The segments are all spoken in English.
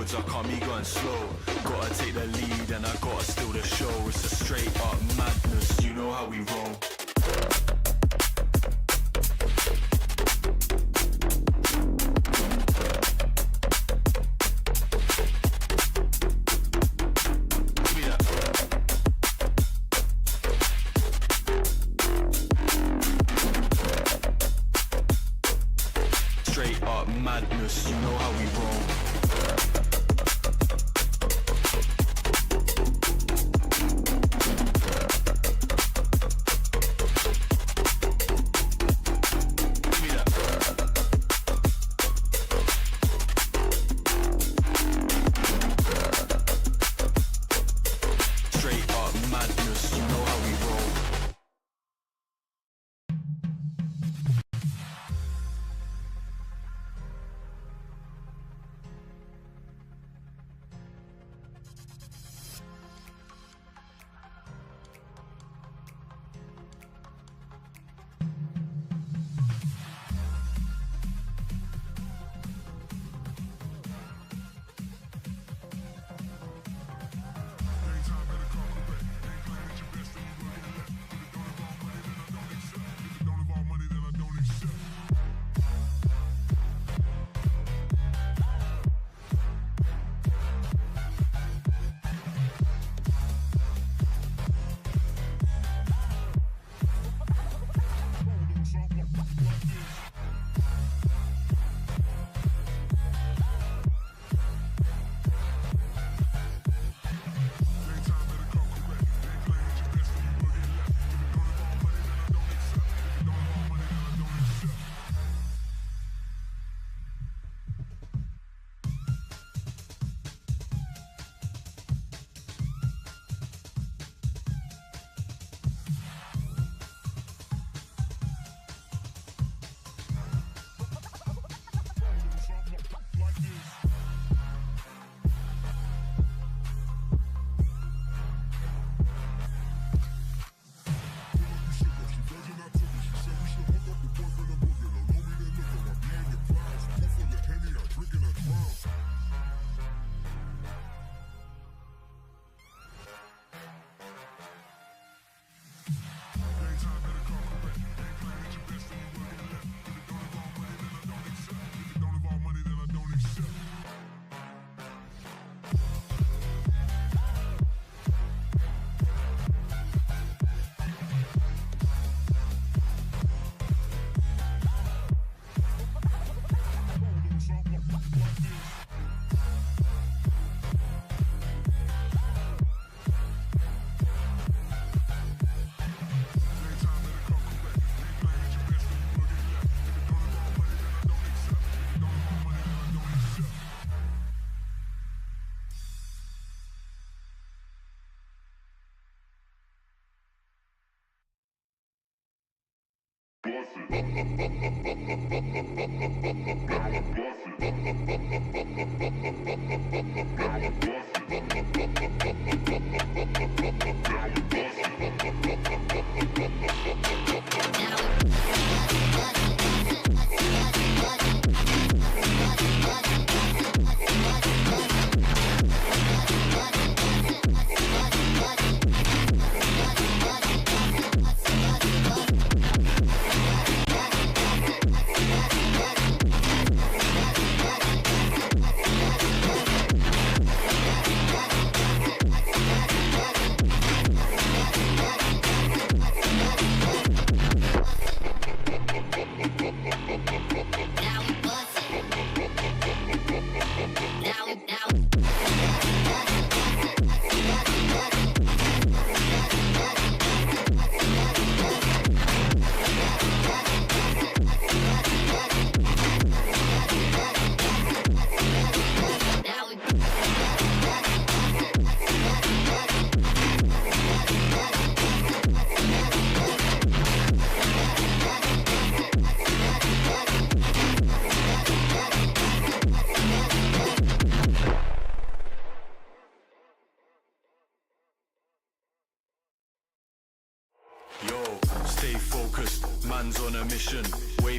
backwards, I can't be going slow. Gotta take the lead and I gotta steal the show. It's a straight up madness, you know how we roll. Straight up madness, you know how we roll.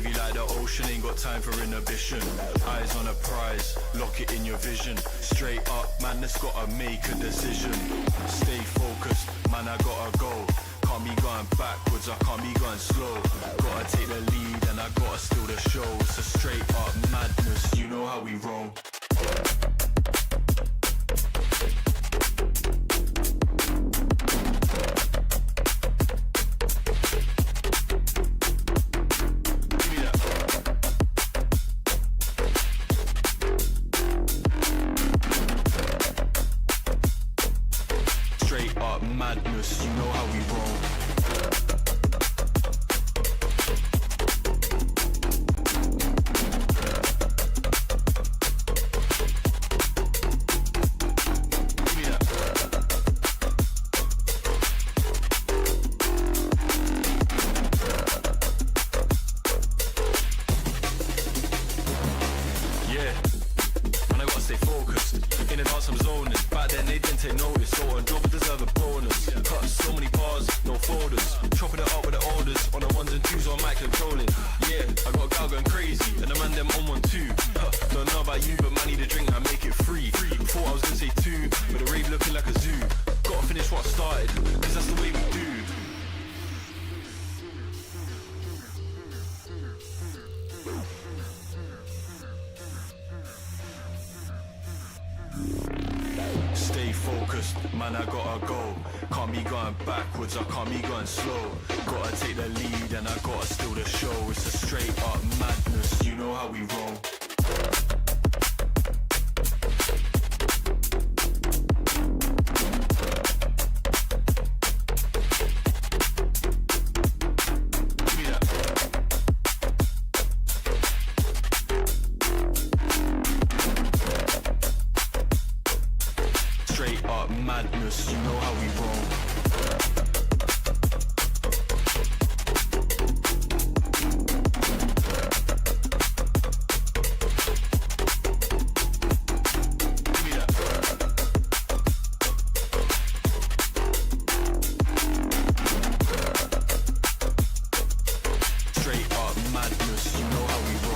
Wavy like the ocean, ain't got time for inhibition. Eyes on a prize, lock it in your vision. Straight up, man, that's gotta make a decision. Stay focused, man, I gotta go. Can't be going backwards, I can't be going slow. Gotta take the lead and I gotta steal the show. It's a straight up madness, you know how we roll. Madness, you know how we roll. Man, I gotta go. Can't be going backwards, I can't be going slow. Gotta take the lead and I gotta steal the show. It's a straight up madness, you know how we roll. Madness, you know how we roll. Straight up madness, you know how we roll.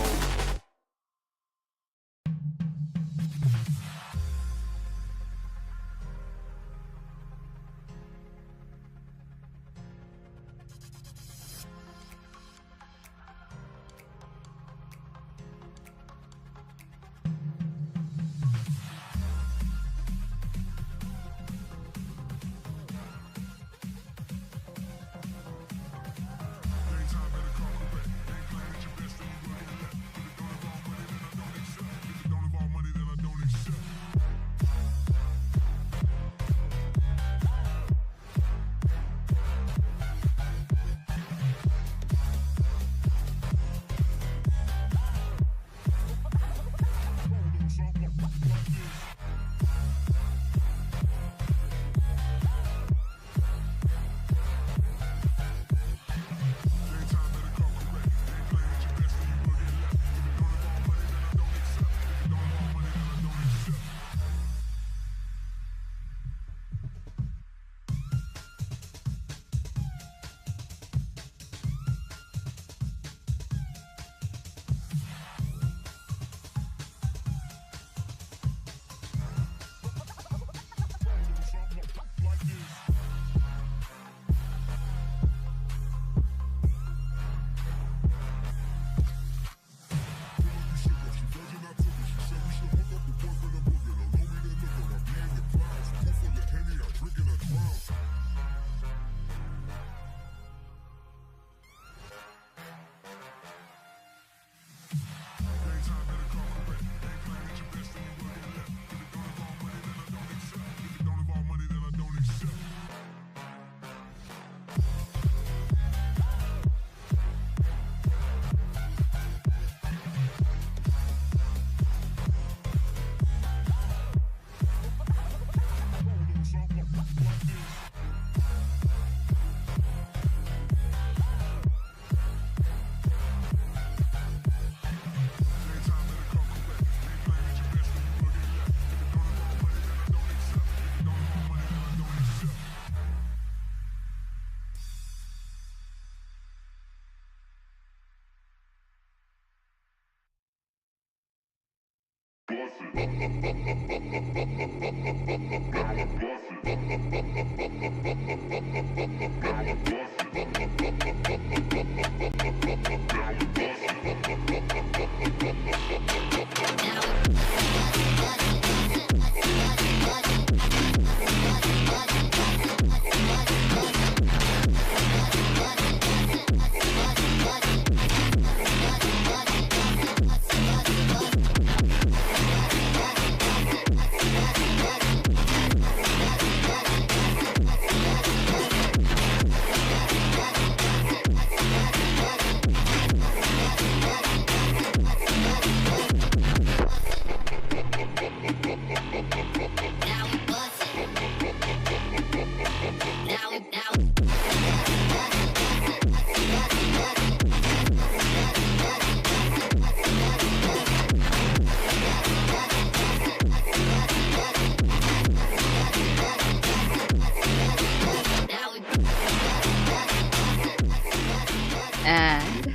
And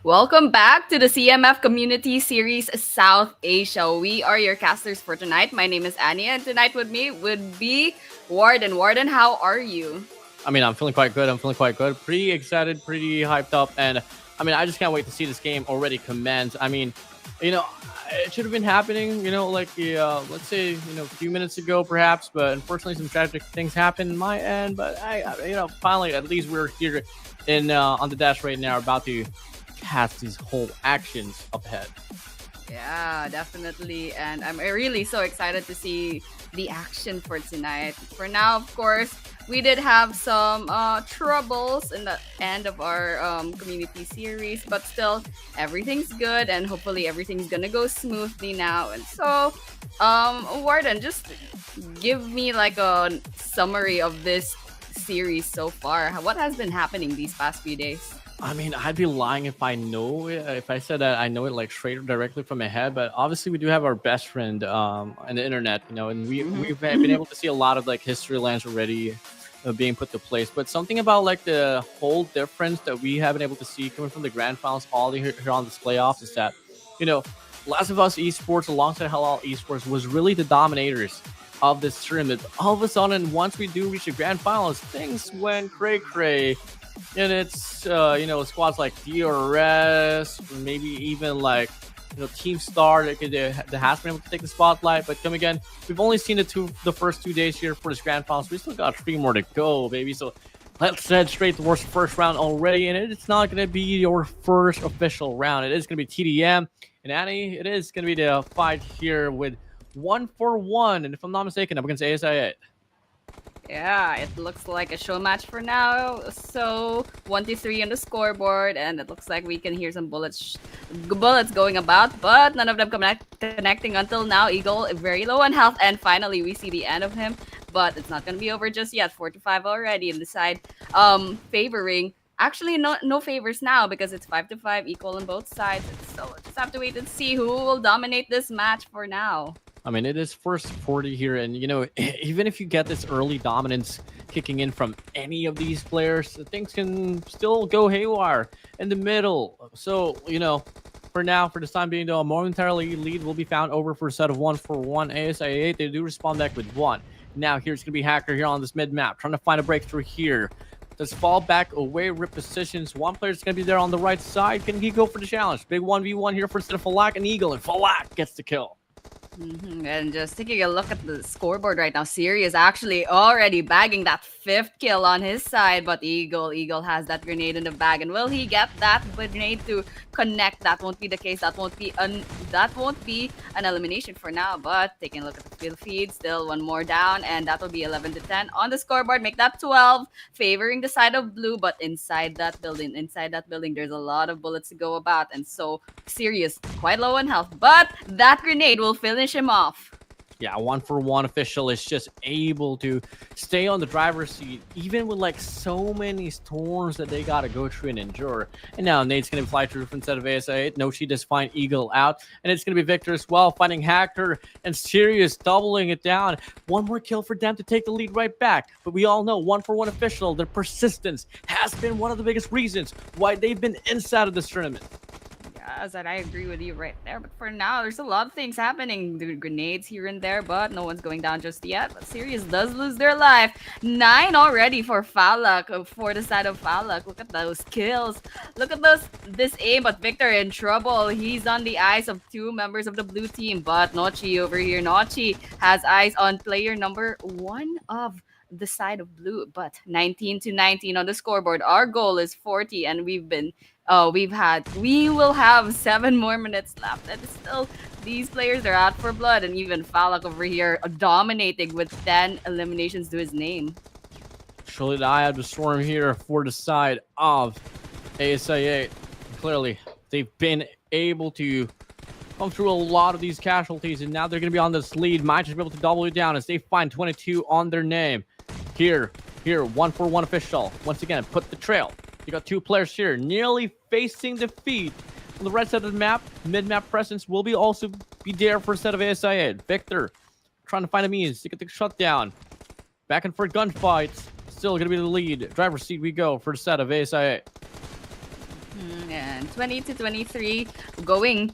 welcome back to the CMF Community Series South Asia. We are your casters for tonight. My name is Annie, and tonight with me would be Warden. Warden, how are you? I mean, I'm feeling quite good. Pretty excited, pretty hyped up. And I mean, I just can't wait to see this game already commence. I mean, it should have been happening, like let's say, a few minutes ago, perhaps. But unfortunately, some tragic things happened on my end. But finally, at least we're here on the dash right now, about to cast these whole actions up ahead. Yeah, definitely. And I'm really so excited to see the action for tonight. For now, of course, we did have some troubles in the end of our community series, but still, everything's good and hopefully everything's gonna go smoothly now. And so, Warden, just give me like a summary of this series so far. What has been happening these past few days? I mean, I'd be lying if I know it, if I said that I know it like straight directly from my head. But obviously, we do have our best friend on the internet, and we've been able to see a lot of like history lands already being put to place. But something about like the whole difference that we have been able to see coming from the grand finals all here on this playoffs is that, Last of Us Esports alongside Halal Esports was really the dominators of this tournament. All of a sudden, once we do reach the grand finals, things went cray-cray. And it's, squads like DRS, maybe even like, Team Star that has been able to take the spotlight. But come again, we've only seen the first 2 days here for this grand finals. We still got 3 more to go, baby. So let's head straight towards the first round already. And it's not going to be your first official round. It is going to be TDM. And Annie, it is going to be the fight here with 1-for-1. And if I'm not mistaken, I'm against ASI8. Yeah, it looks like a show match for now. So 1-3 on the scoreboard, and it looks like we can hear some bullets going about, but none of them connecting until now. Eagle very low on health, and finally we see the end of him, but it's not gonna be over just yet. 4-5 already in the side, favoring. Actually, no favors now because it's 5-5 equal on both sides. So we'll just have to wait and see who will dominate this match for now. I mean, it is first 40 here, and even if you get this early dominance kicking in from any of these players, things can still go haywire in the middle. So, for now, for this time being, though, a momentarily lead will be found over for a set of 1-for-1 ASI8. They do respond back with 1. Now, here's going to be Hacker here on this mid-map, trying to find a breakthrough here. Does fall back away, rip positions. One player's going to be there on the right side. Can he go for the challenge? Big 1v1 here for a set of Falak and Eagle, and Falak gets the kill. And just taking a look at the scoreboard right now, Siri is actually already bagging that 5th kill on his side, but Eagle has that grenade in the bag, and will he get that grenade to connect? That won't be the case. That won't be an elimination for now. But taking a look at the field feed, still 1 more down, and that will be 11-10 on the scoreboard. Make that 12, favoring the side of blue. But inside that building, there's a lot of bullets to go about, and so Siri is quite low on health. But that grenade will finish him off. Yeah, 1-for-1 official is just able to stay on the driver's seat, even with like so many storms that they got to go through and endure. And now Nate's going to fly through instead of ASI8. No, she does find Eagle out. And it's going to be Victor as well, finding Hacker and Sirius doubling it down. 1 more kill for them to take the lead right back. But we all know 1-for-1 official, their persistence has been one of the biggest reasons why they've been inside of this tournament. 1,000. I agree with you right there. But for now, there's a lot of things happening. The grenades here and there, but no one's going down just yet. But Sirius does lose their life. 9 already for Falak, for the side of Falak. Look at those kills. Look at this aim, but Victor in trouble. He's on the eyes of 2 members of the blue team. But Nochi over here, Nochi has eyes on player number 1 of the side of blue, but 19 to 19 on the scoreboard. Our goal is 40, and we will have 7 more minutes left, and still these players are out for blood. And even Falak over here dominating with 10 eliminations to his name. Surely the eye of the storm here for the side of ASI8. Clearly, they've been able to come through a lot of these casualties, and now they're going to be on this lead. Might just be able to double it down as they find 22 on their name. Here, 1-for-1 official. Once again, put the trail. You got 2 players here, nearly facing defeat. On the right side of the map, mid-map presence will also be there for a set of ASI8. Victor trying to find a means to get the shutdown. Back and forth gunfights. Still going to be the lead. Driver's seat we go for the set of ASI8. And 20 to 23,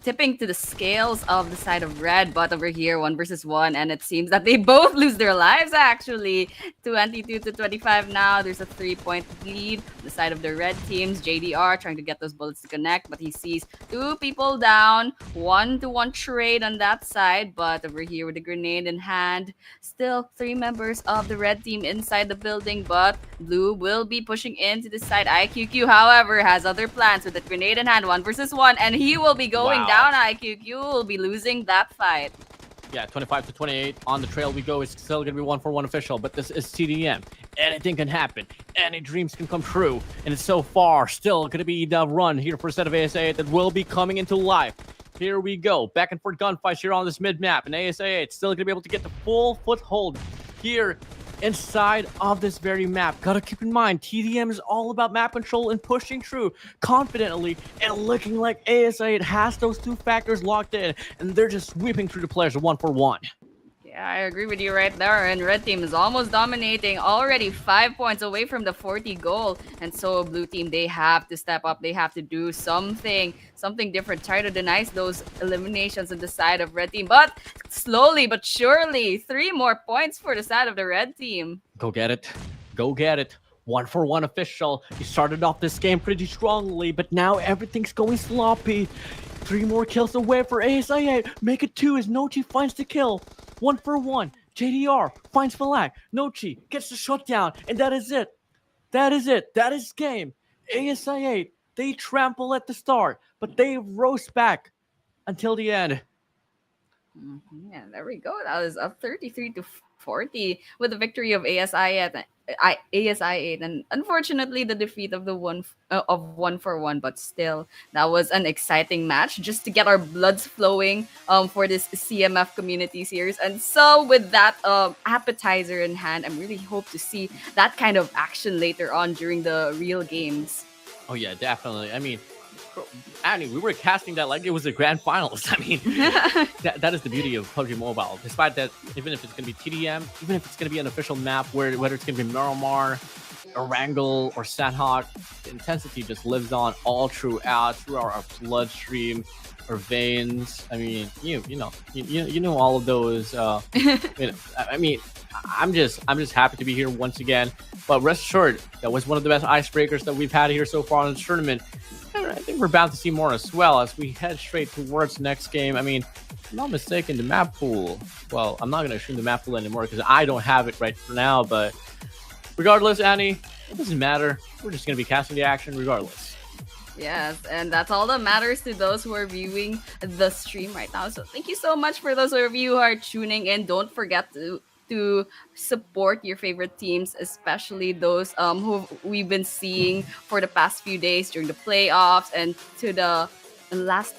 tipping to the scales of the side of red, but over here 1 versus 1, and it seems that they both lose their lives actually. 22 to 25 now. There's a 3-point lead on the side of the red teams. JDR trying to get those bullets to connect, but he sees 2 people down. 1-to-1 trade on that side, but over here with the grenade in hand, still 3 members of the red team inside the building, but blue will be pushing into the side. IQQ, however, has other plans with the grenade in hand. 1 versus 1, and he will be going down. IQQ will be losing that fight. Yeah, 25 to 28 on the trail we go. It's still going to be 1-for-1 official, but this is TDM. Anything can happen. Any dreams can come true. And it's so far still going to be the run here for a set of ASA that will be coming into life. Here we go. Back and forth gunfights here on this mid-map. And ASA still going to be able to get the full foothold here inside of this very map. Gotta keep in mind, TDM is all about map control and pushing through confidently, and looking like ASI has those 2 factors locked in, and they're just sweeping through the players 1-for-1. Yeah, I agree with you right there. And red team is almost dominating, already 5 points away from the 40 goal. And so blue team, they have to step up. They have to do something different. Try to deny those eliminations on the side of red team. But slowly but surely, 3 more points for the side of the red team. Go get it. Go get it. 1-for-1 official. You started off this game pretty strongly, but now everything's going sloppy. 3 more kills away for ASI8. Make it 2 as Nochi finds the kill. 1-for-1. JDR finds Falak. Nochi gets the shutdown, and that is it. That is it. That is game. ASI8, they trample at the start, but they roast back until the end. Yeah, there we go. That was up 33 to 40 with the victory of ASI8, and unfortunately the defeat of the 1-for-1. But still, that was an exciting match just to get our bloods flowing for this CMF community series. And so with that appetizer in hand, I'm really hope to see that kind of action later on during the real games. Oh yeah, definitely. I mean, Annie, we were casting that like it was the grand finals. I mean, that is the beauty of PUBG Mobile. Despite that, even if it's going to be TDM, even if it's going to be an official map, whether it's going to be Miramar, Erangel, or Sanhok, the intensity just lives on all through our bloodstream, our veins. I mean, you know all of those. I mean, I'm just happy to be here once again. But rest assured, that was one of the best icebreakers that we've had here so far in the tournament. I think we're about to see more as well as we head straight towards the next game. I mean, if I'm not mistaken, the map pool. Well, I'm not going to assume the map pool anymore because I don't have it right for now. But regardless, Annie, it doesn't matter. We're just going to be casting the action regardless. Yes, and that's all that matters to those who are viewing the stream right now. So thank you so much for those of you who are tuning in. Don't forget to support your favorite teams, especially those who we've been seeing for the past few days during the playoffs and to the last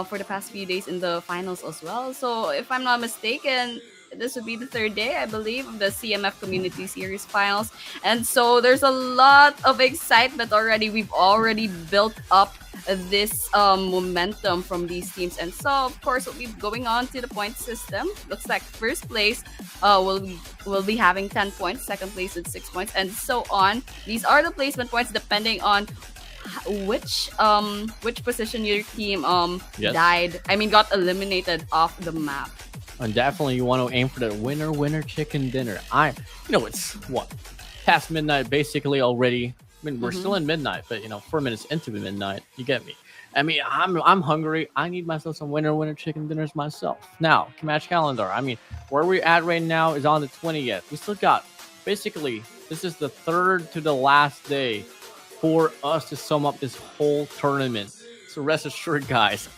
for the past few days in the finals as well. So if I'm not mistaken, this would be the 3rd day, I believe, of the CMF Community Series finals. And so there's a lot of excitement already. We've already built up this momentum from these teams. And so, of course, we'll be going on to the point system. Looks like first place will be having 10 points, second place with 6 points, and so on. These are the placement points depending on which position your team Yes. died? I mean, got eliminated off the map. And definitely you want to aim for the winner chicken dinner. It's what, past midnight basically already. I mean, we're still in midnight, but 4 minutes into the midnight, you get me. I mean, I'm hungry. I need myself some winner chicken dinners myself. Now, match calendar. I mean, where we're at right now is on the 20th. We still got, basically, this is the third to the last day for us to sum up this whole tournament. So rest assured, guys,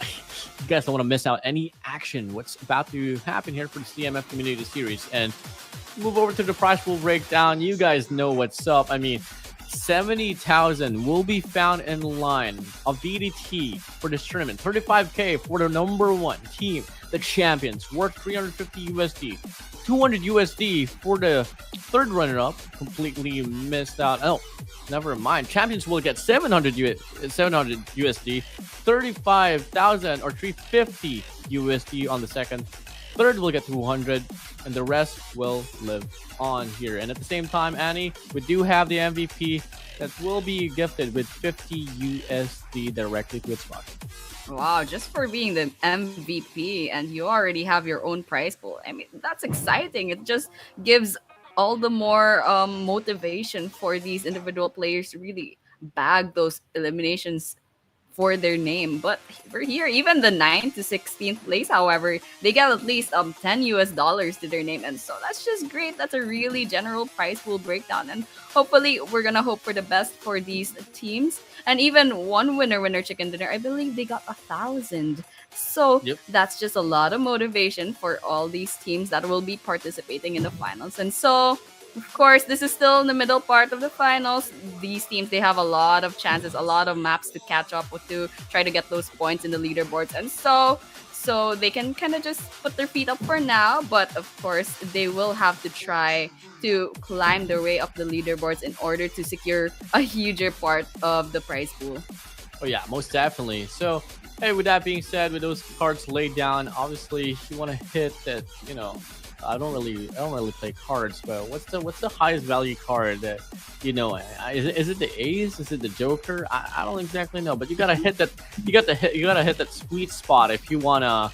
you guys don't want to miss out any action. What's about to happen here for the CMF Community Series. And move over to the prize pool breakdown. You guys know what's up. I mean, 70,000 will be found in line of DDT for this tournament. 35K for the number one team, the champions, worth 350 USD. 200 USD for the third runner-up. Completely missed out. Oh, never mind. Champions will get 700 USD. 35,000 or 350 USD on the second. Third will get 200, and the rest will live on here. And at the same time, Annie, we do have the MVP that will be gifted with 50 USD directly to its pocket. Wow, just for being the MVP and you already have your own prize pool. I mean, that's exciting. It just gives all the more motivation for these individual players to really bag those eliminations for their name. But for here, even the 9th to 16th place, however, they get at least $10 to their name. And so that's just great. That's a really general prize pool breakdown. And hopefully, we're going to hope for the best for these teams. And even one winner chicken dinner, I believe they got 1,000. So that's just a lot of motivation for all these teams that will be participating in the finals. And so, of course, this is still in the middle part of the finals. These teams, they have a lot of chances, a lot of maps to catch up with to try to get those points in the leaderboards. And so they can kind of just put their feet up for now. But of course, they will have to try to climb their way up the leaderboards in order to secure a huger part of the prize pool. Oh yeah, most definitely. So, hey, with that being said, with those cards laid down, obviously you want to hit that, I don't really play cards, but what's the highest value card that is it the ace? Is it the joker? I don't exactly know, but you gotta hit that. You gotta hit that sweet spot if you wanna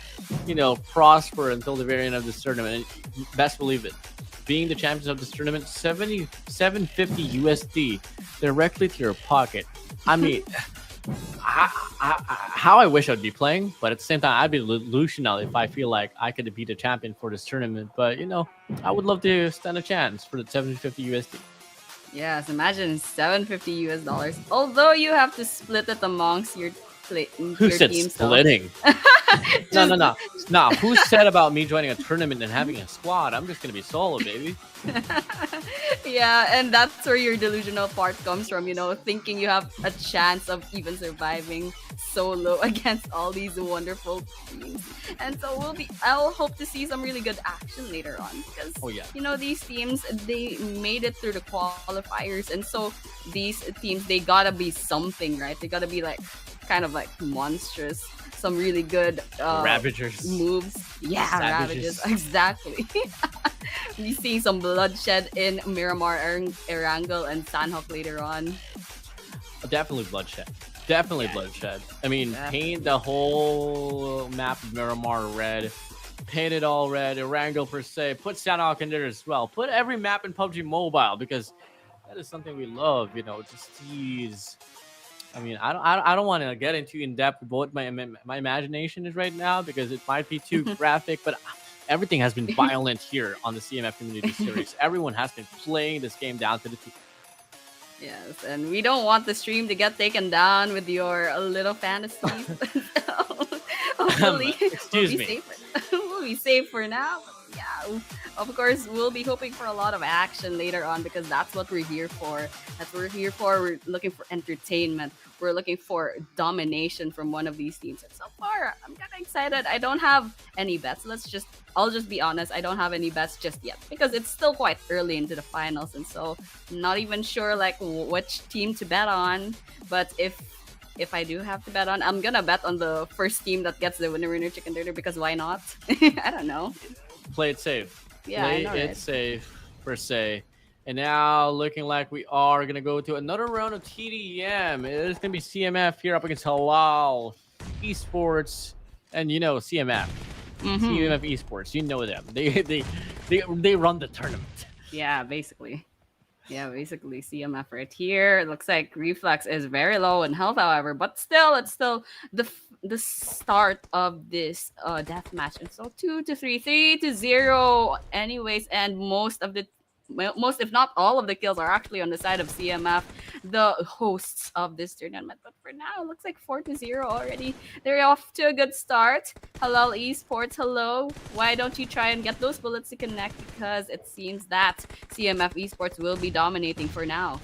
prosper until the very end of this tournament. And best believe it, being the champions of this tournament, 750 USD directly to your pocket. I mean. How I wish I'd be playing, but at the same time, I'd be delusional if I feel like I could be the champion for this tournament. But I would love to stand a chance for the 750 USD. Yes, imagine $750. Although you have to split it amongst your Who said team, splitting? No. Who said about me joining a tournament and having a squad? I'm just gonna be solo, baby. Yeah, and that's where your delusional part comes from, thinking you have a chance of even surviving solo against all these wonderful teams. And so I'll hope to see some really good action later on because these teams, they made it through the qualifiers, and so these teams, they gotta be something, right? They gotta be like kind of like monstrous, some really good Ravagers moves. Yeah, Savages. Ravagers, exactly. We see some bloodshed in Miramar, Erangel, and Sanhok later on. Definitely bloodshed. Bloodshed. I mean, paint the whole map of Miramar red. Paint it all red. Erangel per se. Put Sanhok in there as well. Put every map in PUBG Mobile because that is something we love. Just tease. I mean, I don't want to get into in depth what my imagination is right now because it might be too graphic, but everything has been violent here on the CMF Community Series. Everyone has been playing this game down to the teeth. Yes, and we don't want the stream to get taken down with your little fantasies. Hopefully, Excuse me. We'll be safe for now. But yeah, of course, we'll be hoping for a lot of action later on because that's what we're here for. We're looking for entertainment. We're looking for domination from one of these teams. And so far, I'm kind of excited. I don't have any bets. I'll just be honest. I don't have any bets just yet because it's still quite early into the finals. And so I'm not even sure like which team to bet on. But if I do have to bet on, I'm going to bet on the first team that gets the winner chicken dinner because why not? I don't know. Play it safe. Yeah, Play it safe per se. And now looking like we are going to go to another round of TDM. It is going to be CMF here up against Halal Esports. And you know, CMF. CMF Esports. You know them. They run the tournament. Yeah, basically. Yeah, basically CMF right here. It looks like Reflex is very low in health, however, but still, it's still the start of this death match. And so 2-3, 3-0, anyways, and most if not all of the kills are actually on the side of CMF, the hosts of this tournament. But for now, it looks like 4-0 already. They're off to a good start. Halal Esports, hello. Why don't you try and get those bullets to connect? Because it seems that CMF Esports will be dominating for now.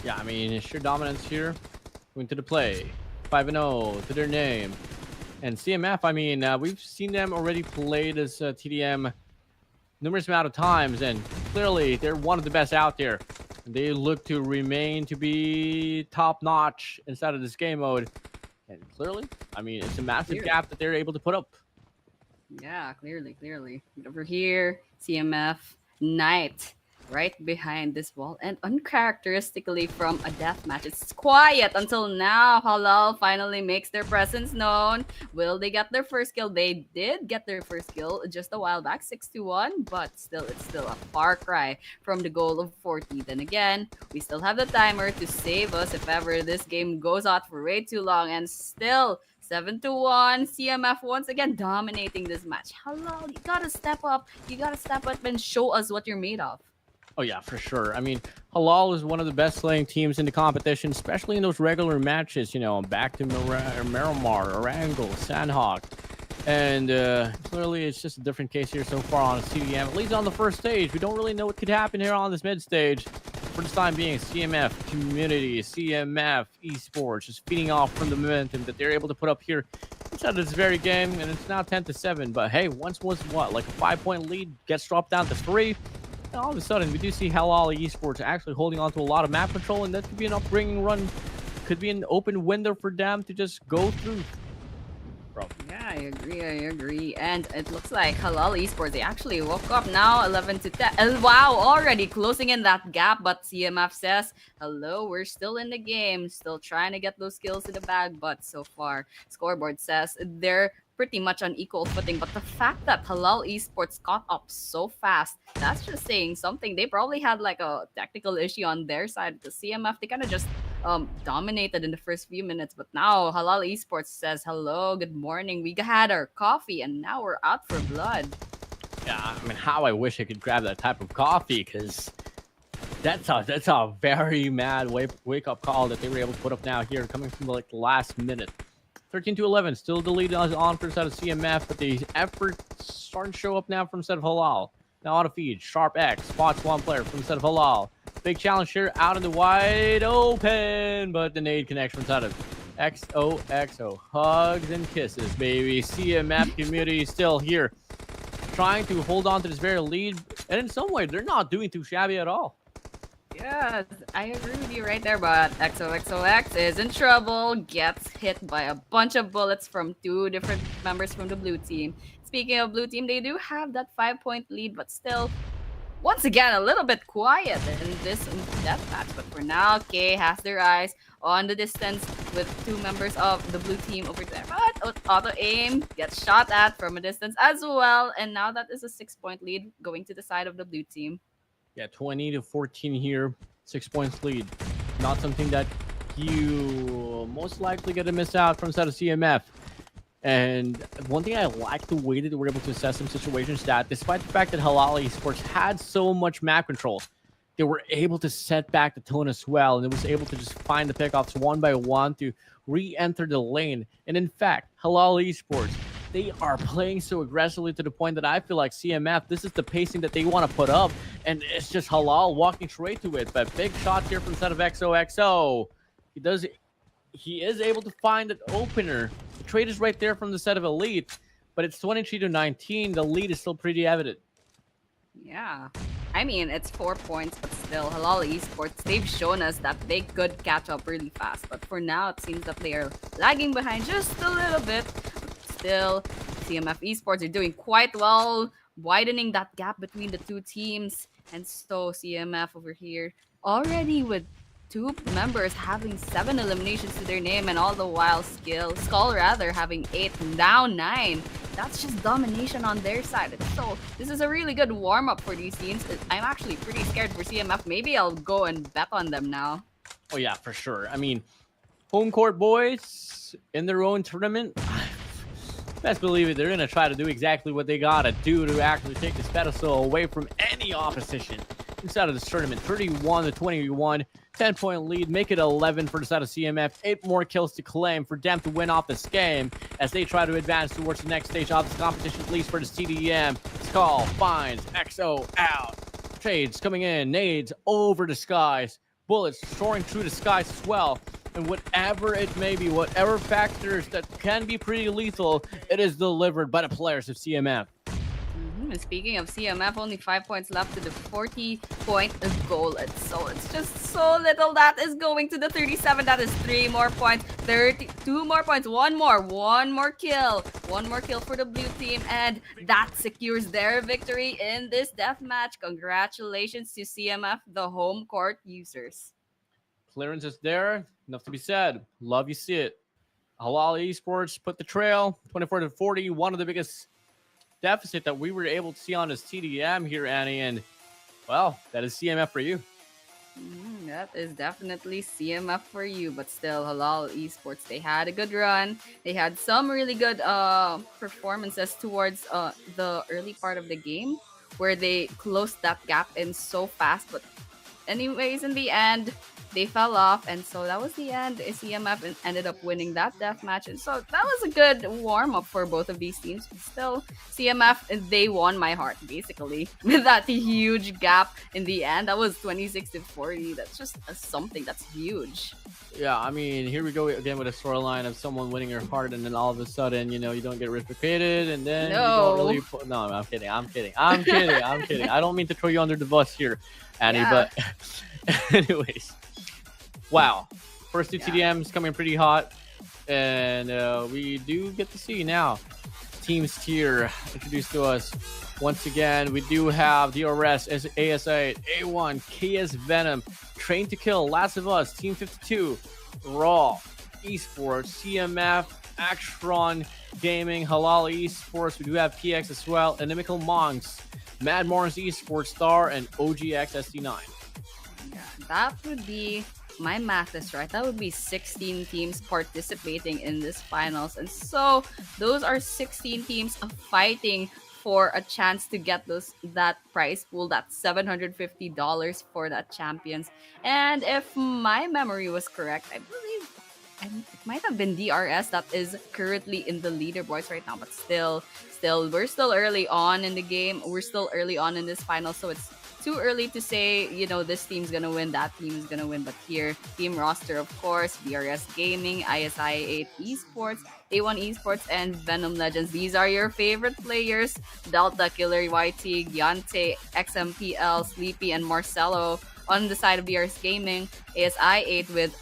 Yeah, I mean, sheer dominance here. Going to the play. 5-0 to their name. And CMF, I mean, we've seen them already play this TDM numerous amount of times, and clearly they're one of the best out there. They look to remain to be top-notch inside of this game mode. And clearly, I mean, it's a massive gap that they're able to put up. Yeah, clearly. Over here, CMF Knight right behind this wall, and uncharacteristically from a deathmatch, it's quiet until now. Halal finally makes their presence known. Will they get their first kill? They did get their first kill just a while back, 6-1, but still, it's still a far cry from the goal of 40. Then again, we still have the timer to save us if ever this game goes out for way too long, and still 7-1, CMF once again dominating this match. Halal, you gotta step up. You gotta step up and show us what you're made of. Oh, yeah, for sure. I mean, Halal is one of the best slaying teams in the competition, especially in those regular matches. You know, back to Miramar, Erangel, Sanhok. And clearly, it's just a different case here so far on CDM. At least on the first stage, we don't really know what could happen here on this mid stage. For this time being, CMF community, CMF esports, just feeding off from the momentum that they're able to put up here inside of this very game. And it's now 10-7. But hey, once was what, like a 5-point lead gets dropped down to 3. And all of a sudden, we do see Halal Esports actually holding on to a lot of map control, and that could be an upbringing run, could be an open window for them to just go through. Bro. Yeah, I agree. And it looks like Halal Esports, they actually woke up now, 11-10. Wow, already closing in that gap, but CMF says, hello, we're still in the game, still trying to get those kills in the bag, but so far, scoreboard says they're pretty much on equal footing. But the fact that Halal Esports caught up so fast, that's just saying something. They probably had like a technical issue on their side. The CMF, they kind of just dominated in the first few minutes. But now Halal Esports says, hello, good morning. We had our coffee and now we're out for blood. Yeah, I mean, how I wish I could grab that type of coffee, because that's a very mad wake-up call that they were able to put up now here, coming from like the last minute. 13-11, still the lead on for the side of CMF, but the effort starting to show up now from the side of Halal. Now on a feed, Sharp X spots one player from the side of Halal. Big challenge here out in the wide open, but the nade connection from the side of XOXO. Hugs and kisses, baby. CMF community still here, trying to hold on to this very lead, and in some way, they're not doing too shabby at all. Yes, I agree with you right there, but XOXOX is in trouble, gets hit by a bunch of bullets from 2 different members from the blue team. Speaking of blue team, they do have that 5-point lead, but still, once again, a little bit quiet in this deathmatch. But for now, K has their eyes on the distance with 2 members of the blue team over there. But auto-aim gets shot at from a distance as well, and now that is a 6-point lead going to the side of the blue team. Yeah, 20-14 here, 6 points lead. Not something that you most likely going to miss out from the side of CMF. And one thing I like the way that they were able to assess some situations, that despite the fact that Halal Esports had so much map control, they were able to set back the tone as well, and it was able to just find the pickoffs one by one to re-enter the lane. And in fact, Halal Esports, they are playing so aggressively to the point that I feel like CMF, this is the pacing that they want to put up, and it's just Halal walking straight to it. But big shot here from the side of XOXO. He is able to find an opener. The trade is right there from the set of Elite, but it's 23-19. The lead is still pretty evident. Yeah. I mean, it's 4 points, but still, Halal Esports, they've shown us that they could catch up really fast. But for now, it seems that they are lagging behind just a little bit. still, CMF Esports are doing quite well, widening that gap between the two teams. And so CMF over here already with two members having 7 eliminations to their name, and all the while Skull rather having 8, now 9. That's just domination on their side. So this is a really good warm-up for these teams. I'm actually pretty scared for CMF. Maybe I'll go and bet on them now. Oh yeah, for sure. I mean, home court boys in their own tournament. Best believe it, they're going to try to do exactly what they got to do to actually take this pedestal away from any opposition inside of this tournament. 31-21, 10-point lead, make it 11 for the side of CMF. 8 more kills to claim for them to win off this game as they try to advance towards the next stage of this competition, at least for the CDM. Skull finds XO out. Trades coming in, nades over the skies, bullets soaring through the skies as well. And whatever it may be, whatever factors that can be pretty lethal, it is delivered by the players of CMF. And speaking of CMF, only 5 points left to the 40-point goal. So it's just so little that is going to the 37. That is 3 more points, 32 more points, one more kill. One more kill for the blue team, and that secures their victory in this deathmatch. Congratulations to CMF, the home court users. Clearance is there. Enough to be said. Love you see it. Halal Esports put the trail 24-40. One of the biggest deficit that we were able to see on his TDM here, Annie. And, well, that is CMF for you. That is definitely CMF for you. But still, Halal Esports, they had a good run. They had some really good performances towards the early part of the game where they closed that gap in so fast. But anyways, in the end, they fell off, and so that was the end. CMF ended up winning that deathmatch, and so that was a good warm-up for both of these teams. But still, CMF, they won my heart, basically, with that huge gap in the end. That was 26-40. That's just something that's huge. Yeah, I mean, here we go again with a storyline of someone winning your heart, and then all of a sudden, you don't get reciprocated, and then you don't really... No, I'm kidding. I'm kidding. I don't mean to throw you under the bus here, Annie, but anyways. Wow. First two TDMs coming pretty hot. And we do get to see now teams tier introduced to us. Once again, we do have DRS, AS8, A1, KS Venom, Train to Kill, Last of Us, Team 52, Raw, Esports, CMF, Actron Gaming, Halal Esports. We do have PX as well, Inimical Monks, Mad Morons Esports Star, and OGX SD9. Yeah, that would be... my math is right. That would be 16 teams participating in this finals. And so those are 16 teams fighting for a chance to get that prize pool, that $750 for that champions. And if my memory was correct, I believe it might have been DRS that is currently in the leaderboards right now. But still, we're still early on in the game. We're still early on in this final. So it's too early to say, this team's gonna win, that team is gonna win. But here, team roster, of course, DRS Gaming, ISI 8 Esports, A1 Esports, and Venom Legends. These are your favorite players: Delta, Killer YT, Giante, XMPL, Sleepy, and Marcelo. On the side of DRS Gaming, ASI 8 with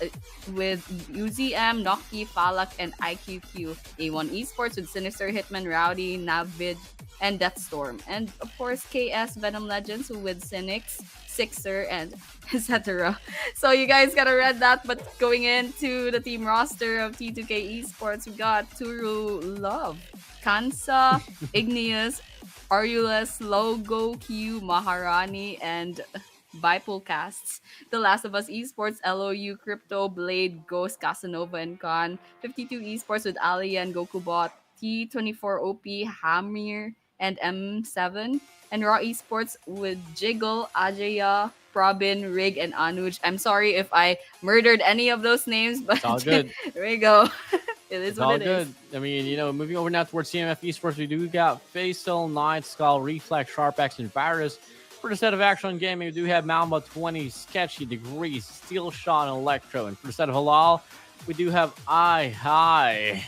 UZM, Noki, Falak, and IQQ. A1 Esports with Sinister, Hitman, Rowdy, Navid, and Deathstorm. And of course, KS Venom Legends with Cynics, Sixer, and etc. So you guys gotta read that. But going into the team roster of T2K Esports, we got Turu Love, Kansa, Igneous, Arulus, Logo, Q, Maharani, and Bipool Casts. The Last of Us Esports, LOU, Crypto, Blade, Ghost, Casanova, and Khan. 52 Esports with Alia and Gokubot, T24 OP, Hamir, and M7. And Raw Esports with Jiggle, Ajaya, Probin, Rig, and Anuj. I'm sorry if I murdered any of those names, but it's all good. There we go. It is it's what all it good. is. I mean, moving over now towards CMF Esports, we do got Faisal, Night, Skull, Reflex, Sharpex, and Virus. For the set of Action Gaming, we do have Mamba 20, Sketchy, Degrees, Steel Shot, and Electro. And for the set of Halal, we do have Eye High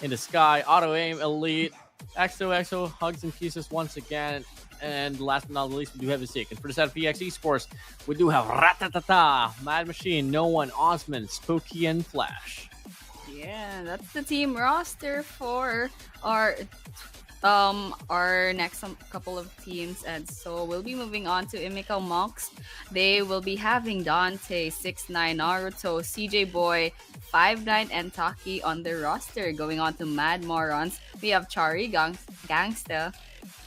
in the Sky, Auto Aim, Elite, XOXO, Hugs and Kisses once again. And last but not least, we do have the Sick. And for the set of PX Esports, we do have Ratatata, Mad Machine, No One, Osman, Spooky, and Flash. Yeah, that's the team roster for our next couple of teams, and so we'll be moving on to Imiko Monks. They will be having Dante, 6'9", Naruto, CJ Boy, 5'9", and Taki on their roster. Going on to Mad Morons, we have Chari, Gangsta,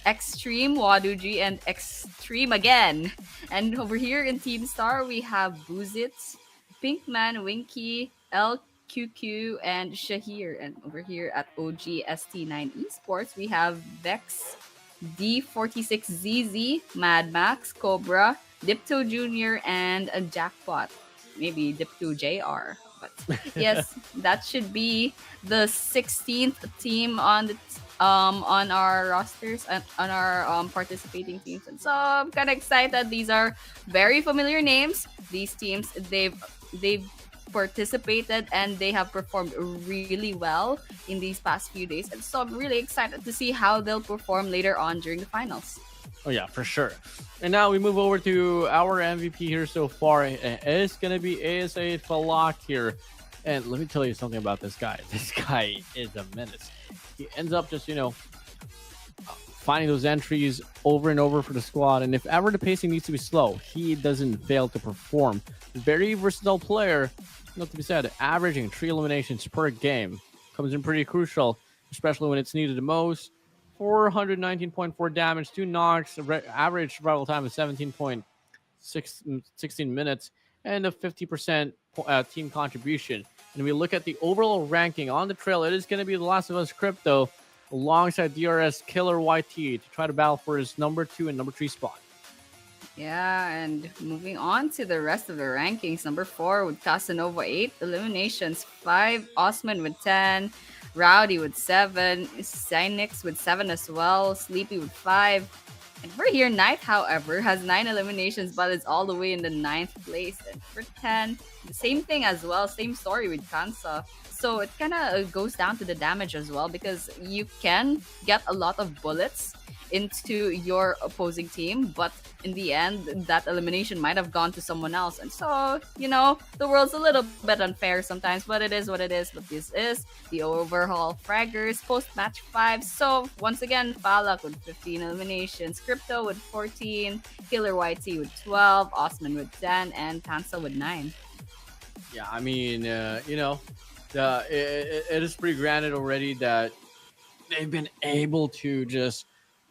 Extreme, Waduji, and Extreme again. And over here in Team Star, we have Boozits, Pinkman, Winky, LQQ, and Shahir. And over here at OGST9 Esports, we have Vex, D46ZZ, Mad Max, Cobra, Dipto Jr., and a Jackpot. Maybe Dipto JR. But yes, that should be the 16th team on our rosters and on our participating teams. And so I'm kind of excited. These are very familiar names. These teams, they've participated and they have performed really well in these past few days. And so I'm really excited to see how they'll perform later on during the finals. Oh yeah, for sure. And now we move over to our MVP here so far. It's gonna be ASA Falak here. And let me tell you something about this guy. This guy is a menace. He ends up just, finding those entries over and over for the squad. And if ever the pacing needs to be slow, he doesn't fail to perform. Very versatile player. Not to be said, averaging 3 eliminations per game comes in pretty crucial, especially when it's needed the most. 419.4 damage, 2 knocks, average survival time of 17.16 minutes, and a 50% team contribution. And we look at the overall ranking on the trail, it is going to be The Last of Us Crypto alongside DRS Killer YT to try to battle for his number 2 and number 3 spot. Yeah, and moving on to the rest of the rankings. Number 4 with Casanova, 8 eliminations, 5 Osman with 10, Rowdy with 7, Cynix with 7 as well, Sleepy with 5. And for here, Knight, however, has 9 eliminations, but is all the way in the 9th place. And for 10, the same thing as well, same story with Kansa. So it kind of goes down to the damage as well, because you can get a lot of bullets into your opposing team, but in the end, that elimination might have gone to someone else. And so, the world's a little bit unfair sometimes, but it is what it is. But this is the overhaul fraggers post-match 5. So, once again, Falak with 15 eliminations, Crypto with 14, Killer YT with 12, Osman with 10, and Kansa with 9. Yeah, I mean, it is pretty granted already that they've been able to just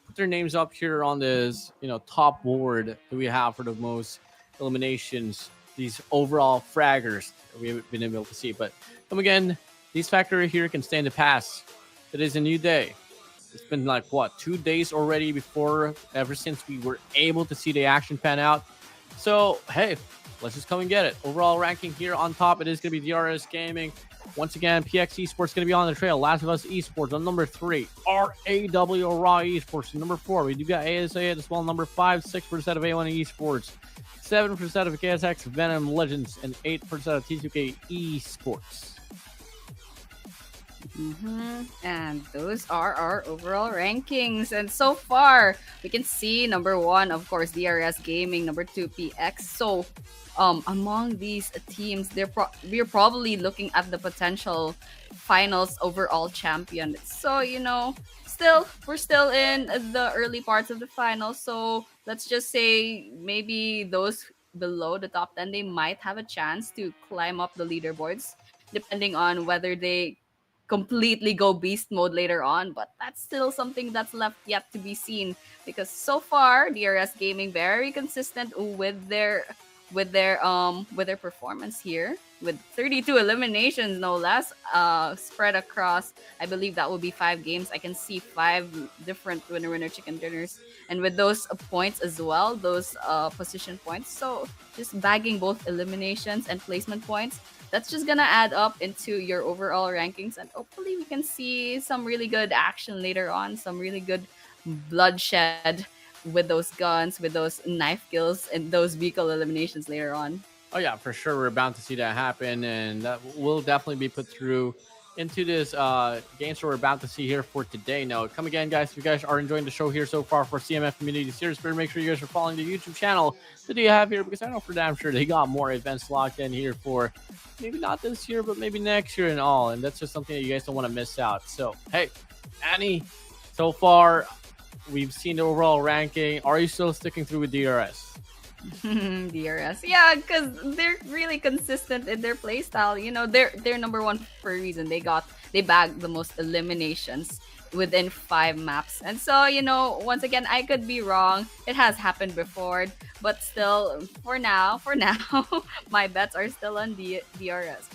put their names up here on this, top board that we have for the most eliminations, these overall fraggers that we haven't been able to see. But come again, these factors here can stand the pass. It is a new day. It's been 2 days already ever since we were able to see the action pan out. So, hey, let's just come and get it. Overall ranking here on top, it is going to be DRS Gaming. Once again, PX Esports going to be on the trail. Last of Us Esports on number 3. RAW Raw Esports number 4. We do got ASA as well, number 5. 6% of A1 Esports. 7% of KSX Venom Legends. And 8% of T2K Esports. And those are our overall rankings. And so far, we can see number 1, of course, DRS Gaming. Number 2, PX. So, among these teams, we're probably looking at the potential finals overall champion. So, we're still in the early parts of the finals. So let's just say maybe those below the top 10, they might have a chance to climb up the leaderboards, depending on whether they completely go beast mode later on. But that's still something that's left yet to be seen, because so far DRS Gaming very consistent with their performance here, with 32 eliminations no less, spread across, I believe that will be 5 games. I can see 5 different winner chicken dinners, and with those points as well, those position points. So just bagging both eliminations and placement points, that's just gonna add up into your overall rankings, and hopefully we can see some really good action later on, some really good bloodshed with those guns, with those knife kills, and those vehicle eliminations later on. Oh yeah, for sure. We're bound to see that happen, and that will definitely be put through into this games we're about to see here for today. Now, come again, guys. If you guys are enjoying the show here so far for CMF Community Series, better make sure you guys are following the YouTube channel that they have here, because I know for damn sure they got more events locked in here for maybe not this year, but maybe next year and all. And that's just something that you guys don't want to miss out. So, hey, Annie, so far we've seen the overall ranking. Are you still sticking through with DRS? DRS, yeah, because they're really consistent in their playstyle. You know, they're number one for a reason. They bagged the most eliminations within 5 maps, and so, you know, once again, I could be wrong. It has happened before, but still, for now, my bets are still on DRS.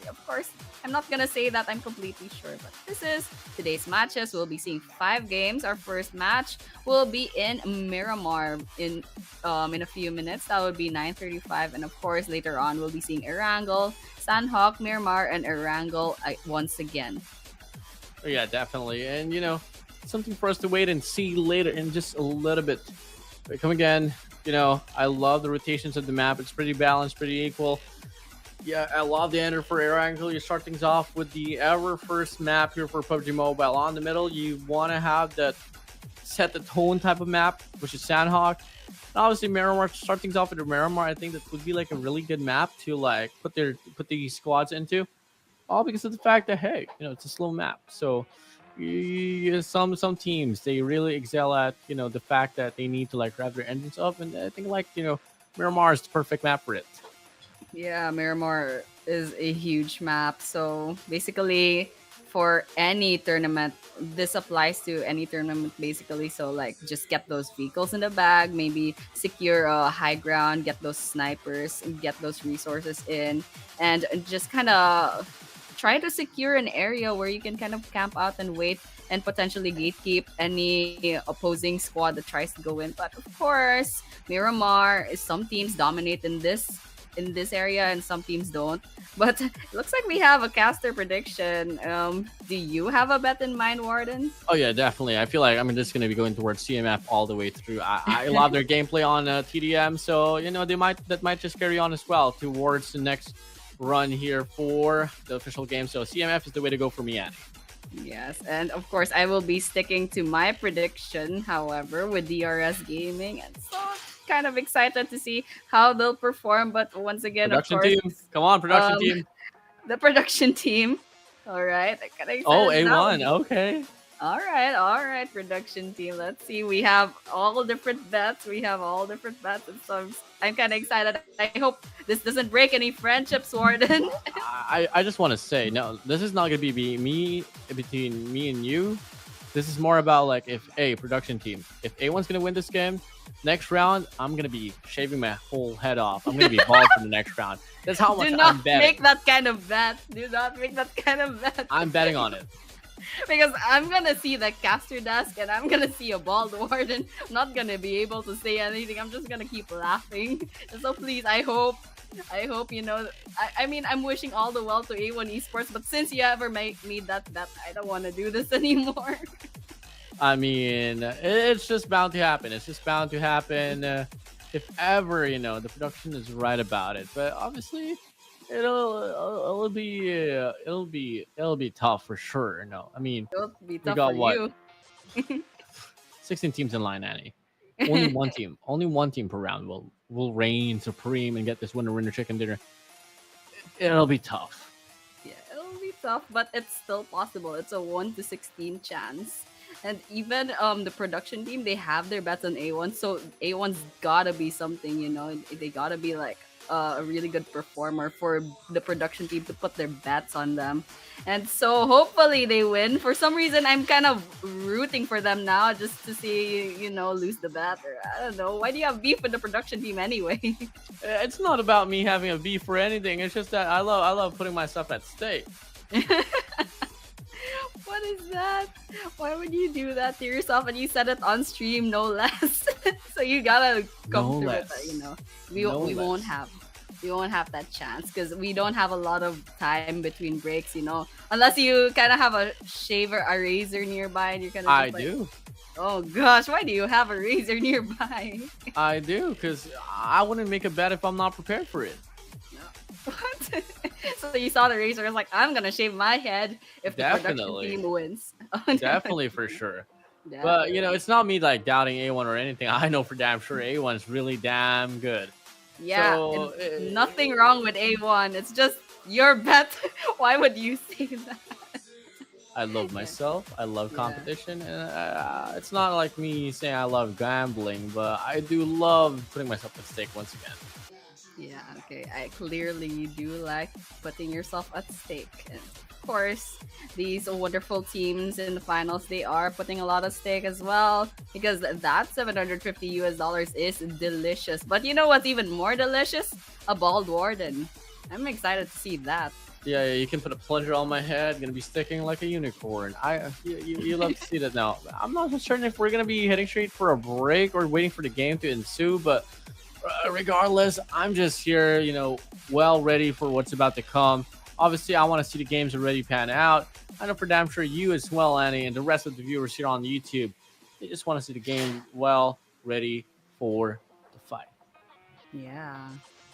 Of course, I'm not gonna say that I'm completely sure, but this is today's matches. We'll be seeing 5 games. Our first match will be in Miramar in a few minutes. That would be 9:35, and of course later on we'll be seeing Erangel, Sanhok, Miramar, and Erangel once again. Oh, yeah, definitely. And you know, something for us to wait and see later in just a little bit. But come again, you know, I love the rotations of the map. It's pretty balanced, pretty equal. Yeah, I love the ender for Erangel. You start things off with the ever first map here for PUBG Mobile. On the middle, you want to have that set the tone type of map, which is Sanhok. And obviously, Miramar, start things off with Miramar. I think that would be like a really good map to like put these squads into. All because of the fact that, hey, you know, it's a slow map. So some teams, they really excel at, you know, the fact that they need to like wrap their engines up. And I think like, you know, Miramar is the perfect map for it. Yeah, Miramar is a huge map. So basically, for any tournament, this applies to any tournament basically. So like, just get those vehicles in the bag, maybe secure a high ground, get those snipers, get those resources in, and just kind of try to secure an area where you can kind of camp out and wait and potentially gatekeep any opposing squad that tries to go in. But of course, Miramar is, some teams dominate in this area and some teams don't. But it looks like we have a caster prediction. Do you have a bet in mind, Warden? Oh yeah, definitely. I feel like I'm just gonna be going towards CMF all the way through. I love their gameplay on TDM, so you know that might just carry on as well towards the next run here for the official game. So CMF is the way to go for me, Annie. Yes, and of course I will be sticking to my prediction, however, with DRS Gaming, and so kind of excited to see how they'll perform. But once again, Production of course, team, come on, production team. The production team. All right, I kinda Oh, excited A1, now. okay. All right, production team. Let's see. We have all different bets. And so I'm kind of excited. I hope this doesn't break any friendships, Warden. I just want to say, no, this is not gonna be me between me and you. This is more about like, if production team, if A1's gonna win this game, next round I'm gonna be shaving my whole head off. I'm gonna be bald for the next round. That's how much Do I'm not betting. make that kind of bet. Do not make that kind of bet. I'm betting on it. Because I'm gonna see the caster desk and I'm gonna see a bald Warden. I'm not gonna be able to say anything. I'm just gonna keep laughing. So please, I hope, you know, I mean, I'm wishing all the well to A1 Esports, but since you ever made that bet, I don't want to do this anymore. I mean, it's just bound to happen. It's just bound to happen if ever, you know, the production is right about it. But obviously, it'll be tough for sure. No, I mean, It'll be we tough got for what? you. 16 teams in line, Annie. Only one team per round will reign supreme and get this winner chicken dinner. It'll be tough. Yeah, it'll be tough, but it's still possible. It's a 1 to 16 chance. And even the production team, they have their bets on A1, so A1's gotta be something, you know. They gotta be like a really good performer for the production team to put their bets on them. And so hopefully they win. For some reason, I'm kind of rooting for them now just to see, you know, lose the bet. Or I don't know. Why do you have beef with the production team anyway? It's not about me having a beef or anything. It's just that I love putting myself at stake. What is that? Why would you do that to yourself? And you said it on stream, no less. So you gotta come through with that, you know. We won't have that chance because we don't have a lot of time between breaks, you know. Unless you kind of have a shaver, a razor nearby, and you're kind of. I do. Oh gosh, why do you have a razor nearby? I do, because I wouldn't make a bet if I'm not prepared for it. What? So you saw the racer was like, I'm gonna shave my head if the production Definitely, team wins. definitely for sure. But Definitely. it's not me like doubting A1 or anything. I know for damn sure A1's really damn good. Yeah, and So nothing wrong with A1. It's just your bet. Why would you say that? I love Yeah. myself. I love Yeah. competition, and it's not like me saying I love gambling, but I do love putting myself at stake once again. Yeah, okay. I clearly do like putting yourself at stake. And of course, these wonderful teams in the finals, they are putting a lot of stake as well because that 750 US dollars is delicious. But you know what's even more delicious? A bald warden. I'm excited to see that. Yeah, you can put a plunger on my head. Gonna be sticking like a unicorn. You love to see that now. I'm not so certain if we're gonna be heading straight for a break or waiting for the game to ensue, but regardless, I'm just here, well ready for what's about to come. Obviously, I want to see the games already pan out. I know for damn sure you as well, Annie, and the rest of the viewers here on YouTube, they just want to see the game well ready for the fight. Yeah.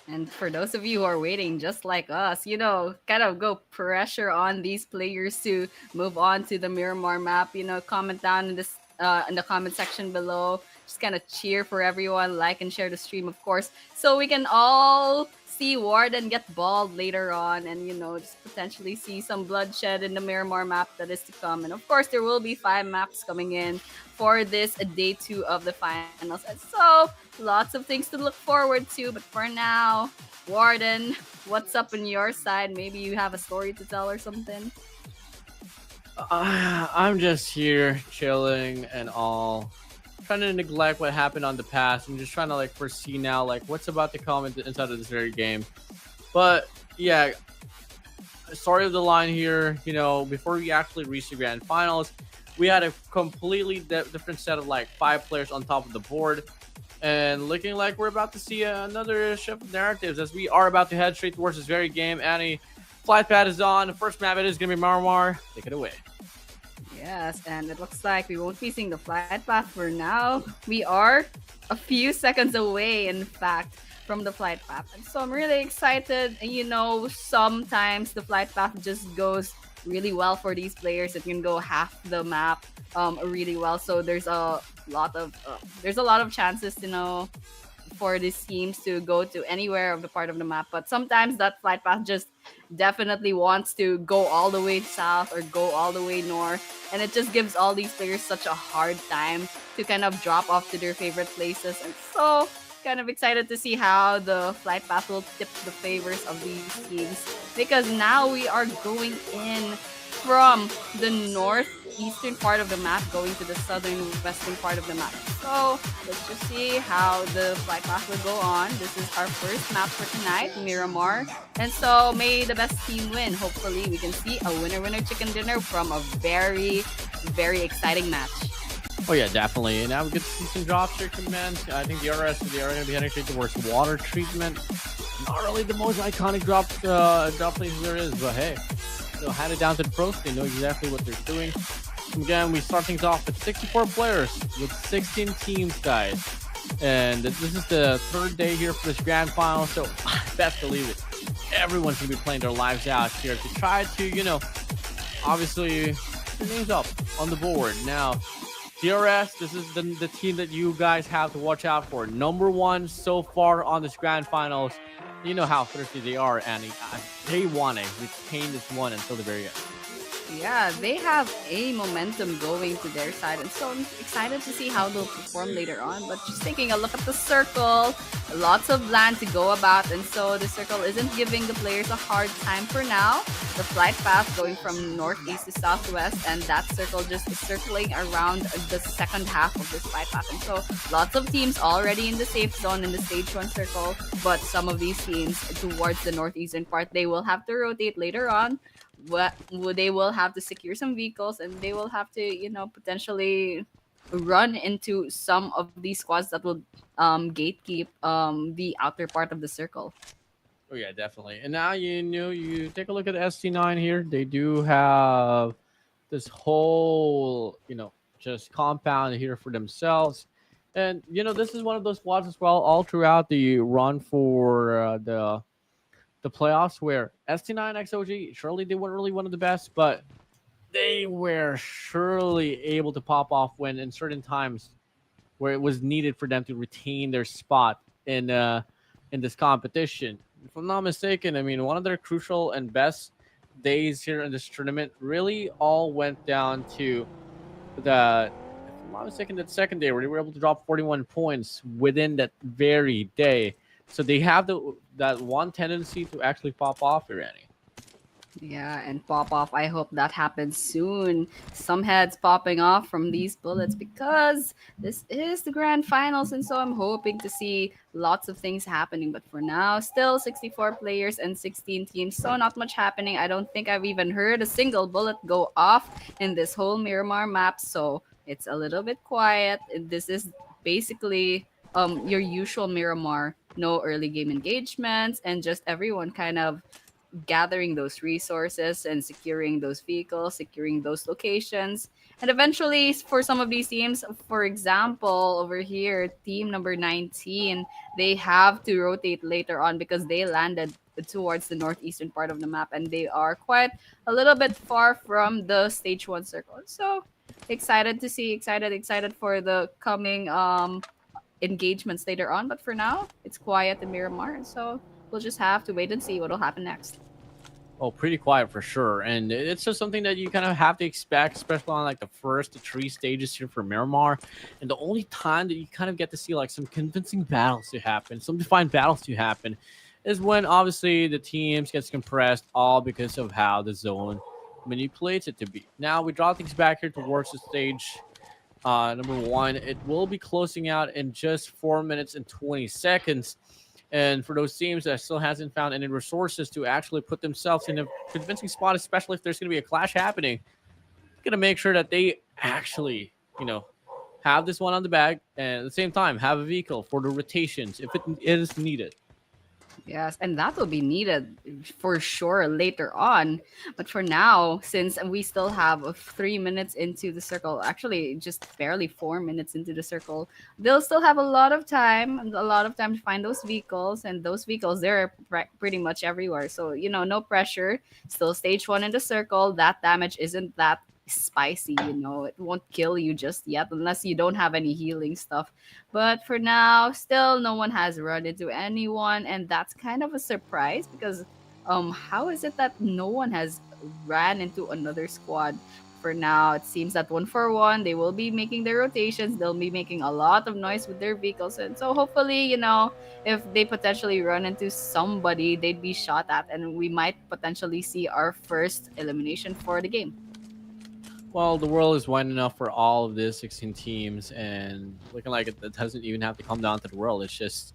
And for those of you who are waiting, just like us, kind of go pressure on these players to move on to the Miramar map. Comment down in the comment section below. Just kind of cheer for everyone, like and share the stream, of course, so we can all see Warden get balled later on, and just potentially see some bloodshed in the Miramar map that is to come. And of course, there will be 5 maps coming in for this day 2 of the finals. And so lots of things to look forward to. But for now, Warden, what's up on your side? Maybe you have a story to tell or something. I'm just here chilling and all, trying to neglect what happened on the past. I'm just trying to like foresee now, like what's about to come inside of this very game. But yeah, story of the line here. Before we actually reached the grand finals, we had a completely different set of like 5 players on top of the board. And looking like we're about to see another shift of narratives as we are about to head straight towards this very game. Annie, flight pad is on. The first map it is going to be Miramar. Take it away. Yes, and it looks like we won't be seeing the flight path for now. We are a few seconds away, in fact, from the flight path. And so I'm really excited. And sometimes the flight path just goes really well for these players. It can go half the map really well. So there's a lot of chances for these teams to go to anywhere of the part of the map. But sometimes that flight path just definitely wants to go all the way south or go all the way north, and it just gives all these players such a hard time to kind of drop off to their favorite places. And so kind of excited to see how the flight path will tip the favors of these teams, because now we are going in from the northeastern part of the map going to the southern western part of the map. So let's just see how the flight path will go on. This is our first map for tonight, Miramar. And so may the best team win. Hopefully we can see a winner chicken dinner from a very, very exciting match. Oh yeah, definitely. And now we get to see some drops here, command. I think the RS they are going to be heading straight towards water treatment. Not really the most iconic drop places there is, but hey, they'll hand it down to the pros. They know exactly what they're doing. Again, we start things off with 64 players with 16 teams, guys. And this is the third day here for this grand final, so best believe it, everyone's going to be playing their lives out here to try to, obviously, put their names up on the board. Now, DRS, this is the team that you guys have to watch out for. Number 1 so far on this grand finals. You know how thirsty they are, and they want to retain this one until the very end. Yeah, they have a momentum going to their side, and so I'm excited to see how they'll perform later on. But just taking a look at the circle, lots of land to go about, and so the circle isn't giving the players a hard time for now. The flight path going from northeast to southwest, and that circle just circling around the second half of this flight path. And so lots of teams already in the safe zone in the stage 1 circle, but some of these teams towards the northeastern part, they will have to rotate later on. They will have to secure some vehicles, and they will have to potentially run into some of these squads that will gatekeep the outer part of the circle. Oh yeah, definitely. And now you take a look at ST9 here. They do have this whole just compound here for themselves. And this is one of those squads as well all throughout the run for the the playoffs where ST9 XOG, surely they weren't really one of the best, but they were surely able to pop off when in certain times where it was needed for them to retain their spot in this competition. If I'm not mistaken, I mean one of their crucial and best days here in this tournament really all went down to the, if I'm not mistaken, that second day where they were able to drop 41 points within that very day. So they have that one tendency to actually pop off, Irani. Yeah, and pop off. I hope that happens soon. Some heads popping off from these bullets because this is the grand finals, and so I'm hoping to see lots of things happening. But for now, still 64 players and 16 teams, so not much happening. I don't think I've even heard a single bullet go off in this whole Miramar map, so it's a little bit quiet. This is basically your usual Miramar. No early game engagements, and just everyone kind of gathering those resources and securing those vehicles, securing those locations. And eventually, for some of these teams, for example, over here, team number 19, they have to rotate later on because they landed towards the northeastern part of the map and they are quite a little bit far from the stage 1 circle. So excited to see, excited for the coming engagements later on. But for now, it's quiet in Miramar. So we'll just have to wait and see what will happen next. Oh, pretty quiet for sure. And it's just something that you kind of have to expect, especially on like the first 3 stages here for Miramar. And the only time that you kind of get to see like some convincing battles to happen, some defined battles to happen, is when obviously the teams gets compressed all because of how the zone manipulates it to be. Now we draw things back here towards the stage number 1. It will be closing out in just 4 minutes and 20 seconds. And for those teams that still hasn't found any resources to actually put themselves in a convincing spot, especially if there's going to be a clash happening, going to make sure that they actually, have this one on the bag and at the same time have a vehicle for the rotations if it is needed. Yes, and that will be needed for sure later on. But for now, since we still have 3 minutes into the circle, actually just barely 4 minutes into the circle, they'll still have a lot of time to find those vehicles. And those vehicles, they're pretty much everywhere. So, no pressure. Still stage 1 in the circle. That damage isn't that spicy, it won't kill you just yet unless you don't have any healing stuff. But for now, still no one has run into anyone, and that's kind of a surprise because how is it that no one has ran into another squad? For now, it seems that 1-for-1, they will be making their rotations, they'll be making a lot of noise with their vehicles, and so hopefully, if they potentially run into somebody, they'd be shot at, and we might potentially see our first elimination for the game. Well, the world is winding up for all of the 16 teams, and looking like it doesn't even have to come down to the world. It's just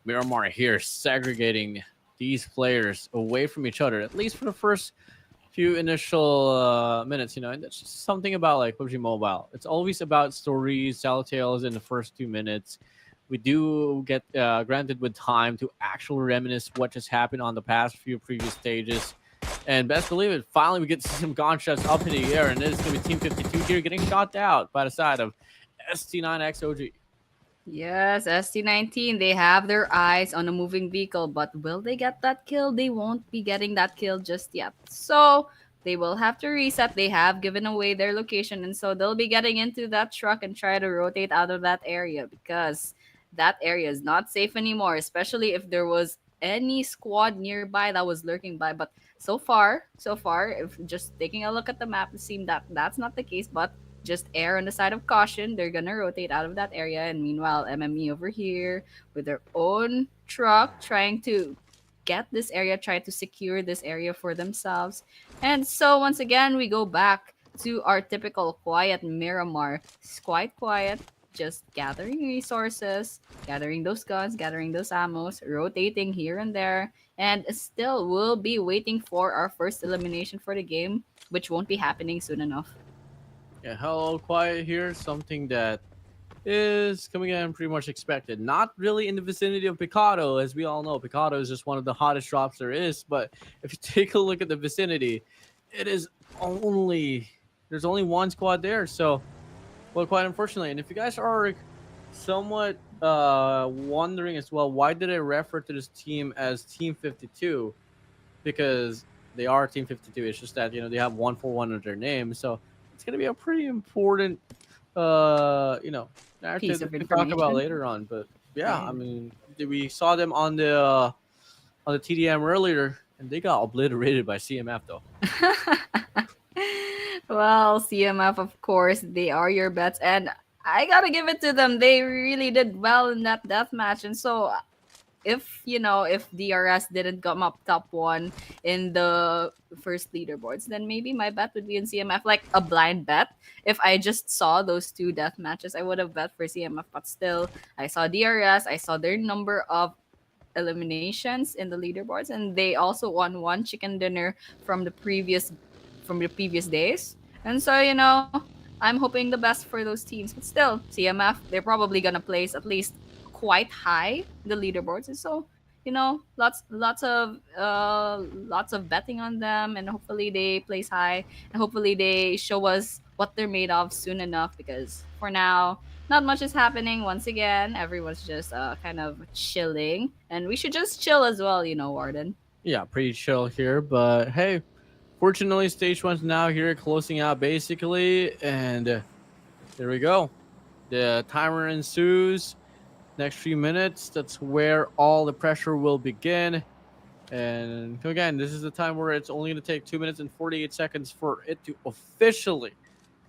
Miramar here segregating these players away from each other, at least for the first few initial minutes, and that's just something about like PUBG Mobile. It's always about stories, telltales in the first 2 minutes. We do get granted with time to actually reminisce what just happened on the past few previous stages. And best believe it, finally we get to see some gunshots up in the air, and it is going to be Team 52 here getting shot out by the side of ST9XOG. Yes, ST19, they have their eyes on a moving vehicle, but will they get that kill? They won't be getting that kill just yet. So they will have to reset. They have given away their location, and so they'll be getting into that truck and try to rotate out of that area because that area is not safe anymore, especially if there was any squad nearby that was lurking by. But so far, if just taking a look at the map, it seems that that's not the case, but just err on the side of caution. They're gonna rotate out of that area, and meanwhile, MME over here with their own truck trying to get this area, try to secure this area for themselves. And so once again, we go back to our typical quiet Miramar. It's quite quiet, just gathering resources, gathering those guns, gathering those ammos, rotating here and there, and still we'll be waiting for our first elimination for the game, which won't be happening soon enough. Yeah, hello, quiet here. Something that is coming in pretty much expected. Not really in the vicinity of Picado, as we all know. Picado is just one of the hottest drops there is. But if you take a look at the vicinity, there's only one squad there. So, well, quite unfortunately. And if you guys are somewhat wondering as well, why did I refer to this team as Team 52? because they are Team 52. It's just that they have 141 under their name, so it's gonna be a pretty important narrative Piece that of we can talk about information. later on. But yeah, I Yeah. mean, we saw them on the TDM earlier, and they got obliterated by CMF though. Well, CMF, of course, they are your bets, and I gotta give it to them. They really did well in that death match, and so if DRS didn't come up top one in the first leaderboards, then maybe my bet would be in CMF, like a blind bet. If I just saw those two death matches, I would have bet for CMF. But still, I saw DRS, I saw their number of eliminations in the leaderboards, and they also won one chicken dinner from the previous days. And so, I'm hoping the best for those teams. But still, CMF, they're probably gonna place at least quite high in the leaderboards. And so, lots of betting on them, and hopefully they place high, and hopefully they show us what they're made of soon enough. Because for now, not much is happening. Once again, everyone's just kind of chilling, and we should just chill as well, Warden. Yeah, pretty chill here, but hey, fortunately, stage one's now here, closing out basically, and there we go. The timer ensues. Next few minutes, that's where all the pressure will begin. And again, this is the time where it's only going to take 2 minutes and 48 seconds for it to officially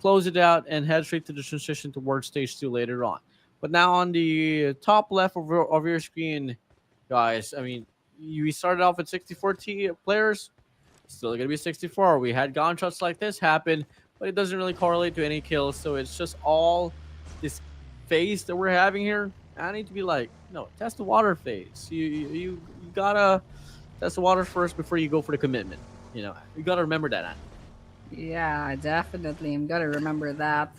close it out and head straight to the transition towards stage two later on. But now on the top left of your screen, guys, I mean, we started off with 64 players, still going to be 64. We had gunshots like this happen, but it doesn't really correlate to any kills. So it's just all this phase that we're having here. I need to be like, no, test the water phase. You gotta test the water first before you go for the commitment. You gotta remember that. Yeah, definitely. I'm gonna remember that.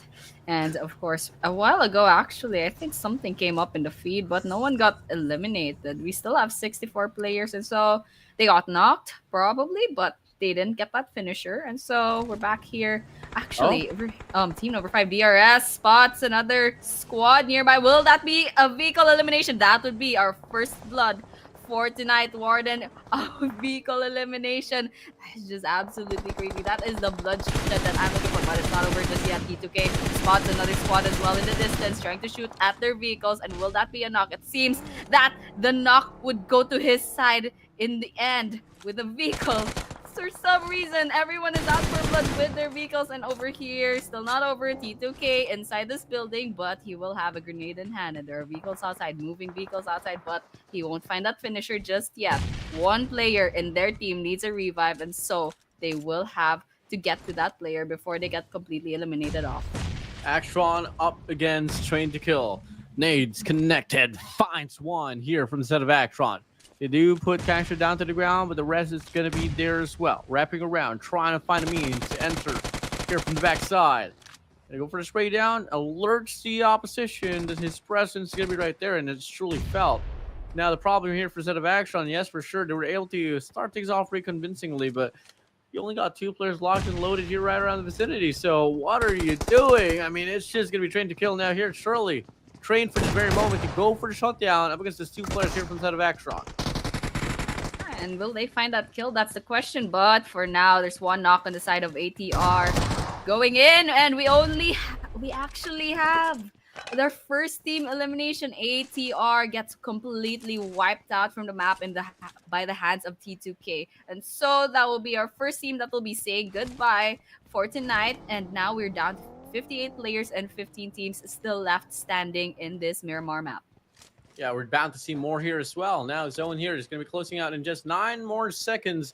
And of course, a while ago, actually, I think something came up in the feed, but no one got eliminated. We still have 64 players, and so they got knocked, probably, but they didn't get that finisher. And so we're back here. Oh, Actually, team number 5, DRS, spots another squad nearby. Will that be a vehicle elimination? That would be our first blood for tonight, Warden. A vehicle elimination. It's just absolutely crazy. That is the bloodshed that I'm looking for, but it's not over just yet. T2K spots another squad as well in the distance, trying to shoot at their vehicles. And will that be a knock? It seems that the knock would go to his side in the end with a vehicle. For some reason, everyone is out for blood with their vehicles, and over here, still not over. T2K inside this building, but he will have a grenade in hand, and there are vehicles outside, moving vehicles outside, but he won't find that finisher just yet. One player in their team needs a revive, and so they will have to get to that player before they get completely eliminated off. Actron up against Train to Kill. Nades connected, finds one here from the set of Actron. They do put Cancer down to the ground, but the rest is going to be there as well. Wrapping around, trying to find a means to enter here from the backside. They go for the spray down, alerts the opposition that his presence is going to be right there, and it's truly felt. Now, the problem here for the set of Actron, yes, for sure, they were able to start things off pretty convincingly, but you only got 2 players locked and loaded here right around the vicinity. So what are you doing? I mean, it's just going to be Train to Kill now here. Surely trained for this very moment to go for the shutdown up against these 2 players here from the set of Actron. And will they find that kill? That's the question. But for now, there's one knock on the side of ATR going in, and we actually have their first team elimination. ATR gets completely wiped out from the map by the hands of T2K, and so that will be our first team that will be saying goodbye for tonight. And now we're down to 58 players and 15 teams still left standing in this Miramar map. Yeah, we're bound to see more here as well. Now, Zone here is going to be closing out in just 9 more seconds.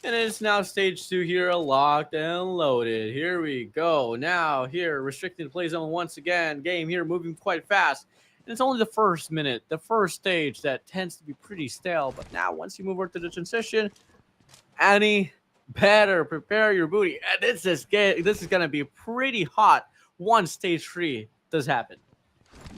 And it's now stage 2 here, locked and loaded. Here we go. Now, here, restricting the play zone once again. Game here moving quite fast. And it's only the first minute, the first stage that tends to be pretty stale. But now, once you move over to the transition, Annie, better prepare your booty. And this is going to be pretty hot once stage 3 does happen.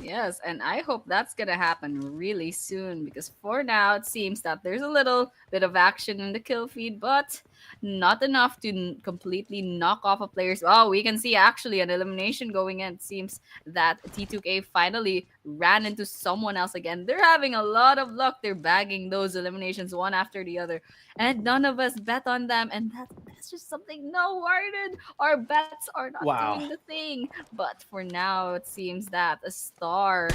Yes, and I hope that's gonna happen really soon because for now it seems that there's a little bit of action in the kill feed, but not enough to completely knock off a player's. Oh, we can see actually an elimination going in. It seems that T2K finally ran into someone else again. They're having a lot of luck. They're bagging those eliminations one after the other, and none of us bet on them, and that's just something no warden. Our bets are not doing Wow. the thing. But for now, it seems that a star,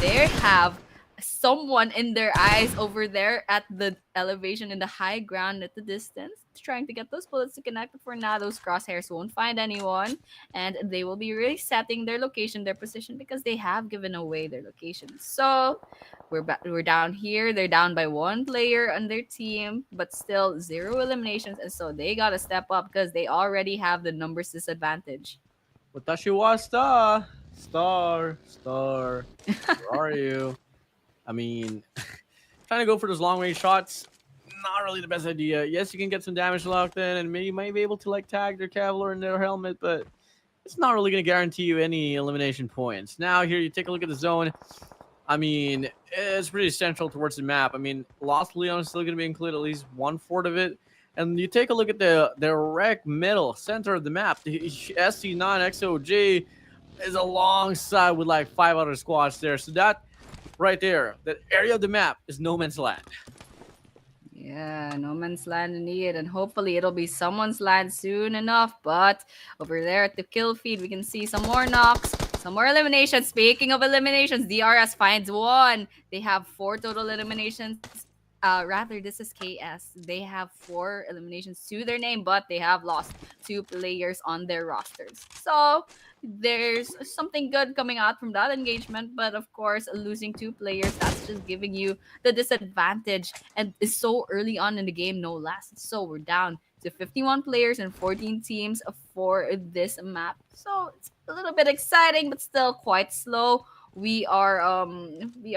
they have someone in their eyes over there at the elevation in the high ground at the distance, trying to get those bullets to connect. But for now, those crosshairs won't find anyone, and they will be resetting their location, their position, because they have given away their location. So we're down here. They're down by one player on their team, but still zero eliminations, and so they gotta step up because they already have the numbers disadvantage. Watashi wa star. Where are you? I mean, trying to go for those long range shots, not really the best idea. Yes, you can get some damage locked in, and maybe you might be able to like tag their Cavalier in their helmet, but it's not really going to guarantee you any elimination points. Now, here you take a look at the zone. I mean, it's pretty central towards the map. I mean, Lost Leon is still going to be included, at least 1/4 of it. And you take a look at the direct middle center of the map. The SC9 XOG is alongside with like 5 other squads there. So that right there, that area of the map is no man's land. Yeah, no man's land indeed, and hopefully it'll be someone's land soon enough. But over there at the kill feed, we can see some more knocks, some more eliminations. Speaking of eliminations, DRS finds one. They have four total eliminations. Rather, this is KS. They have four eliminations to their name, but they have lost two players on their rosters. So there's something good coming out from that engagement, but of course, losing two players, that's just giving you the disadvantage, and is so early on in the game, no less. So we're down to 51 players and 14 teams for this map. So it's a little bit exciting, but still quite slow. We are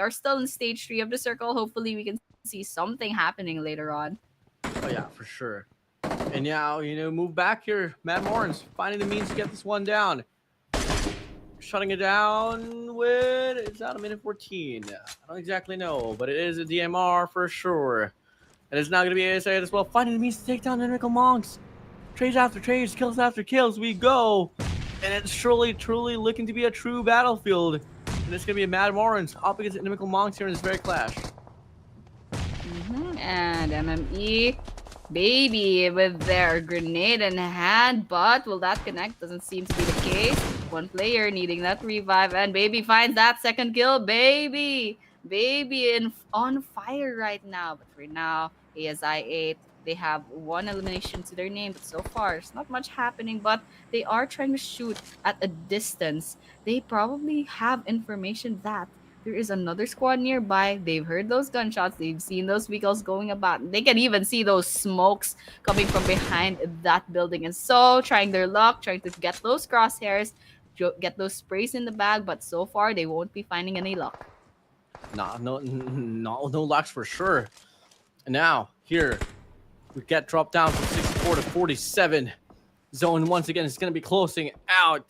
still in stage 3 of the circle. Hopefully we can see something happening later on. Oh yeah, for sure. And now, move back here. Matt Morons finding the means to get this one down. Shutting it down with, it's out a minute 14. I don't exactly know, but it is a DMR for sure. And it's now going to be ASA as well. Finding the means to take down the Inimical Monks. Trades after trades, kills after kills, we go. And it's truly looking to be a true battlefield. And it's going to be a Mad Morons up against Inimical Monks here in this very clash. And MME, baby, with their grenade in hand, but will that connect? Doesn't seem to be the case. One player needing that revive, and baby finds that second kill. Baby on fire right now. But for now, ASI 8, they have one elimination to their name, but so far it's not much happening. But they are trying to shoot at a distance. They probably have information that there is another squad nearby. They've heard those gunshots. They've seen those vehicles going about. They can even see those smokes coming from behind that building. And so, trying their luck, trying to get those crosshairs, get those sprays in the bag. But so far, they won't be finding any luck. No locks for sure. And now, here, we get dropped down from 64 to 47. Zone once again is going to be closing out.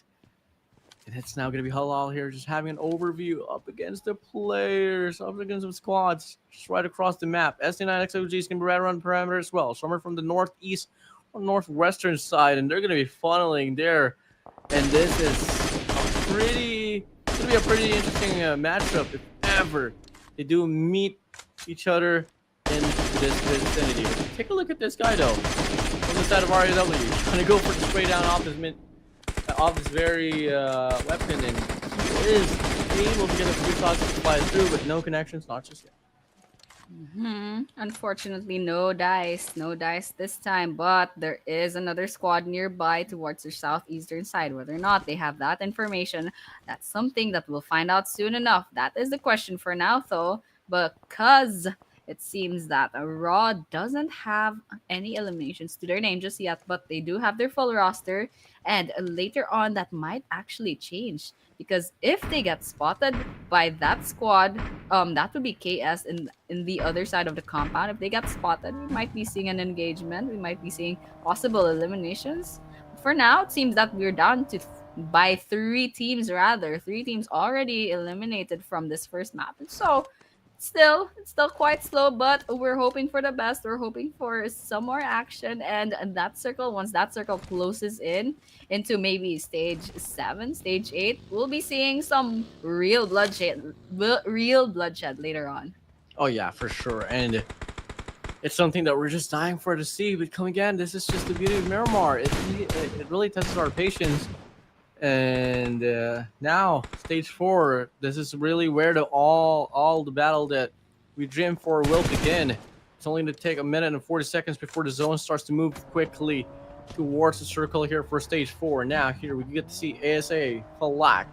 And it's now going to be Halal here, just having an overview up against the players, up against some squads, just right across the map. SC9 XOG is going to be right around the perimeter as well. Some are from the northeast or northwestern side, and they're going to be funneling there. And this is going to be a pretty interesting matchup if ever they do meet each other in this vicinity. Take a look at this guy, though, from the side of RAW, trying to go for the spray down off this very weapon, and he is able to get a few shots to fly through, but no connections, not just yet. Unfortunately, no dice this time, but there is another squad nearby towards the southeastern side. Whether or not they have that information, that's something that we'll find out soon enough. That is the question for now, though, because it seems that Raw doesn't have any eliminations to their name just yet, but they do have their full roster. And later on, that might actually change, because if they get spotted by that squad, that would be KS in the other side of the compound. If they get spotted, we might be seeing an engagement. We might be seeing possible eliminations. For now, it seems that we're down to by three teams rather. Three teams already eliminated from this first map. And so it's still quite slow, but we're hoping for the best. We're hoping for some more action, and that circle, once that circle closes in into maybe stage 7, stage 8, we'll be seeing some real bloodshed later on. Oh yeah, for sure. And it's something that we're just dying for to see. But come again, this is just the beauty of Miramar. It really tests our patience. And now stage 4. This is really where the all the battle that we dreamed for will begin. It's only going to take a minute and 40 seconds before the zone starts to move quickly towards the circle here for stage 4. Now here we get to see ASA Falak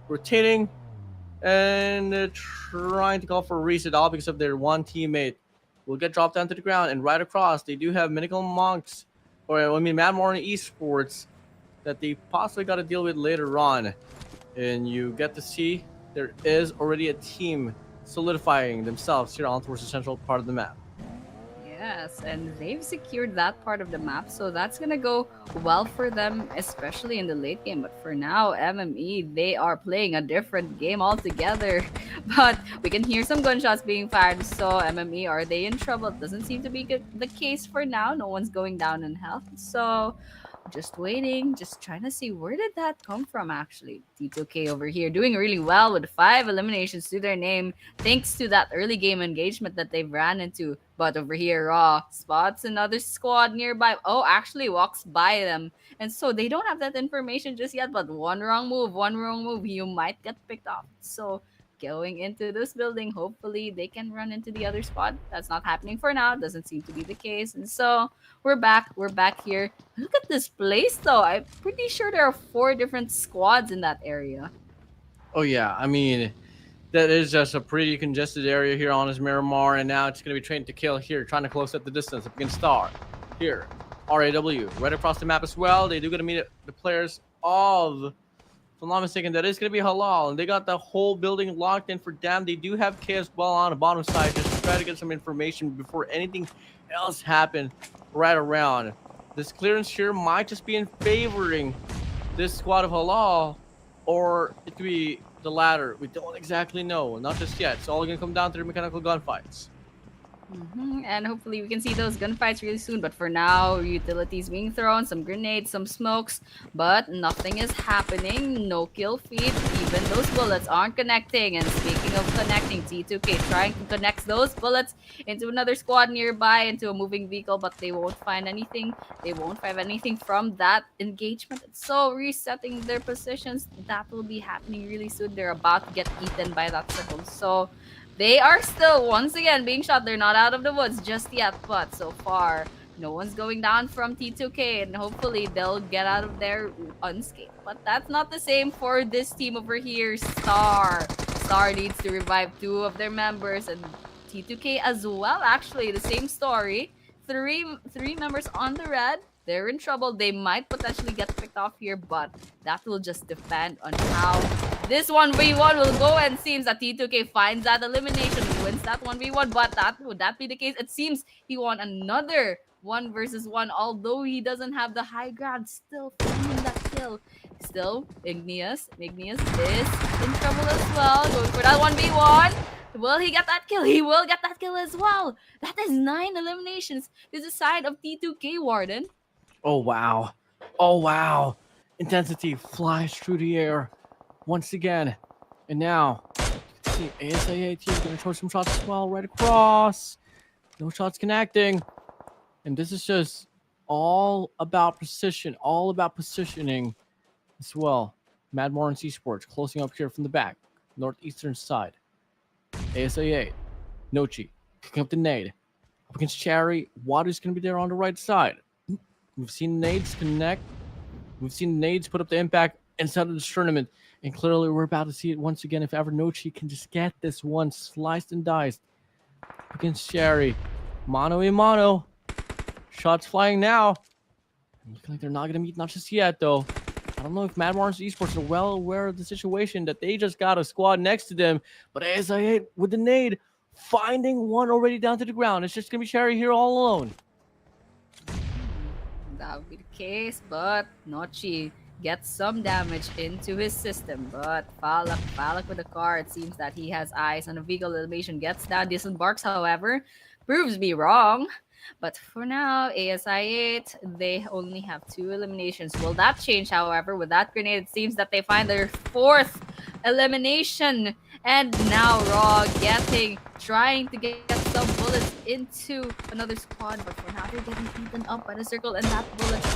rotating and trying to call for a reset, all because of their one teammate will get dropped down to the ground. And right across, they do have Medical Monks, or I mean, Mad Moron Esports, that they possibly got to deal with later on. And you get to see there is already a team solidifying themselves here on towards the central part of the map. Yes, and they've secured that part of the map, so that's gonna go well for them, especially in the late game. But for now, MME, they are playing a different game altogether. But we can hear some gunshots being fired, so MME, are they in trouble? It doesn't seem to be the case for now. No one's going down in health, so just waiting, just trying to see where did that come from actually. T2K over here doing really well with 5 eliminations to their name thanks to that early game engagement that they've ran into. But over here, Raw spots another squad nearby. Oh, actually walks by them. And so they don't have that information just yet, but one wrong move, you might get picked off. So going into this building, hopefully they can run into the other squad. That's not happening for now. Doesn't seem to be the case. And so we're back here. Look at this place though. I'm pretty sure there are 4 different squads in that area. Oh yeah, I mean, that is just a pretty congested area here on this Miramar, and now it's going to be trained to kill here, trying to close up the distance up against Star. Here, RAW, right across the map as well. They do going to meet the players of, if I'm not mistaken, that is going to be Halal, and they got the whole building locked in for them. They do have K as well on the bottom side, just to try to get some information before anything else happen right around. This clearance here might just be in favoring this squad of Halal, or it could be the latter. We don't exactly know, not just yet. It's all going to come down to the mechanical gunfights. And hopefully we can see those gunfights really soon. But for now, utilities being thrown, some grenades, some smokes, but nothing is happening. No kill feed. Even those bullets aren't connecting. And speaking of connecting, T2K trying to connect those bullets into another squad nearby, into a moving vehicle, but they won't find anything. They won't find anything from that engagement. So resetting their positions, that will be happening really soon. They're about to get eaten by that circle. So they are still, once again, being shot. They're not out of the woods just yet, but so far, no one's going down from T2K, and hopefully they'll get out of there unscathed. But that's not the same for this team over here, Star. Star needs to revive 2 of their members, and T2K as well, actually, the same story. Three members on the red. They're in trouble. They might potentially get picked off here, but that will just depend on how this 1v1 will go. And seems that T2K finds that elimination, wins that 1v1. But would that be the case? It seems he won another 1 versus 1, although he doesn't have the high ground. Still finding that kill. Still, Igneous is in trouble as well. Going for that 1v1. Will he get that kill? He will get that kill as well. That is 9 eliminations to the side of T2K, Warden. Oh wow. Oh wow. Intensity flies through the air once again. And now, see, ASA team gonna throw some shots as well right across. No shots connecting. And this is just all about precision, all about positioning as well. Mad Morons Esports closing up here from the back, northeastern side. ASA 8, Nochi, picking up the nade. Up against Cherry, Water's gonna be there on the right side. We've seen nades connect. We've seen nades put up the impact inside of this tournament. And clearly we're about to see it once again if ever Nochi can just get this one sliced and diced against Cherry. Mano a mano. Shots flying now. Looking like they're not going to meet, not just yet though. I don't know if Mad Morons Esports are well aware of the situation that they just got a squad next to them. But as I hit with the nade, finding one already down to the ground. It's just going to be Cherry here all alone. That would be the case, but Nochi get some damage into his system. But Falak with the car, it seems that he has eyes on a vehicle elimination. Gets down, disembarks, however, proves me wrong. But for now, ASI 8, they only have 2 eliminations. Will that change, however? With that grenade, it seems that they find their 4th elimination. And now Raw trying to get some bullets into another squad. But for now, they're getting eaten up by the circle. And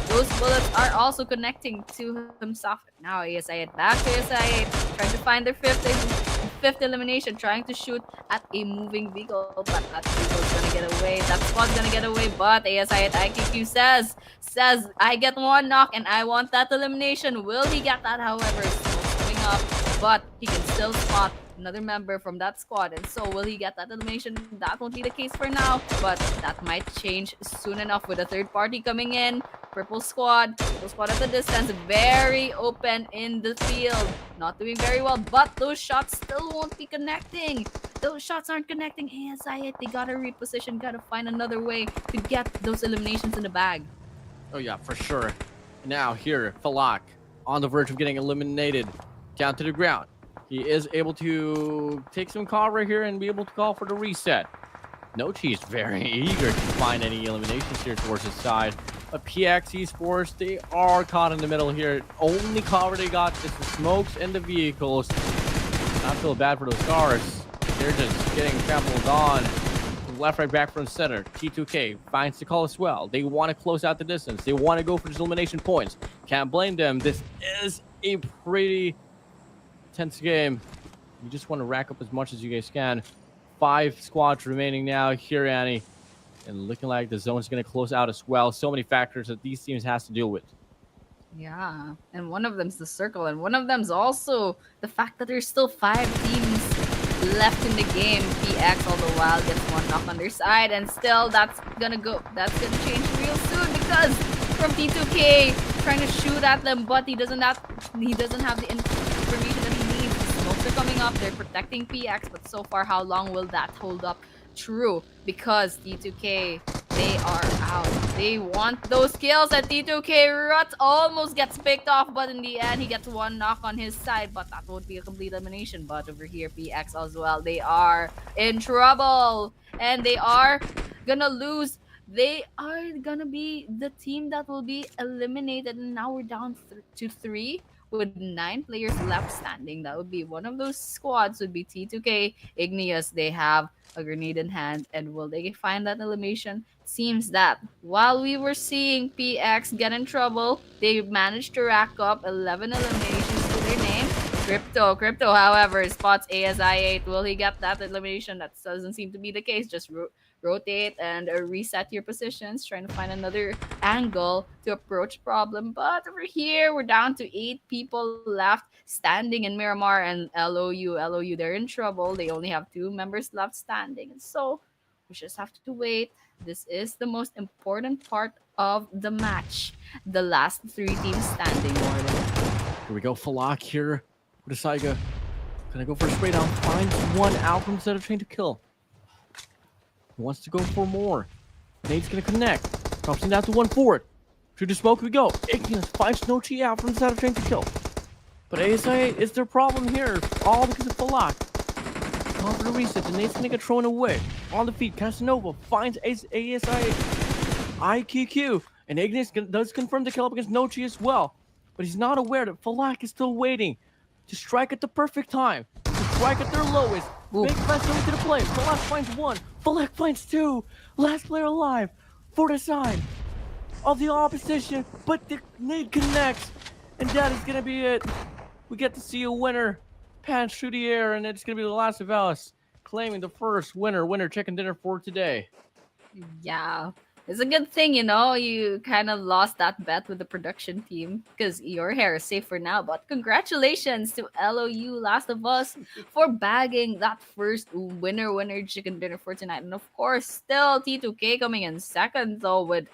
those bullets are also connecting to himself. Now ASI 8, back to ASI 8, trying to find their fifth elimination, trying to shoot at a moving vehicle, but that vehicle's gonna get away. That squad's gonna get away, but ASI at IQQ says I get 1 knock and I want that elimination. Will he get that? However, smoke's coming up, but he can still spot another member from that squad. And so will he get that elimination? That won't be the case for now, but that might change soon enough with a third party coming in. Purple squad at the distance, very open in the field, not doing very well, but those shots still won't be connecting. Those shots aren't connecting. Hey, Zayat, they gotta reposition, gotta find another way to get those eliminations in the bag. Oh yeah, for sure. Now here, Falak on the verge of getting eliminated, down to the ground. He is able to take some cover here and be able to call for the reset. Nochi is very eager to find any eliminations here towards his side. But PX Esports, they are caught in the middle here. Only cover they got is the smokes and the vehicles. Not feel bad for those cars. They're just getting trampled on. Left, right, back, front, center. T2K finds the call as well. They want to close out the distance. They want to go for these elimination points. Can't blame them. This is a pretty tense game. You just want to rack up as much as you guys can. 5 squads remaining now here, Annie. And looking like the zone's going to close out as well. So many factors that these teams has to deal with. Yeah, and one of them's the circle, and one of them's also the fact that there's still 5 teams left in the game. PX all the while gets 1 knock on their side, and still that's gonna change real soon because from T2K trying to shoot at them, but he doesn't have the information that he needs. The smokes are coming up, they're protecting PX, but so far how long will that hold up? True, because T2K, they are out. They want those kills, and T2K Rut almost gets picked off, but in the end, he gets 1 knock on his side, but that won't be a complete elimination. But over here, PX as well, they are in trouble, and they are gonna lose. They are gonna be the team that will be eliminated, and now we're down to 3 with 9 players left standing. That would be one of those squads would be T2K, Igneous. They have a grenade in hand, and will they find that elimination? Seems that while we were seeing PX get in trouble, they managed to rack up 11 eliminations to their name. Crypto, however, spots ASI 8. Will he get that elimination? That doesn't seem to be the case. Just rotate and reset your positions, trying to find another angle to approach problem. But over here, we're down to 8 people left standing in Miramar, and LOU, they're in trouble. They only have 2 members left standing. And so we just have to wait. This is the most important part of the match. The last 3 teams standing, Warden. Here we go, Falak here with a Saiga. Gonna go for a spray down. Finds one out from instead of trying to kill. He wants to go for more. Nate's gonna connect. Drops him down to 1 forward. Through the smoke we go. Igneous finds Nochi out from instead of trying to kill. But ASI is their problem here. All because of Falak. Call for the reset. And Nate's gonna get thrown away. On the feet, Casanova finds ASI IQQ. And Igneous does confirm the kill up against Nochi as well. But he's not aware that Falak is still waiting to strike at the perfect time. To strike at their lowest. Ooh. Big pass into the play. Falak finds 1. Falak finds 2. Last player alive for the side of the opposition. But the nade connects. And that is going to be it. We get to see a winner punch through the air. And it's going to be the last of us claiming the first winner chicken dinner for today. Yeah. It's a good thing, you kind of lost that bet with the production team because your hair is safe for now. But congratulations to LOU Last of Us for bagging that first winner chicken dinner for tonight. And of course, still T2K coming in second, though, with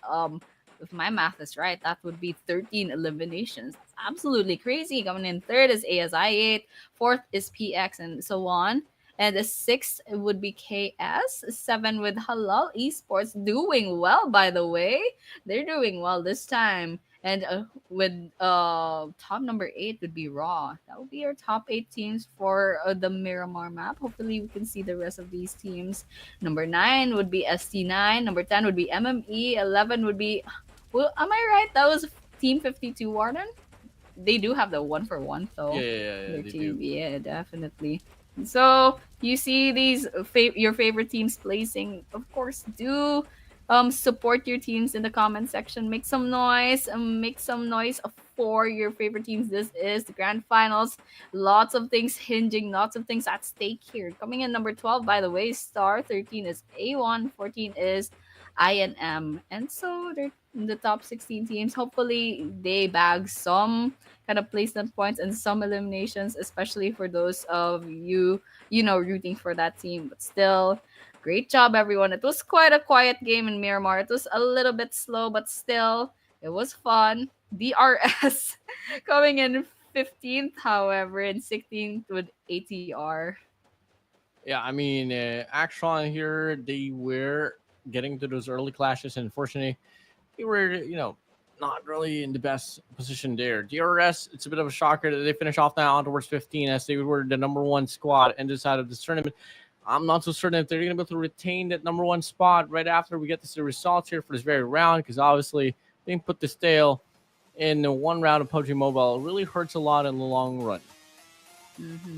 if my math is right, that would be 13 eliminations. That's absolutely crazy. Coming in third is ASI 8, fourth is PX, and so on. And the 6th would be KS. 7 with Halal Esports. Doing well, by the way. They're doing well this time. And with top number 8 would be Raw. That would be our top 8 teams for the Miramar map. Hopefully, we can see the rest of these teams. Number 9 would be ST9. Number 10 would be MME. 11 would be. Well, am I right? That was Team 52 Warden. They do have the 1 for 1 Yeah, though. yeah, yeah, Their they team, do. yeah, definitely. So you see these your favorite teams placing. Of course, do support your teams in the comment section. Make some noise. Make some noise for your favorite teams. This is the grand finals. Lots of things hinging. Lots of things at stake here. Coming in number 12, by the way, Star. 13 is A1. 14 is INM. And so they're in the top 16 teams. Hopefully, they bag some kind of placement points and some eliminations, especially for those of you, rooting for that team. But still, great job, everyone. It was quite a quiet game in Miramar. It was a little bit slow, but still, it was fun. DRS coming in 15th, however, and 16th with ATR. Yeah, I mean, Axtron here, they were getting to those early clashes, and unfortunately, they were, not really in the best position there. DRS, it's a bit of a shocker that they finish off now towards 15 as they were the number 1 squad and this side of this tournament. I'm not so certain if they're going to be able to retain that number 1 spot right after we get to see the results here for this very round, because obviously being put to stale in the 1 round of PUBG Mobile really hurts a lot in the long run.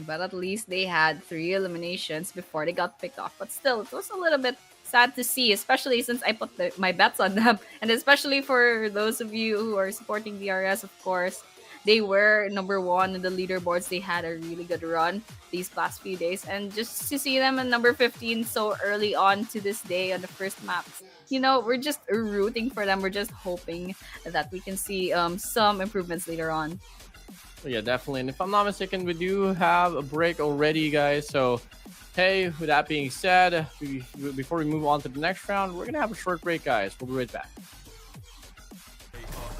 But at least they had 3 eliminations before they got picked off. But still, it was a little bit sad to see, especially since I put my bets on them. And especially for those of you who are supporting DRS, of course, they were number 1 in the leaderboards. They had a really good run these past few days. And just to see them in number 15 so early on to this day on the first maps, we're just rooting for them. We're just hoping that we can see some improvements later on. Yeah, definitely. And if I'm not mistaken, we do have a break already, guys. So, hey, with that being said, before we move on to the next round, we're going to have a short break, guys. We'll be right back.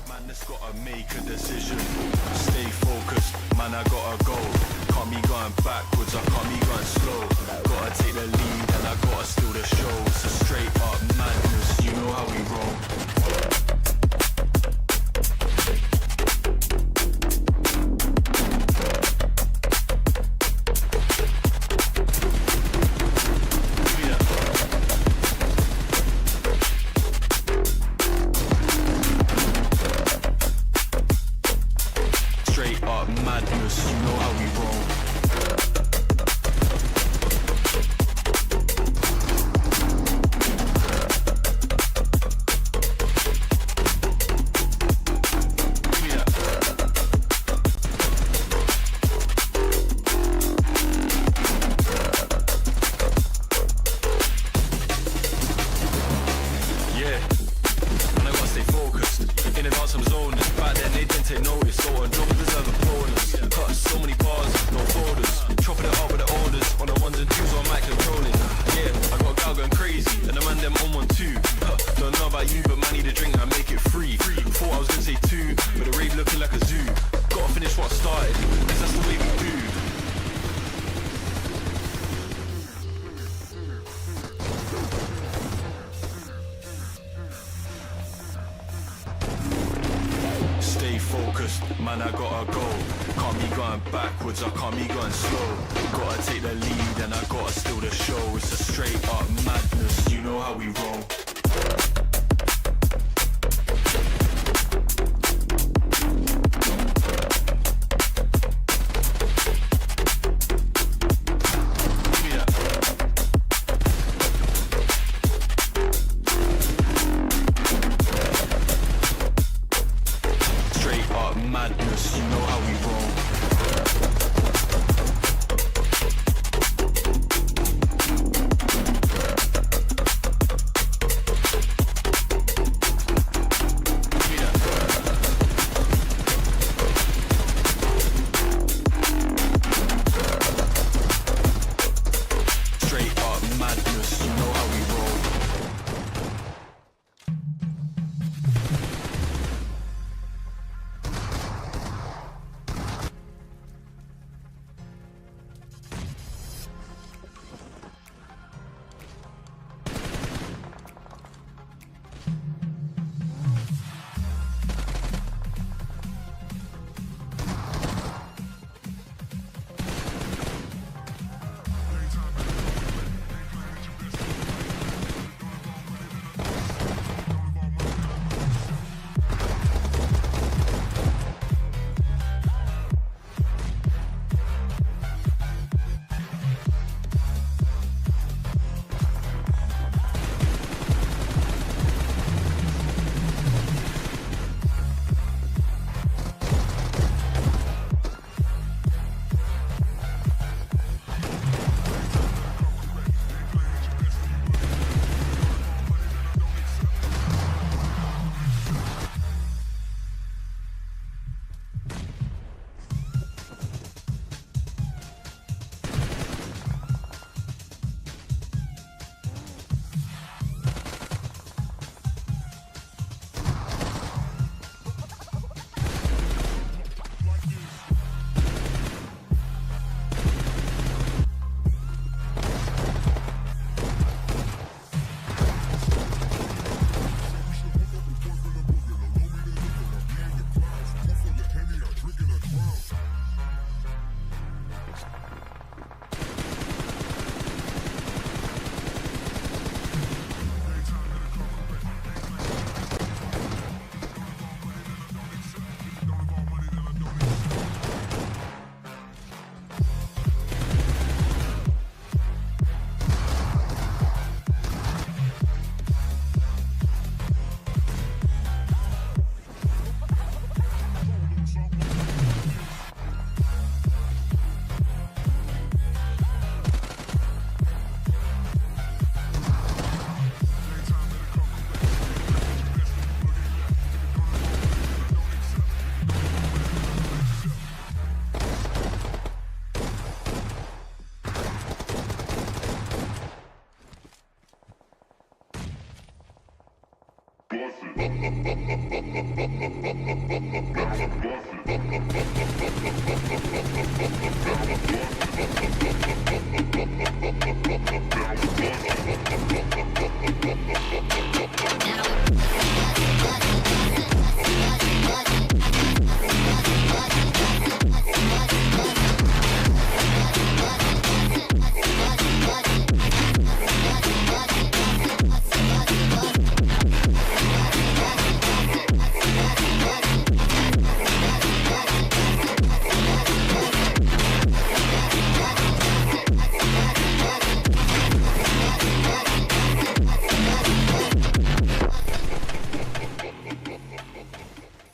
Man, that's gotta make a decision. Stay focused, man, I gotta go. Can't be going backwards, I can't be going slow. Gotta take the lead and I gotta steal the show. It's a straight up madness, you know how we roll. Madness, you know how we roll. Yeah, and I gotta stay focused. In the dance zone, back then they didn't take notice. So on job deserve a bonus. Cut so many bars, no folders. Chopping it up with the orders. On the 1s and 2s on mic controlling. Yeah, I got a gal going crazy. And the man them on 1 too. Don't know about you, but man need a drink and make it free. Thought I was gonna say 2, but the rave looking like a zoo. Gotta finish what I started, cause that's the way we do. Stay focused, man, I gotta go. Can't be going backwards, I can't be going slow. Gotta take the lead and I gotta steal the show. It's a straight up madness, you know how we roll. Madness, you know how we roll.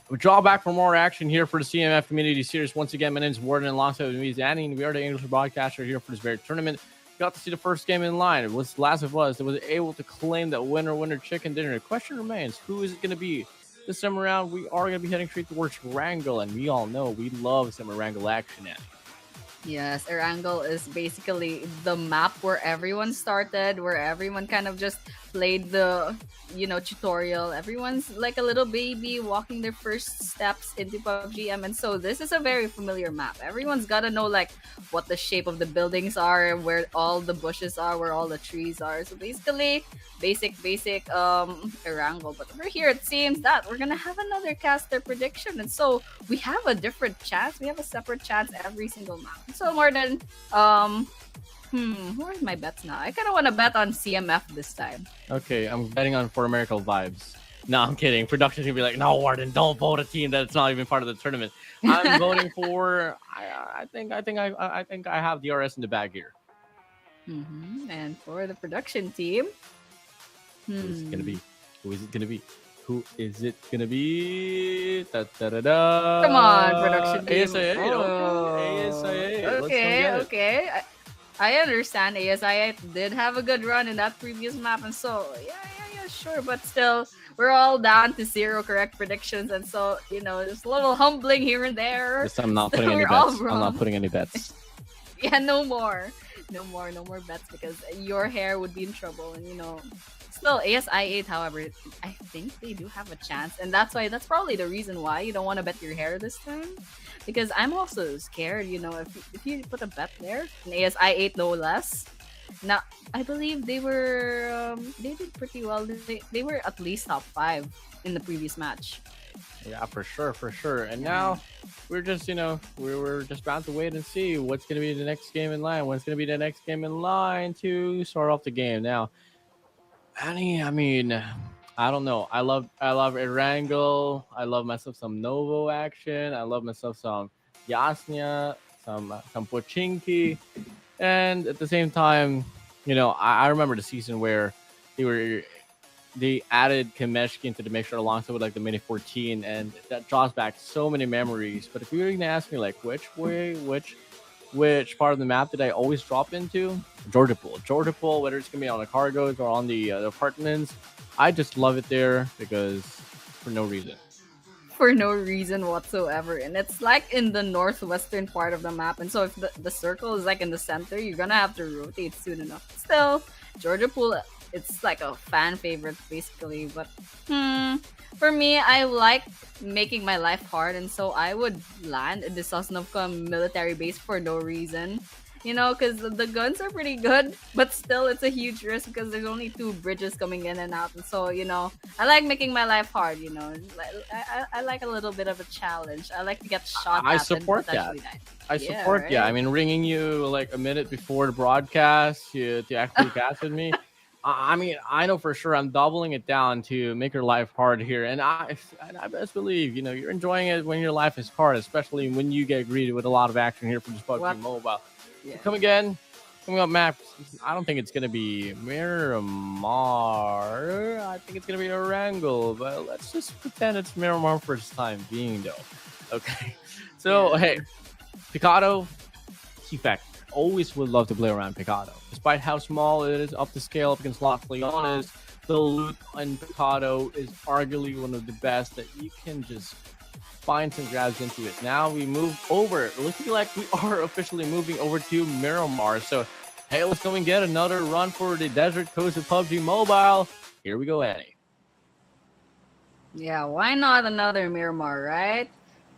We draw back for more action here for the CMF Community Series. Once again, my name is Warden, and alongside with me is Annie, and we are the English broadcaster here for this very tournament. We got to see the first game in line. It was Last of Us that was able to claim that winner chicken dinner. The question remains, who is it going to be? This time around, we are going to be heading straight towards Erangel, and we all know we love some Erangel action, Annie. Yes, Erangel is basically the map where everyone started, where everyone kind of just played the, tutorial. Everyone's like a little baby walking their first steps into PUBG, and so this is a very familiar map. Everyone's got to know like what the shape of the buildings are, where all the bushes are, where all the trees are. So basically, basic Erangel. But over here, it seems that we're gonna have another caster prediction, and so we have a different chance. We have a separate chance every single map. So more than who are my bets now? I kind of want to bet on CMF this time. Okay, I'm betting on For America vibes. No, I'm kidding. Production's gonna be like, no, Warden, don't vote a team that's not even part of the tournament. I'm voting for. I think I have DRS in the bag here. And for the production team, Who is it gonna be? Who is it gonna be? Who is it gonna be? Da, da, da, da. Come on, production team. ASIA. ASIA. Okay. I understand ASIA did have a good run in that previous map, and so yeah, sure, but still, we're all down to 0 correct predictions, and so just a little humbling here and there. This time I'm not putting any bets. I'm not putting any bets. Yeah, no more bets because your hair would be in trouble, and still ASI8. However, I think they do have a chance, and that's probably the reason why you don't want to bet your hair this time. Because I'm also scared, if you put a bet there, and ASI8 no less. Now, I believe they did pretty well. They were at least top 5 in the previous match. Yeah, for sure. And now we're just, we're just about to wait and see what's going to be the next game in line. What's going to be the next game in line to start off the game. Now, Annie, I mean, I don't know. I love Erangel. I love myself some Novo action. I love myself some Yasnia, some Pochinki. And at the same time, I remember the season where they added Kameshki into the mixture alongside with like the Mini 14, and that draws back so many memories. But if you were gonna ask me like which part of the map did I always drop into? Georgia Pool, whether it's gonna be on the cargoes or on the apartments, I just love it there because for no reason. For no reason whatsoever, and it's like in the northwestern part of the map, and so if the circle is like in the center, you're gonna have to rotate soon enough. Still, Georgia Pool, it's like a fan favorite basically, but for me, I like making my life hard, and so I would land in the Sosnovka military base for no reason. Because the guns are pretty good, but still it's a huge risk because there's only 2 bridges coming in and out. And so, I like making my life hard, I like a little bit of a challenge. I like to get shot I at support and that. die. I support, yeah. I mean, ringing you like a minute before the broadcast to actually gas with me. I mean, I know for sure I'm doubling it down to make your life hard here. And I best believe, you're enjoying it when your life is hard, especially when you get greeted with a lot of action here from this PUBG Mobile. Yeah. Coming up maps, I don't think it's going to be Miramar. I think it's going to be Erangel, but let's just pretend it's Miramar for this time being, though. Okay. So, hey, Picado, key fact. Always would love to play around Picado. Despite how small it is up to scale up against Los Leones, the loot on Picado is arguably one of the best that you can just find some grabs into it. Now we move over. Looking like we are officially moving over to Miramar. So, hey, let's go and get another run for the Desert Coast of PUBG Mobile. Here we go, Annie. Yeah, why not another Miramar, right?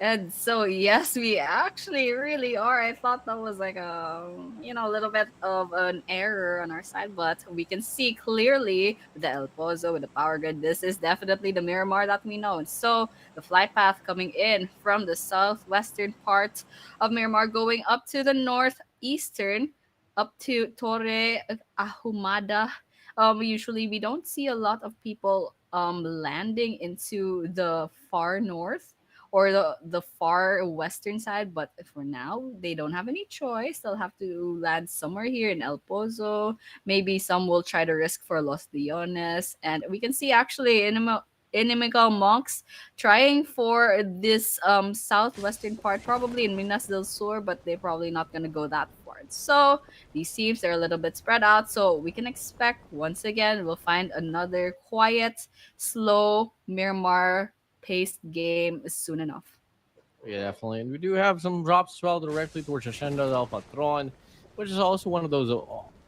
And so yes, we actually really are. I thought that was like a little bit of an error on our side, but we can see clearly with the El Pozo, with the power grid, this is definitely the Miramar that we know. And so the flight path coming in from the southwestern part of Miramar, going up to the northeastern, up to Torre Ahumada. Usually we don't see a lot of people landing into the far north or the far western side, but for now they don't have any choice. They'll have to land somewhere here in El Pozo. Maybe some will try to risk for Los Leones, and we can see actually inimical monks trying for this southwestern part, probably in Minas del Sur, but they're probably not gonna go that far. So these teams are a little bit spread out, so we can expect once again we'll find another quiet, slow Miramar paced game soon enough. Yeah, definitely. And we do have some drops as well directly towards Hacienda del Patron, which is also one of those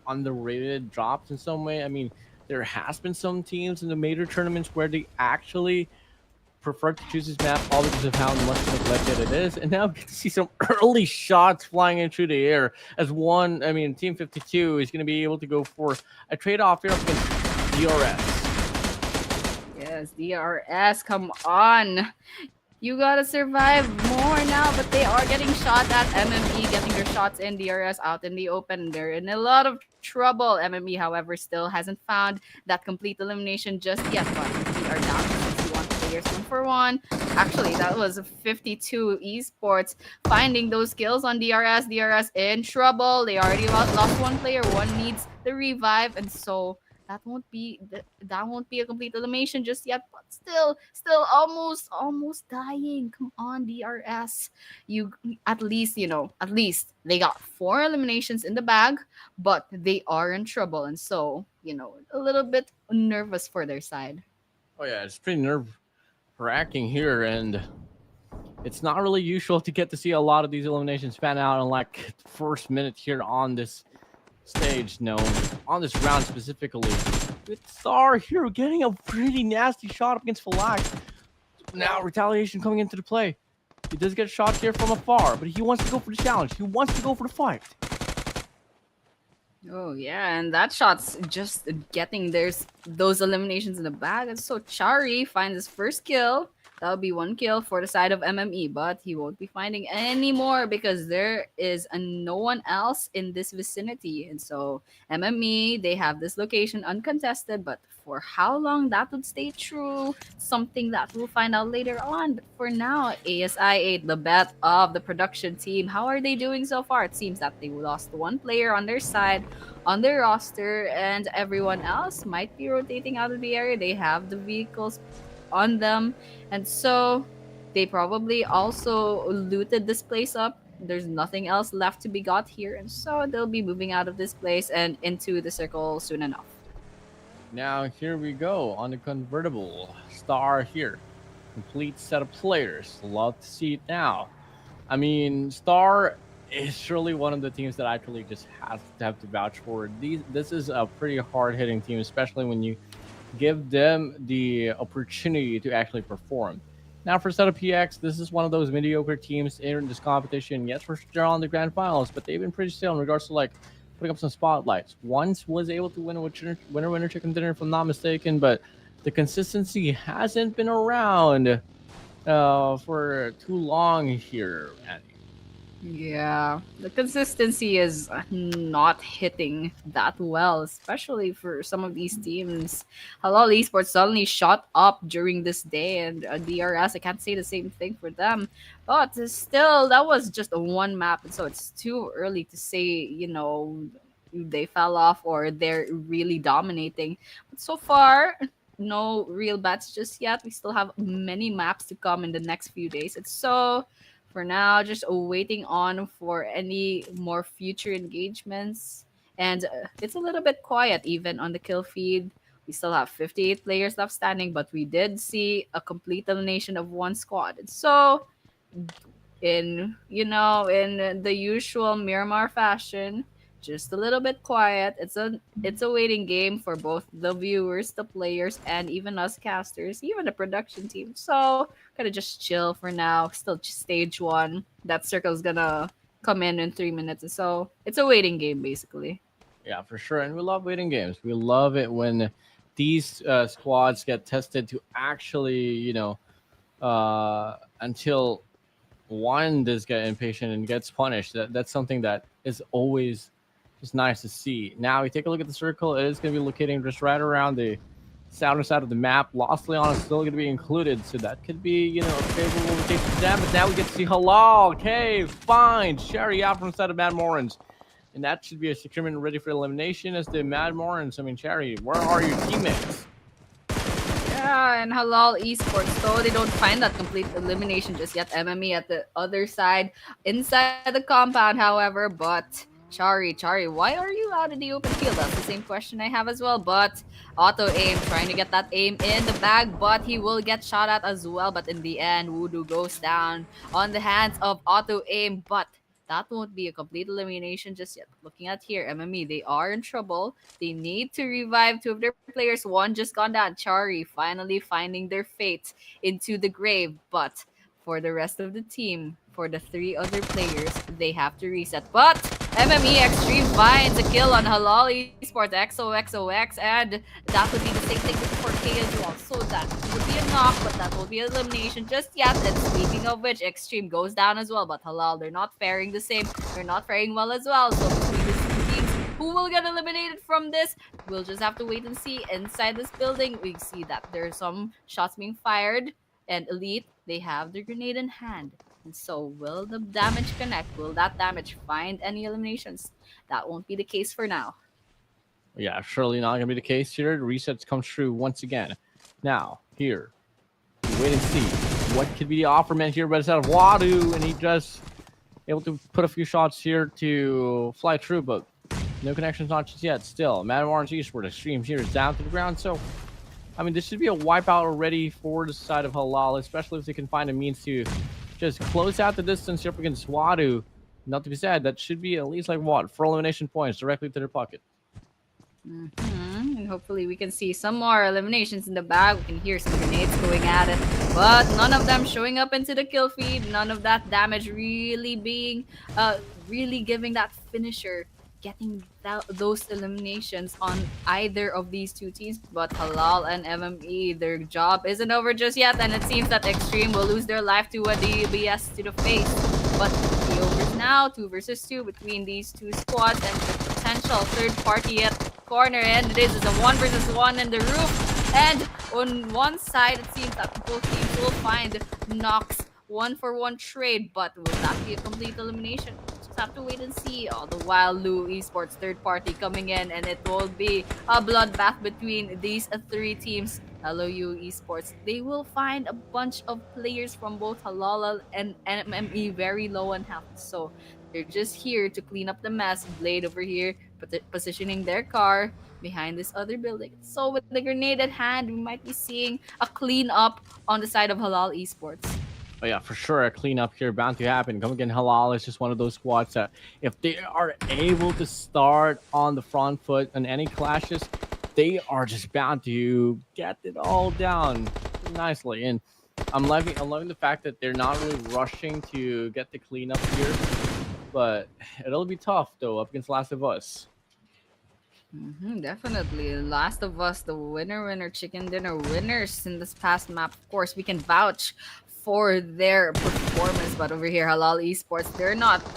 underrated drops in some way. I mean, there has been some teams in the major tournaments where they actually prefer to choose this map all because of how much neglected it is. And now we get to see some early shots flying into the air as Team 52 is going to be able to go for a trade off here up against DRS. Yes, DRS, come on. You gotta survive more now, but they are getting shot at. MME getting their shots in, DRS out in the open. They're in a lot of trouble. MME, however, still hasn't found that complete elimination just yet, but we are down to 61 players, 1-for-1. Actually, that was 52 esports finding those kills on DRS. DRS in trouble. They already lost one player. One needs the revive, and so that won't be a complete elimination just yet, but still almost dying. Come on, DRS. You at least they got 4 eliminations in the bag, but they are in trouble, and so a little bit nervous for their side. Oh, yeah, it's pretty nerve wracking here. And it's not really usual to get to see a lot of these eliminations pan out in like the first minute here on this stage, no, on this round specifically. With Star here getting a pretty nasty shot up against Falak. Now retaliation coming into the play. He does get shot here from afar, but he wants to go for the challenge. He wants to go for the fight. Oh yeah, and that shot's just getting those eliminations in the bag. And so Chari finds his first kill. That'll be 1 kill for the side of MME, but he won't be finding any more because there is no one else in this vicinity. And so MME, they have this location uncontested, but for how long that would stay true, something that we'll find out later on. But for now, ASI8, the bet of the production team, how are they doing so far? It seems that they lost one player on their side, on their roster, and everyone else might be rotating out of the area. They have the vehicles on them, and so they probably also looted this place up. There's nothing else left to be got here, and so they'll be moving out of this place and into the circle soon enough. Now here we go on the convertible. Star here. Complete set of players. Love to see it now. I mean, Star is surely one of the teams that actually just has to have to vouch for. This is a pretty hard hitting team, especially when you give them the opportunity to actually perform. Now for Setup PX, this is one of those mediocre teams in this competition. Yes, they're on the grand finals, but they've been pretty still in regards to like putting up some spotlights. Once was able to win a winner chicken dinner, if I'm not mistaken, but the consistency hasn't been around for too long here, Annie. Yeah, the consistency is not hitting that well, especially for some of these teams. Halal Esports suddenly shot up during this day, and DRS, I can't say the same thing for them. But still, that was just a one map, and so it's too early to say, they fell off or they're really dominating. But so far, no real bets just yet. We still have many maps to come in the next few days. It's so for now, just waiting on for any more future engagements. And it's a little bit quiet even on the kill feed. We still have 58 players left standing, but we did see a complete elimination of one squad. And so, in the usual Miramar fashion, just a little bit quiet. It's a waiting game for both the viewers, the players, and even us casters, even the production team. So gotta just chill for now. Still just stage one. That circle's gonna come in 3 minutes or so. It's a waiting game basically. Yeah, for sure. And we love waiting games. We love it when these squads get tested to actually, until one does get impatient and gets punished. That's something that is always just nice to see. Now we take a look at the circle. It is going to be locating just right around the southern side of the map. Lost Leon is still going to be included, so that could be, a favorable location for them. But now we get to see Halal. Okay, fine. Sherry out from the side of Mad Morons. And that should be a securement ready for elimination as the Mad Morons. I mean, Cherry, where are your teammates? Yeah, and Halal Esports, though they don't find that complete elimination just yet. MME at the other side, inside the compound, however, but Chari, why are you out in the open field? That's the same question I have as well. But auto aim, trying to get that aim in the bag, but he will get shot at as well. But in the end, Voodoo goes down on the hands of auto aim, but that won't be a complete elimination just yet. Looking at here, MME, they are in trouble. They need to revive two of their players. One just gone down. Chari finally finding their fate into the grave. But for the rest of the team, for the three other players, they have to reset. But MME Extreme finds a kill on Halal Esports XOXOX, and that would be the same thing with 4K as well. So that would be a knock, but that will be elimination just yet. And speaking of which, Extreme goes down as well. But Halal, they're not faring the same. They're not faring well as well. So between the two teams, who will get eliminated from this? We'll just have to wait and see. Inside this building, we see that there's some shots being fired. And Elite, they have their grenade in hand. And so, will the damage connect? Will that damage find any eliminations? That won't be the case for now. Yeah, surely not going to be the case here. The resets come true once again. Now, here, we wait and see what could be the offer meant here, but it's out of Wadu, and he just able to put a few shots here to fly through, but no connections not just yet. Still, Mad Morons Eastward Extreme here is down to the ground, so I mean, this should be a wipeout already for the side of Halal, especially if they can find a means to just close out the distance here up against Wadu. Not to be said, that should be at least like what? 4 elimination points directly to their pocket. And hopefully we can see some more eliminations in the bag. We can hear some grenades going at it, but none of them showing up into the kill feed. None of that damage really being, really giving that finisher, getting those eliminations on either of these two teams. But Halal and MME, their job isn't over just yet, and it seems that Extreme will lose their life to a DBS to the face. But the overs now, 2 versus 2 between these two squads, and the potential third party at the corner. And this is a 1 versus 1 in the roof. And on one side, it seems that both teams will find knocks, 1-for-1 trade, but will that be a complete elimination? Just have to wait and see. All the while, Lu Esports third party coming in, and it will be a bloodbath between these three teams. LOU Esports, they will find a bunch of players from both Halal and MME very low on health. So they're just here to clean up the mess. Blade over here, positioning their car behind this other building. So with the grenade at hand, we might be seeing a cleanup on the side of Halal Esports. Oh yeah, for sure, a cleanup here bound to happen. Come again, Halal is just one of those squads that if they are able to start on the front foot on any clashes, they are just bound to get it all down nicely. And I'm loving the fact that they're not really rushing to get the cleanup here, but it'll be tough though up against Last of Us. Definitely. Last of Us, the winner, chicken dinner winners in this past map. Of course, we can vouch for their performance, but over here, Halal Esports,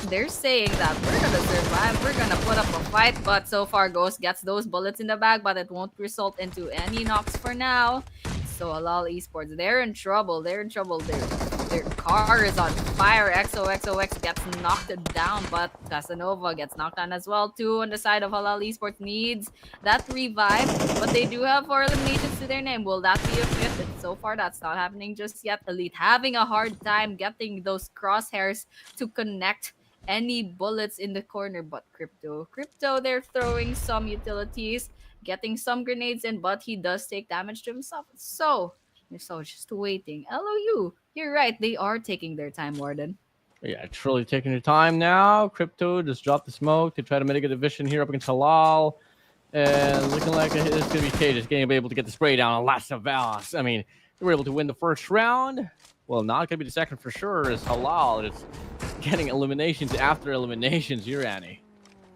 they're saying that we're gonna survive, we're gonna put up a fight, but so far, Ghost gets those bullets in the bag, but it won't result into any knocks for now. So Halal Esports, they're in trouble. Their car is on fire. XOXOX gets knocked down, but Casanova gets knocked down as well too. On the side of Halal Esports needs that revive, but they do have 4 eliminations to their name. Will that be a 5th? And so far, that's not happening just yet. Elite having a hard time getting those crosshairs to connect any bullets in the corner, but Crypto, they're throwing some utilities, getting some grenades in, but he does take damage to himself. So just waiting. LOU, you're right. They are taking their time, Warden. Yeah, truly taking your time now. Crypto just dropped the smoke to try to mitigate the vision here up against Halal. And looking like it's going to be Cage just getting able to get the spray down on Last of Us. I mean, they were able to win the first round. Well, not going to be the second for sure, as Halal is getting eliminations after eliminations here, Annie.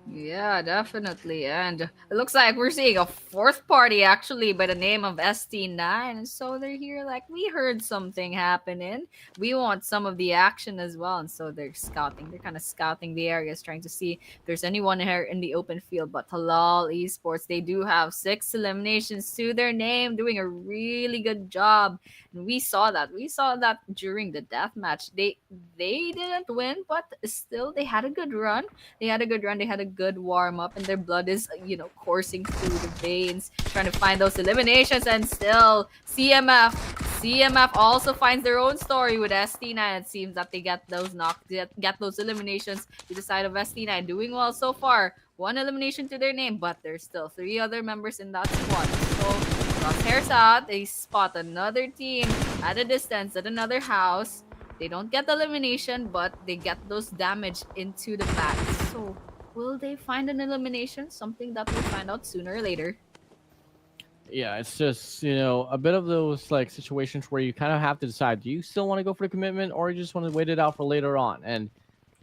Yeah, definitely. And it looks like we're seeing a fourth party actually by the name of ST9. And so they're here like, we heard something happening. We want some of the action as well. And so they're scouting. They're kind of scouting the areas, trying to see if there's anyone here in the open field. But Halal Esports, they do have 6 eliminations to their name, doing a really good job. And we saw that. We saw that during the death match. They didn't win, but still they had a good run. They had a good run. They had a good warm up, and their blood is, coursing through the veins, trying to find those eliminations. And still, CMF also finds their own story with ST9. It seems that they get those get those eliminations to the side of ST9, doing well so far. 1 elimination to their name, but there's still 3 other members in that squad. So crosshairs out, they spot another team at a distance at another house. They don't get the elimination, but they get those damage into the back. So will they find an elimination? Something that we'll find out sooner or later. Yeah, it's just, a bit of those like situations where you kind of have to decide, do you still want to go for the commitment or you just want to wait it out for later on? And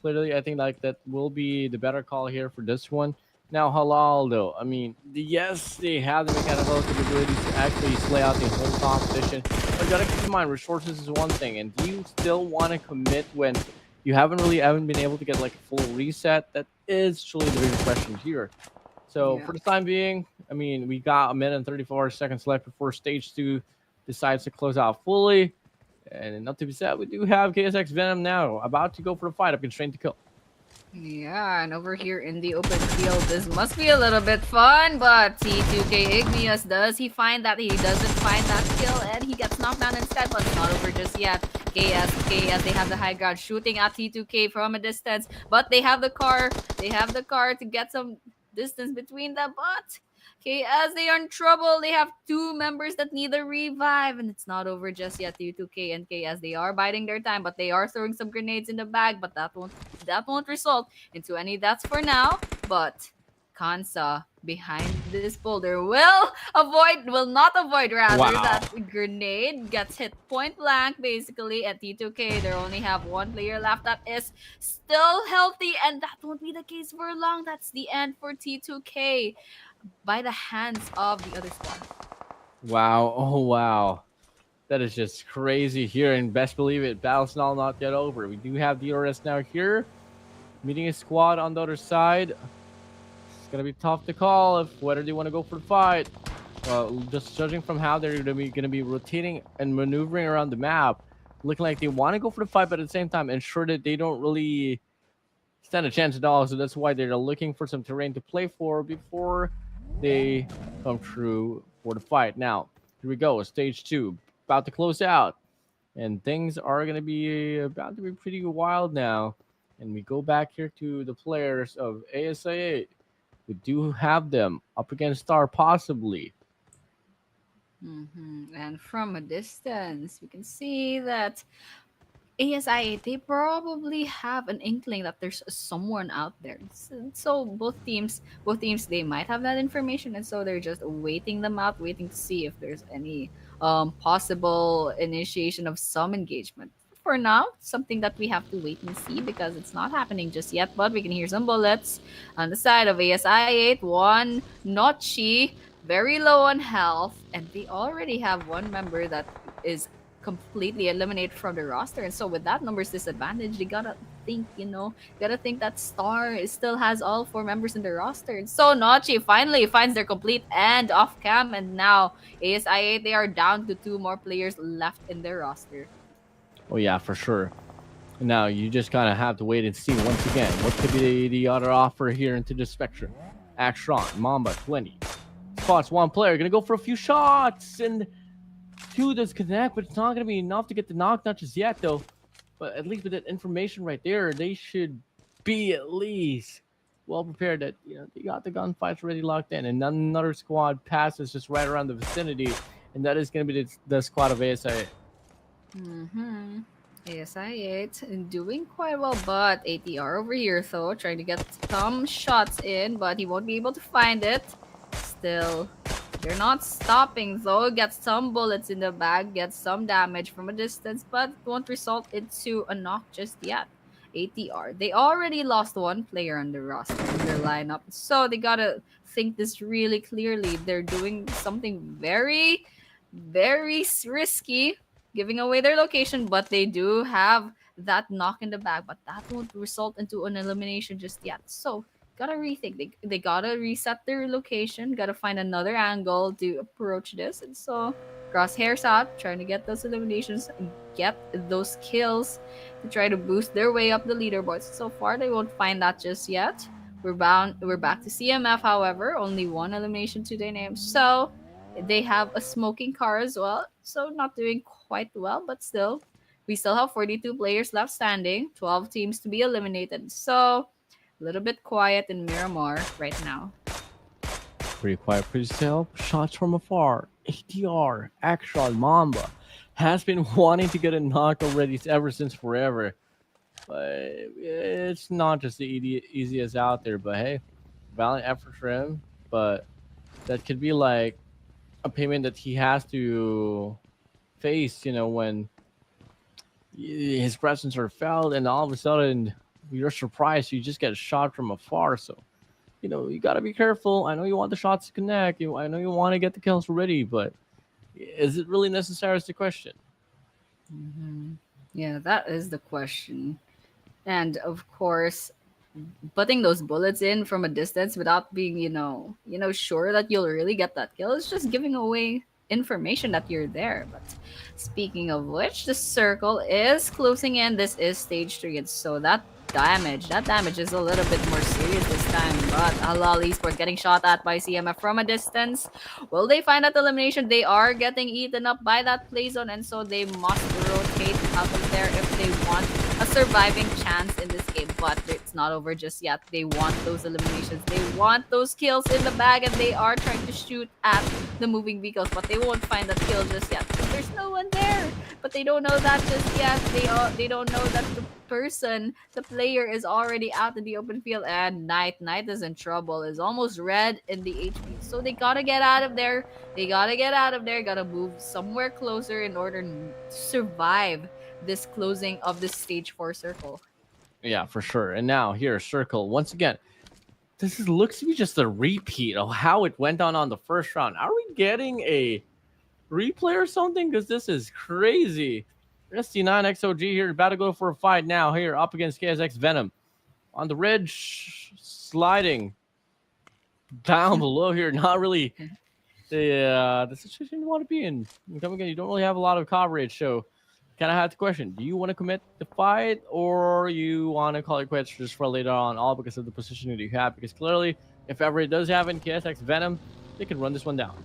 clearly, I think like that will be the better call here for this one. Now, Halal, though, I mean, yes, they have the mechanical capabilities to actually slay out the whole competition. But you gotta keep in mind, resources is one thing. And do you still want to commit when you haven't been able to get like a full reset? That is truly the bigger question here. So Yeah. for the time being, I mean, we got a minute and 34 seconds left before stage 2 decides to close out fully. And not to be said, we do have KSX Venom now about to go for the fight up Constrained to Kill. Yeah, and over here in the open field, this must be a little bit fun, but T2K Igneous, does he find that? He doesn't find that kill, and he gets knocked down instead, but it's not over just yet. KS, they have the high ground, shooting at T2K from a distance, but they have the car to get some distance between them, but KS, they are in trouble. They have 2 members that need a revive, and it's not over just yet. T2K and KS, they are biding their time, but they are throwing some grenades in the bag, but that won't result into any deaths for now. But Kansa behind this boulder will not avoid rather. Wow. That grenade gets hit point blank basically at T2K. They only have 1 player left that is still healthy, and that won't be the case for long. That's the end for T2K by the hands of the other squad. Wow. Oh, wow. That is just crazy here. And best believe it, battle's not yet over. We do have DRS now here, meeting a squad on the other side. It's going to be tough to call whether they want to go for the fight. Just judging from how they're going to be rotating and maneuvering around the map, looking like they want to go for the fight, but at the same time ensure that they don't really stand a chance at all. So that's why they're looking for some terrain to play for before they come through for the fight. Now, here we go. Stage 2 about to close out, and things are going to be about to be pretty wild now. And we go back here to the players of ASI8. We do have them up against Star possibly. And from a distance, we can see that ASI, they probably have an inkling that there's someone out there. So both teams, they might have that information, and so they're just waiting them out, waiting to see if there's any possible initiation of some engagement. For now, something that we have to wait and see because it's not happening just yet. But we can hear some bullets on the side of ASI8. 1 Notchi, very low on health, and they already have 1 member that is completely eliminated from the roster. And so with that numbers disadvantage, they gotta think, that Star still has all 4 members in the roster. And so Notchi finally finds their complete end off cam, and now ASI8, they are down to 2 more players left in their roster. Oh yeah, for sure. Now you just kind of have to wait and see once again what could be the other offer here into the spectrum. Action, Mamba 20 spots 1 player, gonna go for a few shots, and 2 does connect, but it's not gonna be enough to get the knock, not just yet though. But at least with that information right there, they should be at least well prepared that they got the gunfights already locked in, and another squad passes just right around the vicinity, and that is gonna be the squad of ASI. ASI8 doing quite well, but ATR over here though, trying to get some shots in, but he won't be able to find it. Still, they're not stopping though. Gets some bullets in the bag, gets some damage from a distance, but it won't result into a knock just yet. ATR, they already lost one player on the roster in their lineup, so they gotta think this really clearly. They're doing something very, very risky, giving away their location, but they do have that knock in the bag, but that won't result into an elimination just yet. So gotta rethink. They gotta reset their location, gotta find another angle to approach this. And so Crosshairs out, trying to get those eliminations, get those kills to try to boost their way up the leaderboards. So far they won't find that just yet. We're back to CMF, however, only one elimination to their name. So they have a smoking car as well, so not doing quite well, but still, we still have 42 players left standing, 12 teams to be eliminated. So a little bit quiet in Miramar right now. Pretty quiet, pretty still. Shots from afar. ATR, Action, Mamba has been wanting to get a knock already ever since forever. But it's not just the easiest out there. But hey, valiant effort for him. But that could be like a payment that he has to face, when his presence are felt, and all of a sudden you're surprised you just get shot from afar. So you got to be careful. I know you want the shots to connect. I know you want to get the kills ready, but is it really necessary? Is the question. Mhm. Yeah, that is the question. And of course, putting those bullets in from a distance without being, sure that you'll really get that kill is just giving away information that you're there. But speaking of which, the circle is closing in. This is stage 3, and so that damage is a little bit more serious this time. But Halal Esports getting shot at by CMF from a distance. Will they find that elimination? They are getting eaten up by that play zone, and so they must rotate out of there if they want a surviving chance in this game. But it's not over just yet. They want those eliminations. They want those kills in the bag, and they are trying to shoot at the moving vehicles, but they won't find that kill just yet because there's no one there. But they don't know that just yet. They don't know that the player is already out in the open field, and Knight is in trouble. Is almost red in the HP. So they gotta get out of there. They gotta get out of there. Gotta move somewhere closer in order to survive this closing of this stage 4 circle. Yeah, for sure. And now here, circle once again. Looks to be just a repeat of how it went on the first round. Are we getting a replay or something? Because this is crazy. ST9 XOG here, about to go for a fight now here up against KSX Venom. On the ridge, sliding down below here. Not really the situation you want to be in. Come again, you don't really have a lot of coverage, so kind of have the question: do you want to commit the fight, or you want to call it quits just for later on, all because of the position that you have? Because clearly, if ever it does happen, KSX Venom, they can run this one down.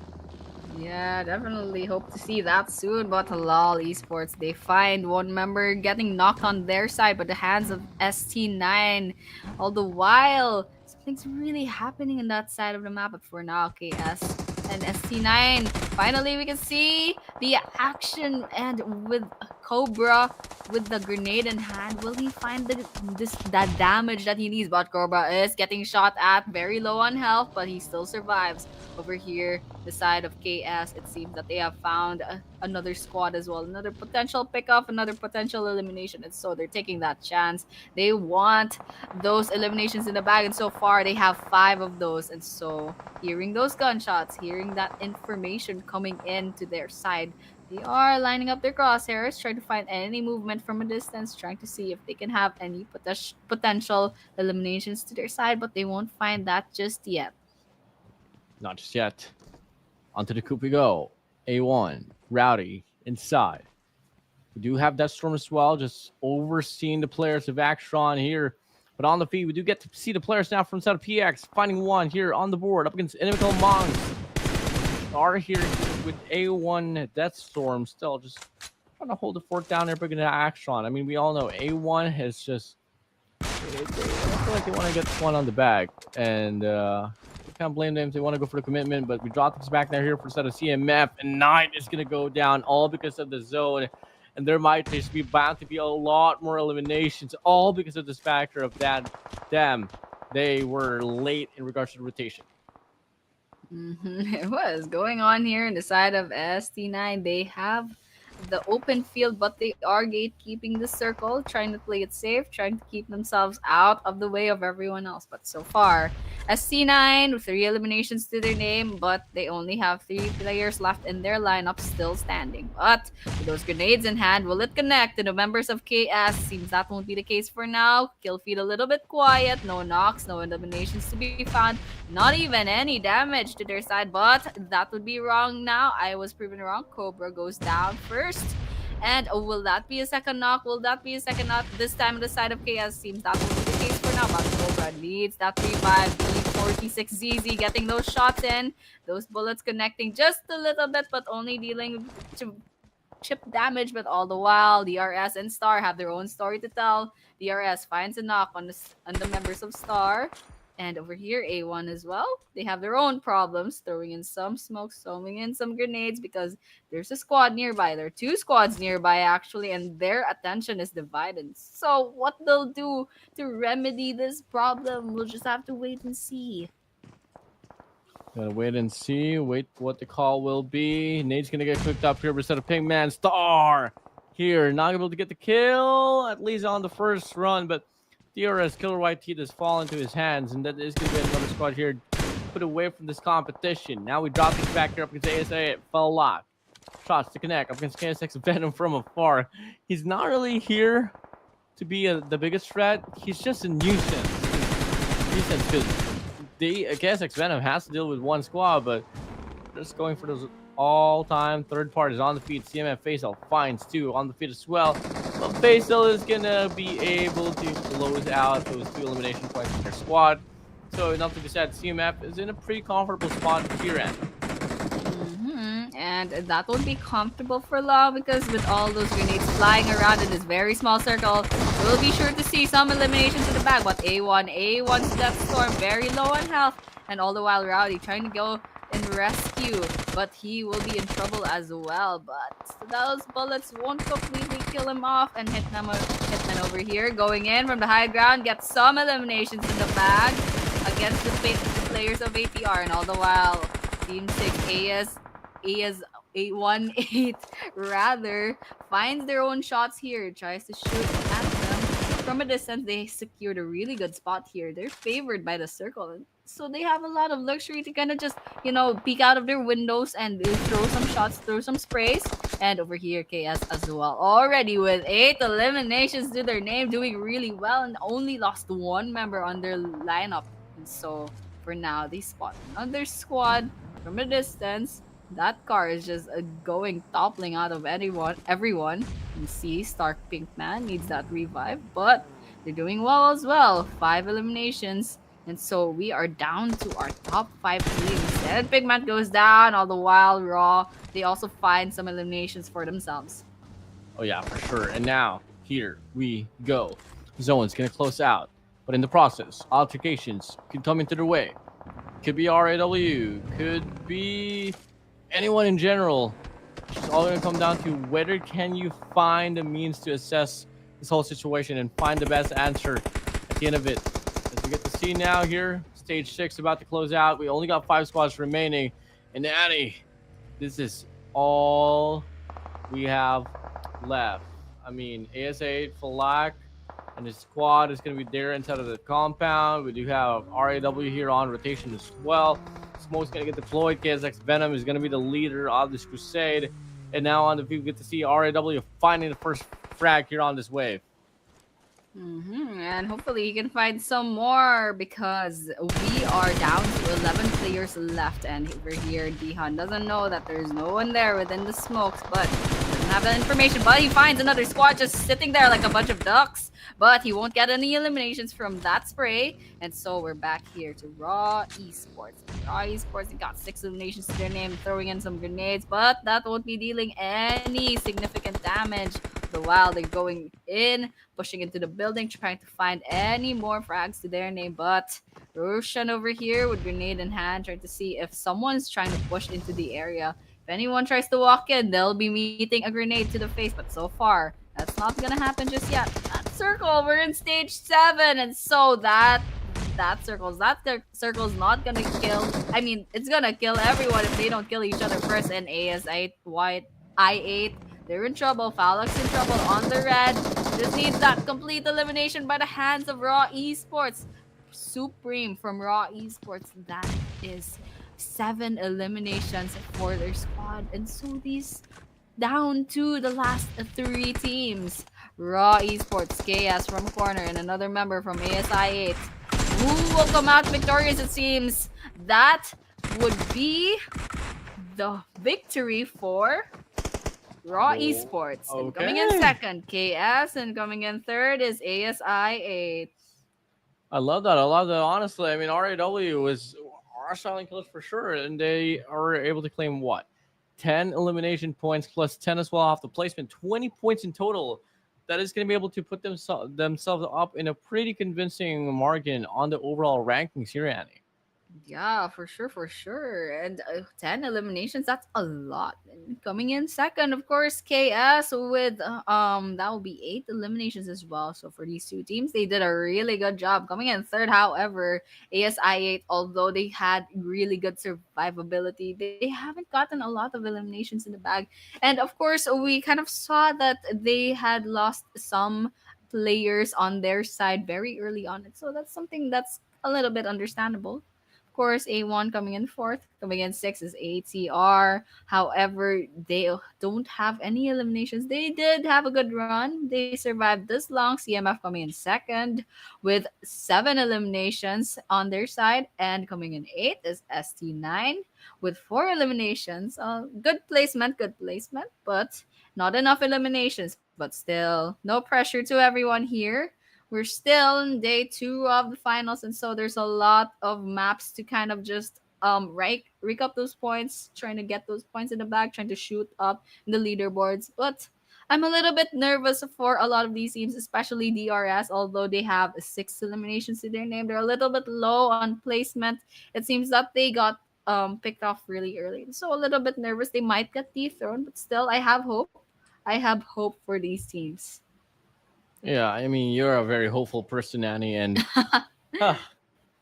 Yeah, definitely hope to see that soon. But Halal Esports, they find one member getting knocked on their side, but the hands of ST9. All the while, something's really happening in that side of the map. But for now, KS and ST9, finally we can see the action. And with Cobra, with the grenade in hand, will he find that damage that he needs? But Cobra is getting shot at, very low on health, but he still survives. Over here, the side of KS, it seems that they have found another squad as well, another potential pickoff, another potential elimination, and so they're taking that chance. They want those eliminations in the bag, and so far they have 5 of those. And so hearing those gunshots, hearing that information coming into their side, they are lining up their crosshairs, trying to find any movement from a distance, trying to see if they can have any potential eliminations to their side, but they won't find that just yet. Not just yet. Onto the coop we go. A1, Rowdy, inside. We do have Deathstorm as well, just overseeing the players of Axtron here. But on the feed, we do get to see the players now from side of PX, finding one here on the board up against Inimical Monks. Are here with A1 Deathstorm, still just trying to hold the fort down there, bringing it to Axtron. I mean, we all know A1 has just, I feel like they want to get this one on the bag, and can't blame them if they want to go for the commitment. But we dropped this back there here for the set of CMF, and 9 is going to go down all because of the zone. and there might just be bound to be a lot more eliminations, all because of this factor of that. Damn, they were late in regards to the rotation. It was going on here in the side of ST9. They have the open field, but they are gatekeeping the circle, trying to play it safe, trying to keep themselves out of the way of everyone else. But so far, ST9 with 3 eliminations to their name, but they only have 3 players left in their lineup still standing. But with those grenades in hand, will it connect to the members of KS? Seems that won't be the case for now. Kill feed a little bit quiet, no knocks, no eliminations to be found. Not even any damage to their side, but that would be wrong now. I was proven wrong. Cobra goes down first. And will that be a second knock? Will that be a second knock? This time on the side of KS seems that will be the case for now. But Cobra needs that 3-5, B46ZZ getting those shots in. Those bullets connecting just a little bit, but only dealing to chip damage. But all the while, DRS and Star have their own story to tell. DRS finds a knock on the members of Star. And over here, A1 as well. They have their own problems, throwing in some smoke, throwing in some grenades because there's a squad nearby. There are 2 squads nearby, actually, and their attention is divided. So what they'll do to remedy this problem, we'll just have to wait and see. Gotta wait and see. Wait what the call will be. Nate's gonna get cooked up here instead of Pinkman. Star here, not able to get the kill, at least on the first run, but DRS Killer White Teeth has fallen to his hands, and that is going to be another squad here put away from this competition. Now we drop these back here up against ASA. Fell lock. Shots to connect up against KSX Venom from afar. He's not really here to be the biggest threat. He's just a nuisance. Because KSX Venom has to deal with one squad, but just going for those all-time third parties on the feet. CMF Faisal finds 2 on the feet as well. But Faisal is gonna be able to close out those 2 elimination points in their squad. So enough to be said, CMF is in a pretty comfortable spot here end. And that won't be comfortable for long because with all those grenades flying around in this very small circle, we'll be sure to see some eliminations in the back. But A1's Death Storm very low on health, and all the while Rowdy trying to go and rescue, but he will be in trouble as well. But those bullets won't completely kill him off, and Hitman over here going in from the high ground gets some eliminations in the bag against the players of ATR, and all the while Team 6 A18 rather finds their own shots here, tries to shoot at them from a distance. They secured a really good spot here. They're favored by the circle, so they have a lot of luxury to kind of just, peek out of their windows and throw some shots, throw some sprays. And over here, KS as well, already with 8 eliminations to their name, doing really well, and only lost 1 member on their lineup. And so for now, they spot another squad from a distance. That car is just toppling out of everyone. You see, Stark Pinkman needs that revive, but they're doing well as well. 5 eliminations. And so we are down to our top 5 teams. And Pinkman goes down, all the while Raw, they also find some eliminations for themselves. Oh yeah, for sure. And now, here we go. Zone's gonna close out. But in the process, altercations could come into their way. Could be RAW, could be anyone in general. It's all going to come down to whether can you find a means to assess this whole situation and find the best answer at the end of it. As we get to see now here, stage 6 about to close out. We only got 5 squads remaining. And Annie, this is all we have left. I mean, AS8, Falak, and his squad is going to be there inside of the compound. We do have RAW here on rotation as well. Smoke's going to get deployed. KSX Venom is going to be the leader of this crusade. And now on the view, we get to see RAW finding the first frag here on this wave. And hopefully he can find some more because we are down to 11 players left. And over here, Dihan doesn't know that there's no one there within the smokes, but doesn't have that information. But he finds another squad just sitting there like a bunch of ducks. But he won't get any eliminations from that spray. And so we're back here to Raw Esports. Raw Esports, they got 6 eliminations to their name, throwing in some grenades, but that won't be dealing any significant damage the Wild. They're going in, pushing into the building, trying to find any more frags to their name. But Roshan over here with grenade in hand, trying to see if someone's trying to push into the area. If anyone tries to walk in, they'll be meeting a grenade to the face. But so far, that's not gonna happen just yet. That circle, we're in stage 7, and so that circle's not gonna kill. I mean, it's gonna kill everyone if they don't kill each other first. And AS8 White I8, they're in trouble. Fallox in trouble on the red. This needs that complete elimination by the hands of Raw Esports. Supreme from Raw Esports. That is 7 eliminations for their squad. And so these down to the last 3 teams. Raw Esports, KS from corner, and another member from ASI8. Who will come out victorious, it seems? That would be the victory for Raw Esports. And coming in second, KS, and coming in third is ASI8. I love that. Honestly, I mean, RAW are silent killers for sure, and they are able to claim what? 10 elimination points plus 10 as well off the placement, 20 points in total. That is going to be able to put themselves up in a pretty convincing margin on the overall rankings here, Annie. Yeah, for sure. And 10 eliminations, that's a lot. And coming in second, of course, KS with that will be 8 eliminations as well. So for these 2 teams, they did a really good job. Coming in third, however, ASI8, although they had really good survivability, they haven't gotten a lot of eliminations in the bag. And of course, we kind of saw that they had lost some players on their side very early on. And so that's something that's a little bit understandable. Course, A1 coming in fourth. Coming in sixth is ATR. However, they don't have any eliminations. They did have a good run. They survived this long. CMF coming in second with 7 eliminations on their side. And coming in 8th is ST9 with 4 eliminations. Good placement, but not enough eliminations. But still, no pressure to everyone here. We're still in day 2 of the finals, and so there's a lot of maps to kind of just rake up those points, trying to get those points in the bag, trying to shoot up in the leaderboards. But I'm a little bit nervous for a lot of these teams, especially DRS, although they have 6 eliminations to their name. They're a little bit low on placement. It seems that they got picked off really early. So a little bit nervous. They might get dethroned, but still, I have hope. I have hope for these teams. Yeah, I mean, you're a very hopeful person, Annie, and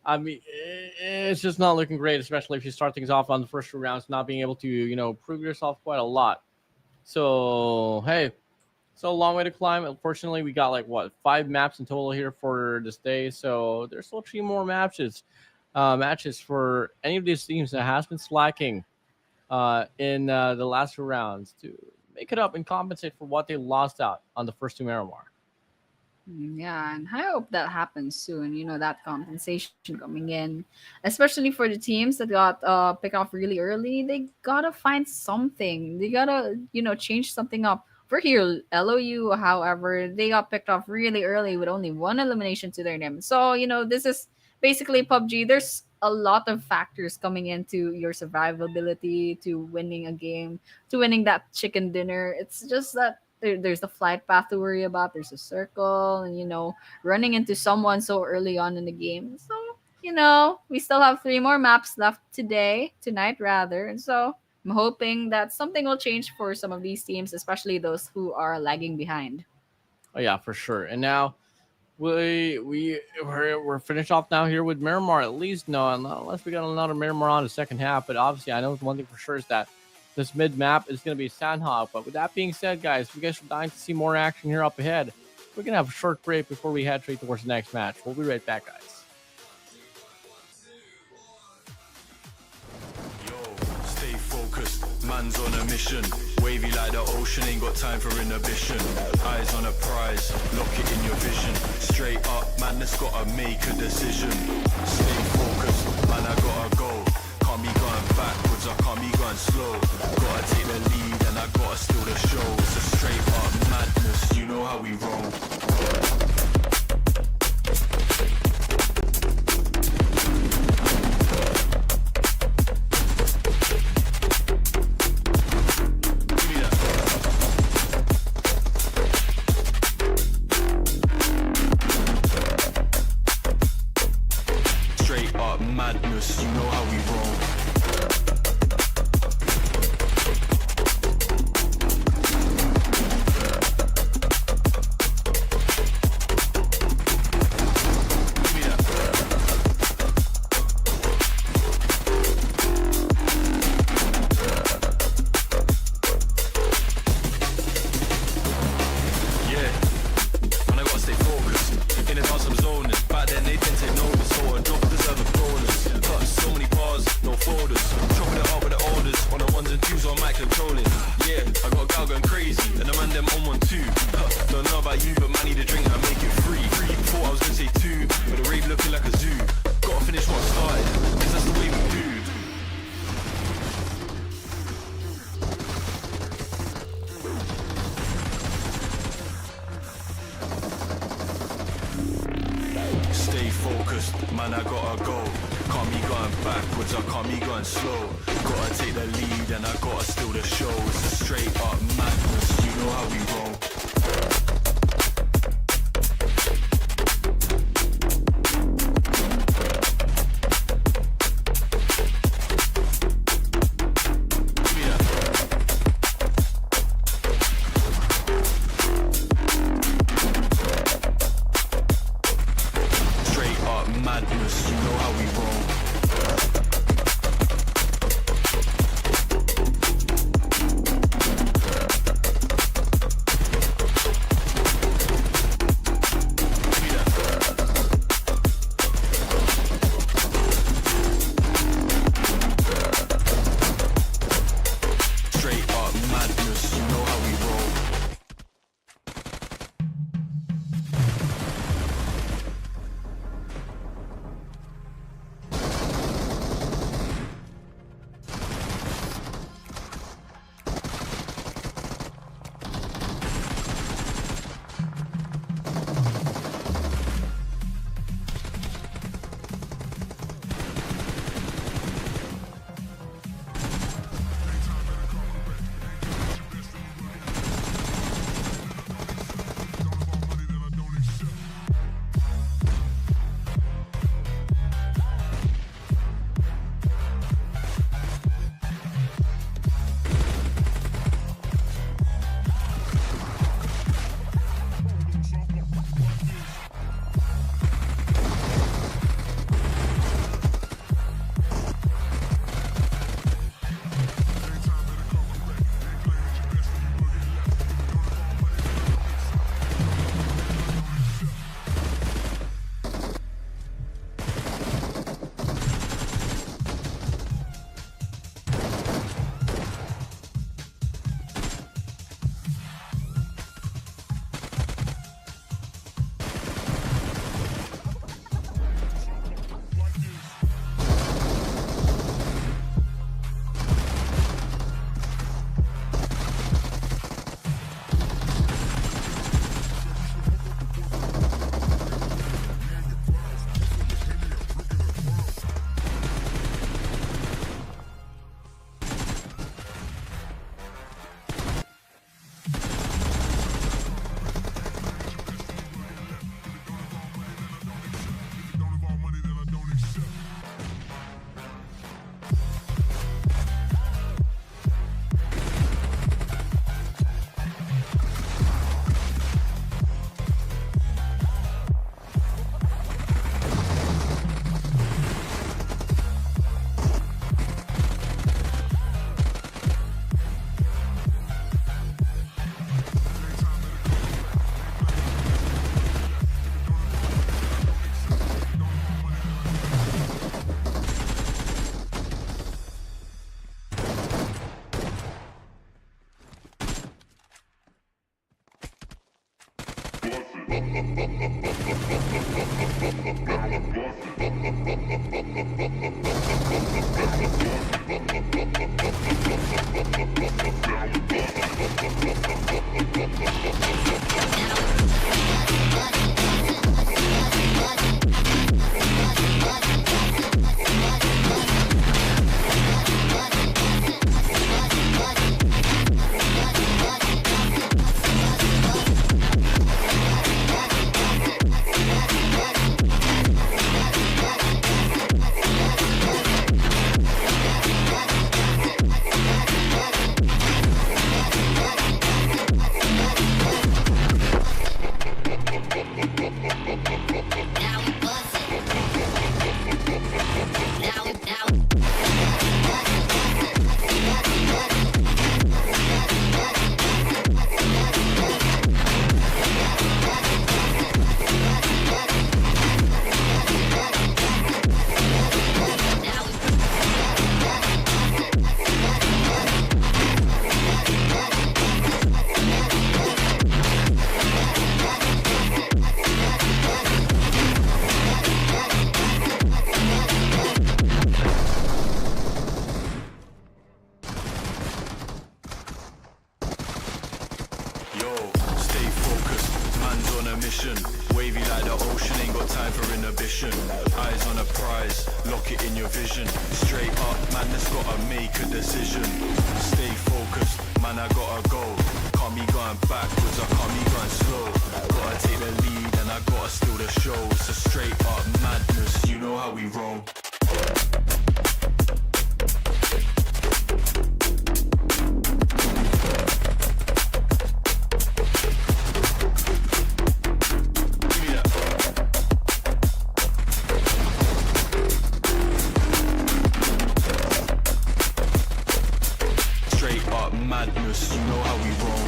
I mean, it's just not looking great, especially if you start things off on the first 2 rounds, not being able to, prove yourself quite a lot. So, hey, so a long way to climb. Unfortunately, we got 5 maps in total here for this day, so there's still 3 more matches for any of these teams that has been slacking in the last 2 rounds to make it up and compensate for what they lost out on the first 2 Miramar. Yeah, and I hope that happens soon. That compensation coming in, especially for the teams that got picked off really early. They gotta find something. They gotta change something up. For here, LOU, however, they got picked off really early with only 1 elimination to their name. So this is basically PUBG. There's a lot of factors coming into your survivability to winning a game, to winning that chicken dinner. It's just that there's the flight path to worry about. There's a circle, and running into someone so early on in the game. So we still have 3 more maps left tonight rather, and so I'm hoping that something will change for some of these teams, especially those who are lagging behind. Oh yeah, for sure. And now we're finished off now here with Miramar, at least. No, unless we got another Miramar on the second half. But obviously, I know one thing for sure is that this mid map is going to be Sanhok. But with that being said, guys, if you guys are dying to see more action here up ahead, we're going to have a short break before we head straight towards the next match. We'll be right back, guys. Stay focused, man's on a mission. Wavy like the ocean, ain't got time for inhibition. Eyes on a prize, lock it in your vision. Straight up, man, that's gotta make a decision. Stay focused, man, I gotta go. Can't be going backwards, I can't be going slow. Gotta take the lead and I gotta steal the show. It's a straight up madness, you know how we roll. man, I gotta go. Can't be going backwards, I can't be going slow. Gotta take the lead and I gotta steal the show. It's a straight up madness, you know how we roll. Madness, you know how we roll. Straight up madness, you know how we roll. Yo, stay focused, man's on a mission. Wavy like the ocean, ain't got time for inhibition. Eyes on a prize, lock it in your vision. Straight up, man, that's gotta make a decision. Stay focused, man, I gotta go. Can't be going backwards, I can't be going slow. Gotta take the lead and I gotta steal the show. So straight up madness, you know how we roll. Madness, you know how we roll.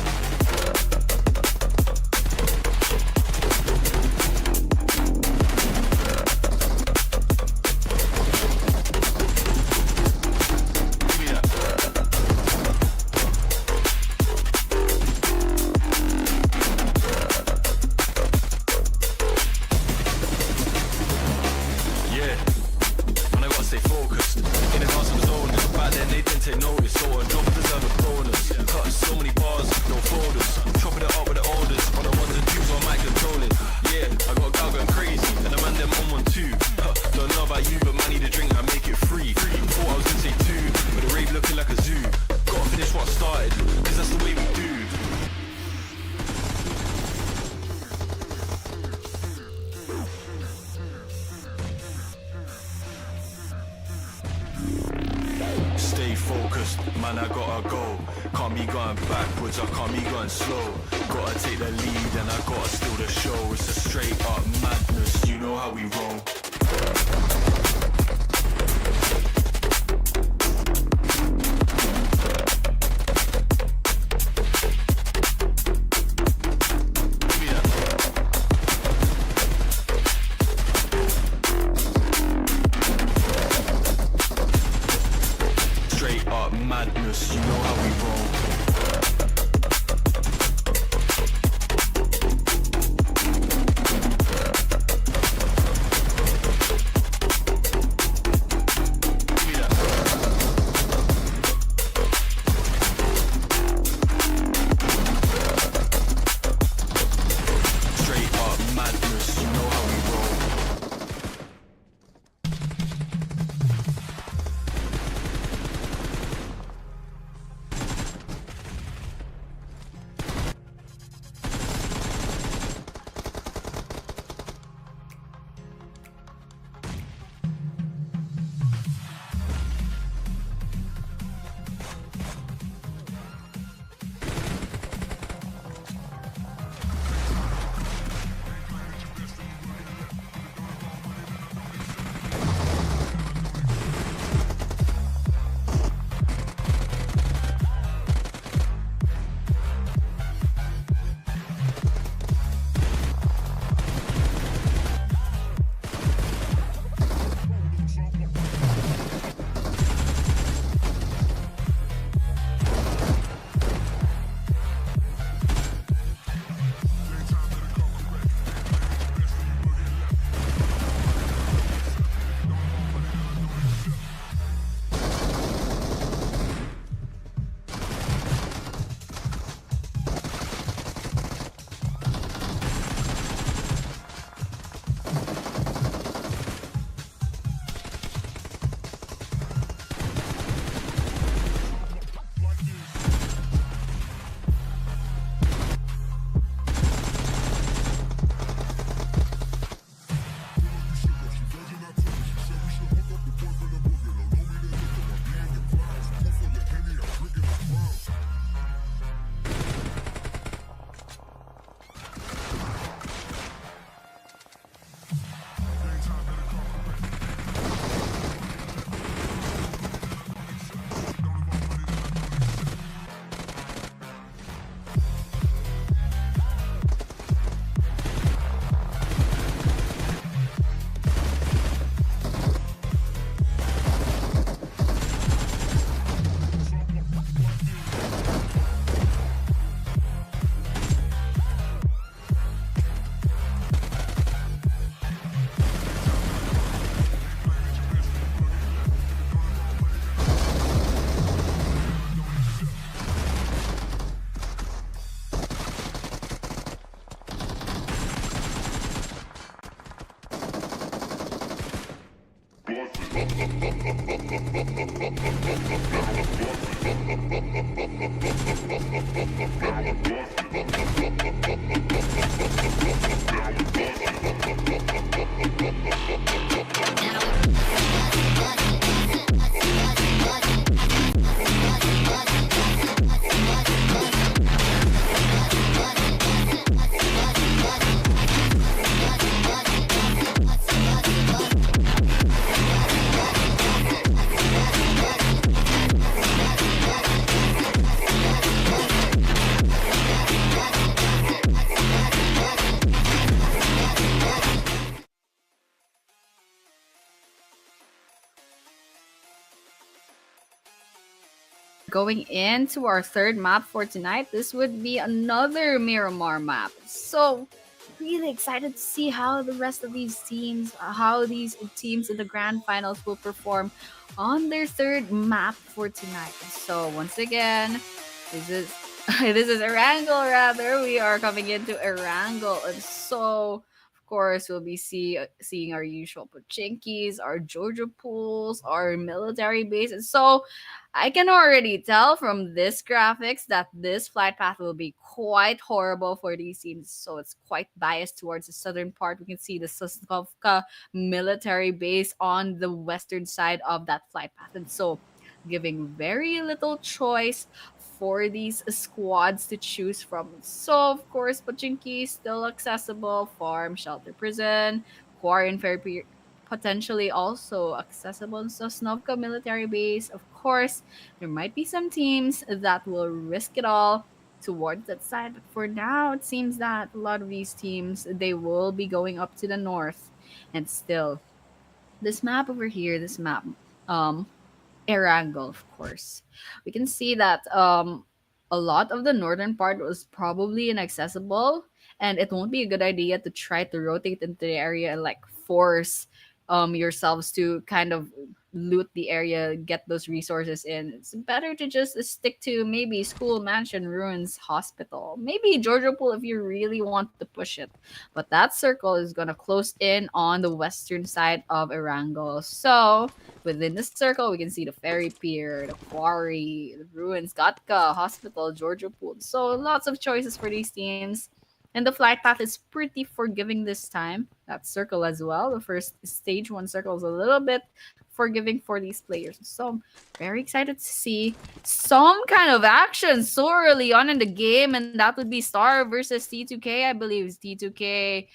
Focused, man, I gotta go. Can't be going backwards, I can't be going slow. Gotta take the lead and I gotta steal the show. It's a straight up madness, you know how we roll. Madness, you know how we roll. Straight up madness, you know how we roll. Going into our third map for tonight, this would be another Miramar map. So, really excited to see how the rest of these teams, how these teams in the grand finals will perform on their third map for tonight. So, once again, this is this is Erangel rather. We are coming into Erangel, and so of course we'll be seeing our usual Pachinkis, our Jojo pools, our military bases. So I can already tell from this graphics that this flight path will be quite horrible for these teams. So it's quite biased towards the southern part. We can see the Sosnovka military base on the western side of that flight path. And so giving very little choice for these squads to choose from. So of course Pochinki is still accessible, farm, shelter, prison, quarry, fair potentially also accessible in Sosnovka military base. Of course, there might be some teams that will risk it all towards that side, but for now, it seems that a lot of these teams they will be going up to the north, and still, this map over here, this map, um, Erangel, of course. We can see that a lot of the northern part was probably inaccessible, and it won't be a good idea to try to rotate into the area and like force yourselves to kind of loot the area, get those resources in. It's better to just stick to maybe school, mansion, ruins, hospital, maybe Georgia Pool if you really want to push it. But that circle is gonna close in on the western side of Erangel. So within the circle, we can see the ferry pier, the quarry, the ruins, Gatka, hospital, Georgia Pool. So lots of choices for these teams. And the flight path is pretty forgiving this time. That circle as well. The first stage one circle is a little bit forgiving for these players. So I'm very excited to see some kind of action so early on in the game, and that would be Star versus T2K. I believe it's T2K.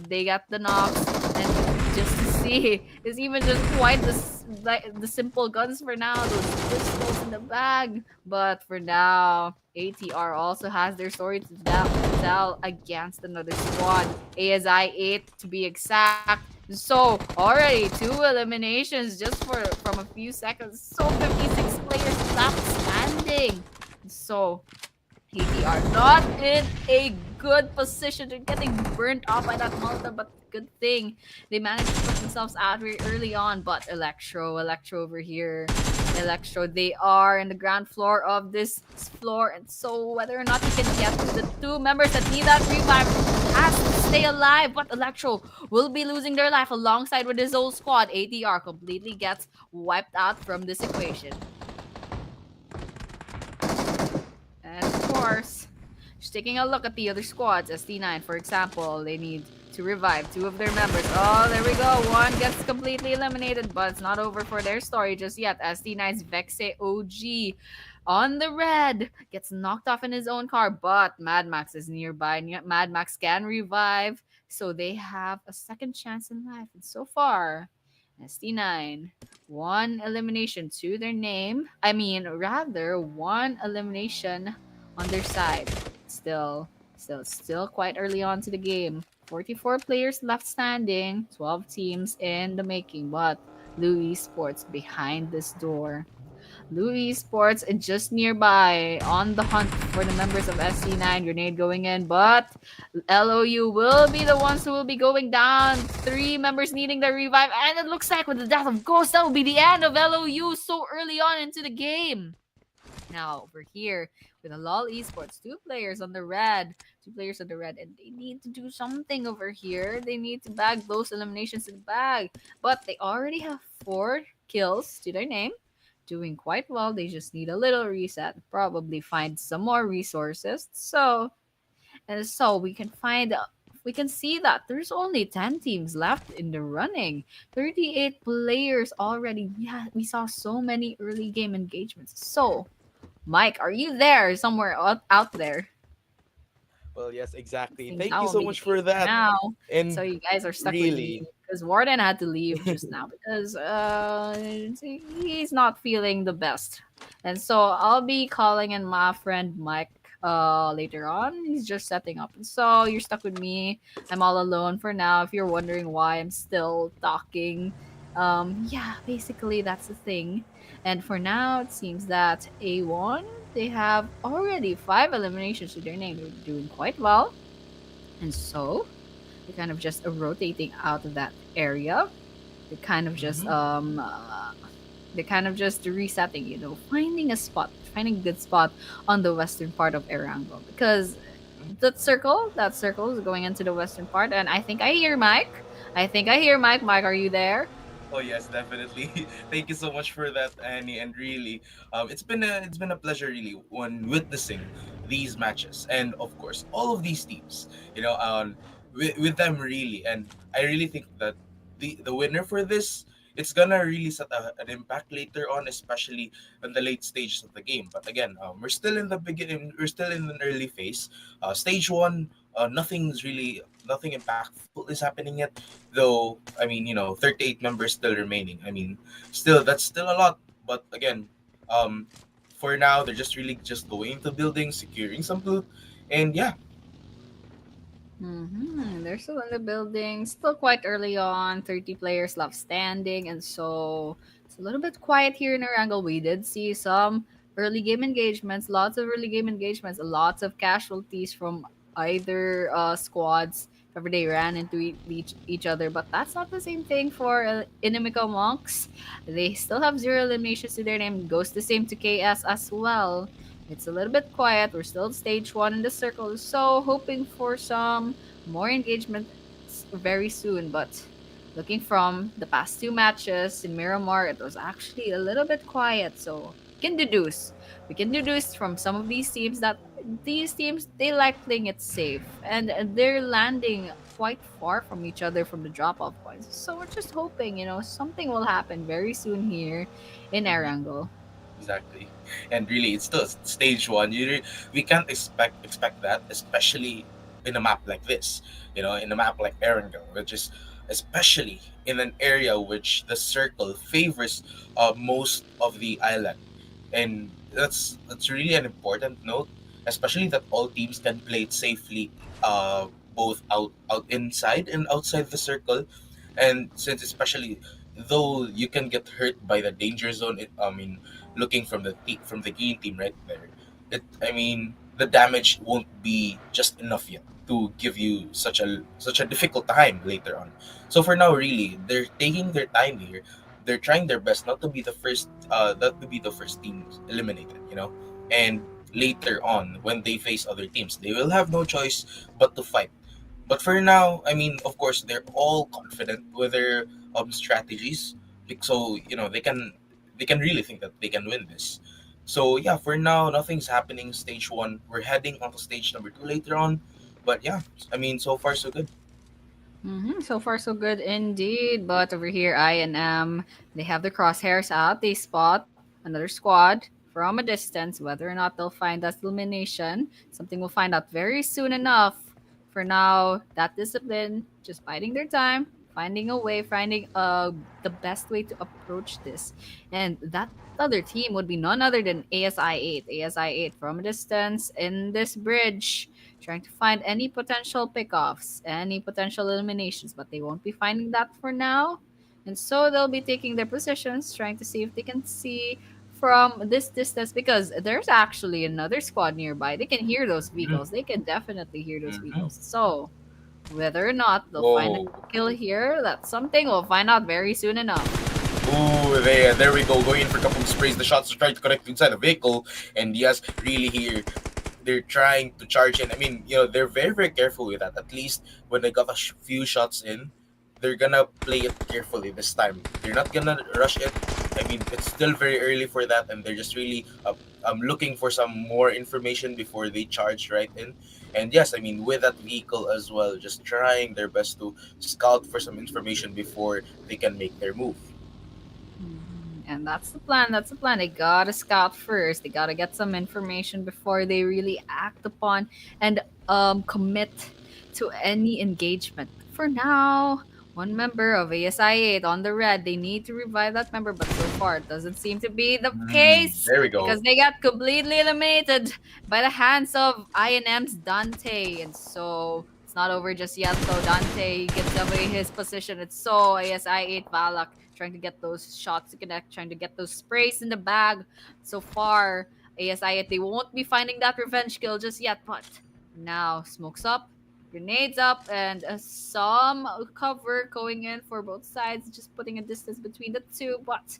They got the knocks, and just to see, it's even just quite the simple guns for now. Those pistols in the bag, but for now, ATR also has their story to tell against another squad. ASI 8 to be exact. So already 2 eliminations just from a few seconds. So 56 players left standing. So ATR not in a good position. They're getting burnt off by that Malta, but good thing they managed to put themselves out very early on. But Electro over here. Electro, they are in the ground floor of this floor, and so whether or not he can get to the 2 members that need that revive has to stay alive. But Electro will be losing their life alongside with his old squad. ATR completely gets wiped out from this equation. And of course, just taking a look at the other squads, ST9 for example, they need to revive 2 of their members. Oh, there we go. One gets completely eliminated, but it's not over for their story just yet. ST9's Vexe OG on the red gets knocked off in his own car, but Mad Max is nearby. Mad Max can revive, so they have a second chance in life. And so far, ST9, 1 elimination to their name. I mean, rather, 1 elimination on their side. Still quite early on to the game. 44 players left standing, 12 teams in the making, but Louis Sports behind this door. Louis Sports just nearby on the hunt for the members of SC9. Grenade going in, but LOU will be the ones who will be going down. 3 members needing the revive, and it looks like with the death of Ghost, that will be the end of LOU so early on into the game. Now over here with the LOL Esports, two players on the red, and they need to do something over here. They need to bag those eliminations in the bag, but they already have 4 kills to their name, doing quite well. They just need a little reset, probably find some more resources. So we can see that there's only 10 teams left in the running. 38 players already. Yeah, we saw so many early game engagements. So, Mike, are you there somewhere out there? Well, yes, exactly. Seems Thank that you will so be the much case for for that. now. So And you guys are stuck with me really, because Warden had to leave just now because he's not feeling the best, and so I'll be calling in my friend Mike later on. He's just setting up, and so you're stuck with me. I'm all alone for now. If you're wondering why I'm still talking, yeah, basically that's the thing. And for now, it seems that A1 they have already 5 eliminations to their name. They're doing quite well. And so they're kind of just rotating out of that area. They're kind of just mhm, they're kind of just resetting, finding a spot, finding a good spot on the western part of Erangel because mhm. that circle is going into the western part, and I think I hear Mike. I think I hear Mike. Mike, are you there? Oh yes, definitely. Thank you so much for that, Annie. And really, it's been a pleasure really when witnessing these matches, and of course all of these teams. With them really, and I really think that the winner for this, it's gonna really set an impact later on, especially in the late stages of the game. But again, we're still in the beginning. We're still in an early phase. Stage one, nothing impactful is happening yet. Though, I mean, 38 members still remaining. I mean, still that's still a lot. But again, um, for now they're just really just going into buildings, securing some loot, and yeah, They're still in the building, still quite early on. 30 players left standing, and so it's a little bit quiet here in Erangel. We did see some early game engagements, lots of early game engagements, lots of casualties from either squads. If ever they ran into each other, but that's not the same thing for Inimico Monks. They still have 0 eliminations to their name. Goes the same to KS as well. It's a little bit quiet. We're still at stage one in the circle, so hoping for some more engagement very soon. But looking from the past 2 matches in Miramar, it was actually a little bit quiet. So we can deduce from some of these teams that these teams they like playing it safe, and they're landing quite far from each other from the drop off points. So we're just hoping, something will happen very soon here in mhm, Erangel. exactly. And really, it's still stage one. We can't expect that, especially in a map like this. In a map like Erangel, which is especially in an area which the circle favors most of the island. And that's really an important note, especially that all teams can play it safely, both out inside and outside the circle. And since especially though you can get hurt by the danger zone, I mean, looking from from the green team right there, I mean, the damage won't be just enough yet to give you such a difficult time later on. So for now, really, they're taking their time here. They're trying their best not to be the first team eliminated. And later on, when they face other teams, they will have no choice but to fight. But for now, I mean, of course, they're all confident with their strategies. So they can really think that they can win this. So yeah, for now, nothing's happening. Stage one, we're heading onto stage number two later on. But yeah, I mean, so far so good. So far, so good indeed. But over here, I and M, they have the crosshairs out. They spot another squad from a distance. Whether or not they'll find that elimination, something we'll find out very soon enough. For now, that discipline, just biding their time, finding a way, finding the best way to approach this. And that other team would be none other than ASI 8. ASI 8 from a distance in this bridge trying to find any potential pickoffs, any potential eliminations, but they won't be finding that for now. And so they'll be taking their positions, trying to see if they can see from this distance because there's actually another squad nearby. They can hear those Mhm, vehicles. They can definitely hear those mhm. vehicles. So whether or not they'll find a Whoa, kill here, that's something we'll find out very soon enough. Ooh, there we go. Going in for a couple of sprays. The shots are trying to connect inside the vehicle. And yes, really here, they're trying to charge in. I mean, they're very, very careful with that. At least when they got a few shots in, they're gonna play it carefully this time. They're not gonna rush it. I mean, it's still very early for that, and they're just really looking for some more information before they charge right in. And yes, I mean, with that vehicle as well, just trying their best to scout for some information before they can make their move. And that's the plan. That's the plan. They gotta scout first. They gotta get some information before they really act upon and commit to any engagement. For now, one member of ASI 8 on the red. They need to revive that member, but so far it doesn't seem to be the case There we go. because they got completely eliminated by the hands of INM's Dante. And so it's not over just yet. So Dante gives away his position. It's so ASI 8 Valak trying to get those shots to connect, trying to get those sprays in the bag. So far, ASI 8, they won't be finding that revenge kill just yet, but now smokes up, grenades up, and some cover going in for both sides, just putting a distance between the two, but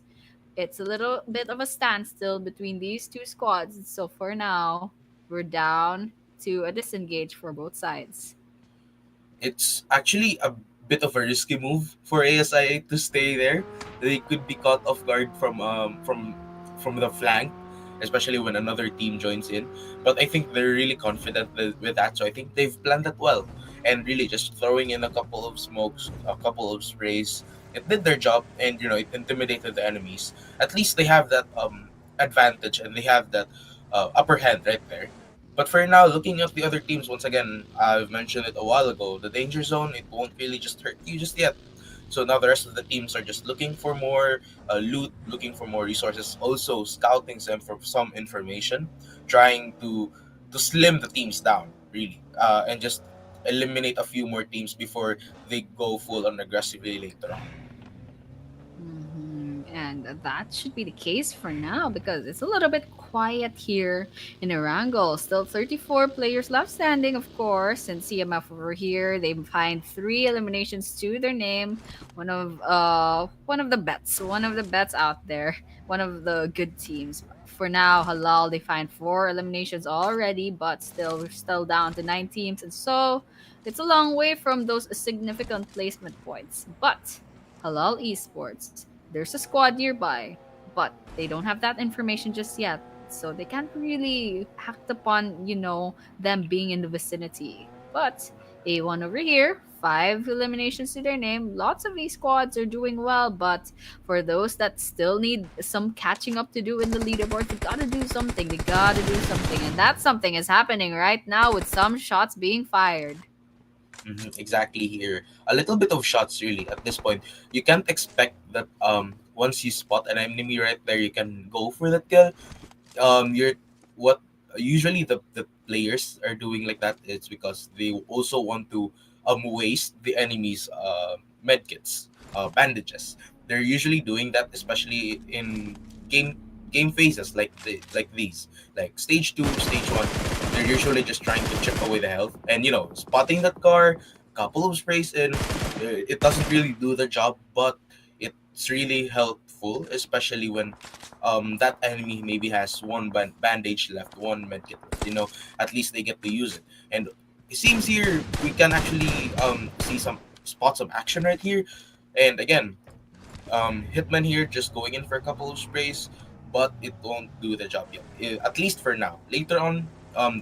it's a little bit of a standstill between these two squads. So for now, we're down to a disengage for both sides. It's actually a bit of a risky move for ASI to stay there. They could be caught off guard from the flank, especially when another team joins in. But I think they're really confident with that, so I think they've planned that well. And really, just throwing in a couple of smokes, a couple of sprays, it did their job, and it intimidated the enemies. At least they have that advantage, and they have that upper hand right there. But for now, looking at the other teams, once again, I've mentioned it a while ago, the danger zone, it won't really just hurt you just yet. So now the rest of the teams are just looking for more loot, looking for more resources, also scouting them for some information, trying to slim the teams down, really, and just eliminate a few more teams before they go full on aggressively later on. And that should be the case for now because it's a little bit quiet here in Erangel. Still 34 players left standing, of course. And CMF over here, they find 3 eliminations to their name. One of the bets out there, one of the good teams. For now, Halal, they find 4 eliminations already, but we're still down to 9 teams, and so it's a long way from those significant placement points. But Halal Esports, there's a squad nearby, but they don't have that information just yet. So they can't really act upon, them being in the vicinity. But A1 over here, 5 eliminations to their name. Lots of these squads are doing well, but for those that still need some catching up to do in the leaderboard, they gotta do something. They gotta do something. And that something is happening right now with some shots being fired. Exactly here. A little bit of shots really at this point. You can't expect that once you spot an enemy right there, you can go for that kill. You're what usually the players are doing like that. It's because they also want to waste the enemy's medkits, bandages. They're usually doing that, especially in game phases like these, like stage 2, stage 1. They're usually just trying to chip away the health, and spotting that car, couple of sprays in, it doesn't really do the job, but it's really helpful, especially when that enemy maybe has one bandage left, one medkit left. At least they get to use it. And it seems here we can actually see some spots of action right here. And again, Hitman here just going in for a couple of sprays, but it won't do the job yet. At least for now. Later on,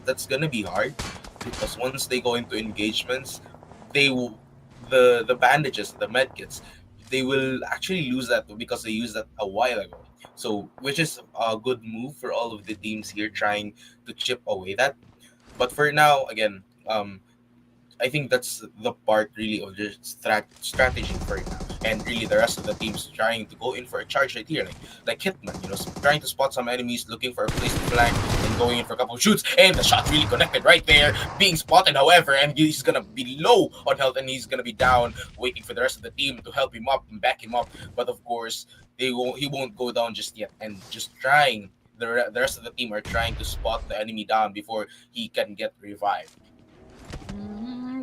that's gonna be hard because once they go into engagements, they will the bandages, the medkits, they will actually lose that because they used that a while ago. So, which is a good move for all of the teams here trying to chip away that. But for now, again, I think that's the part really of the strategy for now. And really the rest of the teams trying to go in for a charge right here, like Hitman, trying to spot some enemies, looking for a place to flank, and going in for a couple of shoots, and the shot really connected right there, being spotted, however, and he's gonna be low on health, and he's gonna be down, waiting for the rest of the team to help him up and back him up. But of course, he won't go down just yet, and just trying. The rest of the team are trying to spot the enemy down before he can get revived.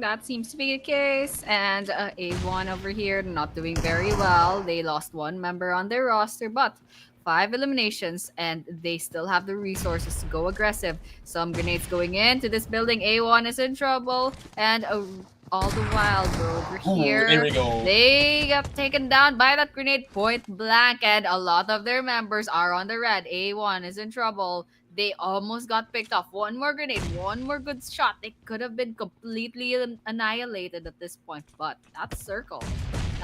That seems to be the case. And A1 over here not doing very well. They lost one member on their roster, but five eliminations, and they still have the resources to go aggressive. Some grenades going into this building. A1 is in trouble, and all the while, we're over Ooh, there here. we go. They got taken down by that grenade point blank, and a lot of their members are on the red. A1 is in trouble. They almost got picked off. One more grenade, one more good shot. They could have been completely annihilated at this point. But that circle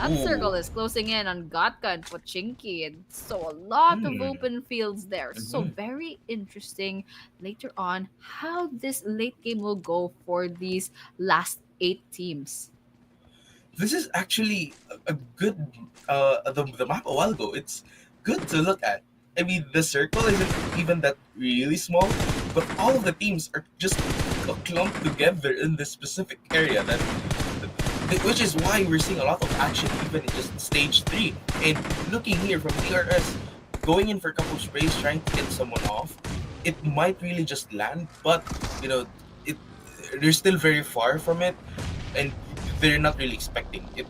Ooh. is closing in on Gatka and Pochinki. And so a lot of Hmm. open fields there. So Mhm. very interesting later on how this late game will go for these last 8 teams. This is actually a good the map a while ago. It's good to look at. I mean, the circle isn't even that really small, but all of the teams are just clumped together in this specific area. Which is why we're seeing a lot of action even in just stage three. And looking here from DRS, going in for a couple of sprays, trying to get someone off, it might really just land, but you know, it they're still very far from it, and they're not really expecting it.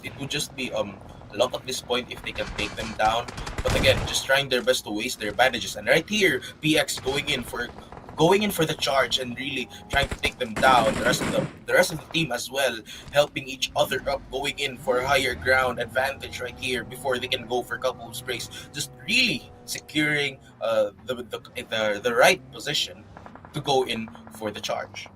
It would just be a lot at this point if they can take them down. But again, just trying their best to waste their advantages. And right here, PX going in for the charge and really trying to take them down. The rest of the team as well, helping each other up, going in for a higher ground advantage right here before they can go for a couple of sprays. Just really securing the right position to go in for the charge.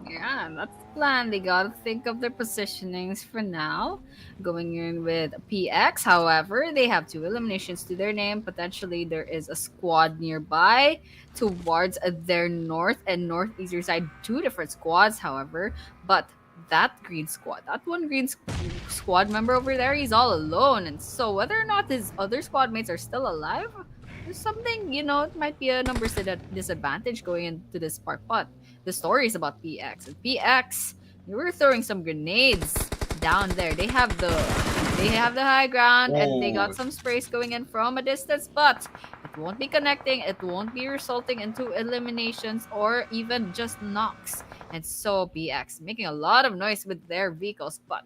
Yeah, that's the plan. They gotta think of their positionings for now. Going in with PX, however, they have two eliminations to their name. Potentially, there is a squad nearby towards their north and northeastern side. Two different squads, however, but that green squad, that one green squad member over there, he's all alone. And so, whether or not his other squad mates are still alive, there's something, it might be a numbers disadvantage going into this part. But the story is about PX. And PX, they were throwing some grenades down there. They have the high ground, and they got Oh, some sprays going in from a distance, but it won't be connecting. It won't be resulting into eliminations or even just knocks. And so PX making a lot of noise with their vehicles, but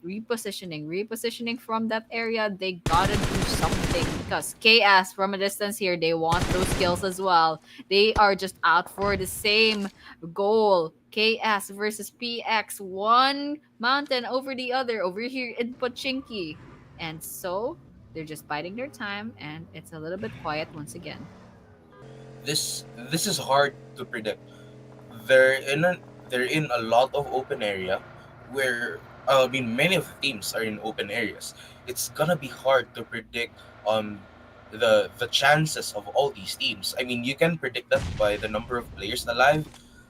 repositioning from that area, they gotta do something because KS from a distance here, they want those kills as well. They are just out for the same goal. KS versus PX, one mountain over the other over here in Pochinki. And so they're just biding their time, and it's a little bit quiet once again. this is hard to predict. They're in a they're in a lot of open area where I mean many of the teams are in open areas. It's gonna be hard to predict the chances of all these teams. I mean you can predict that by the number of players alive,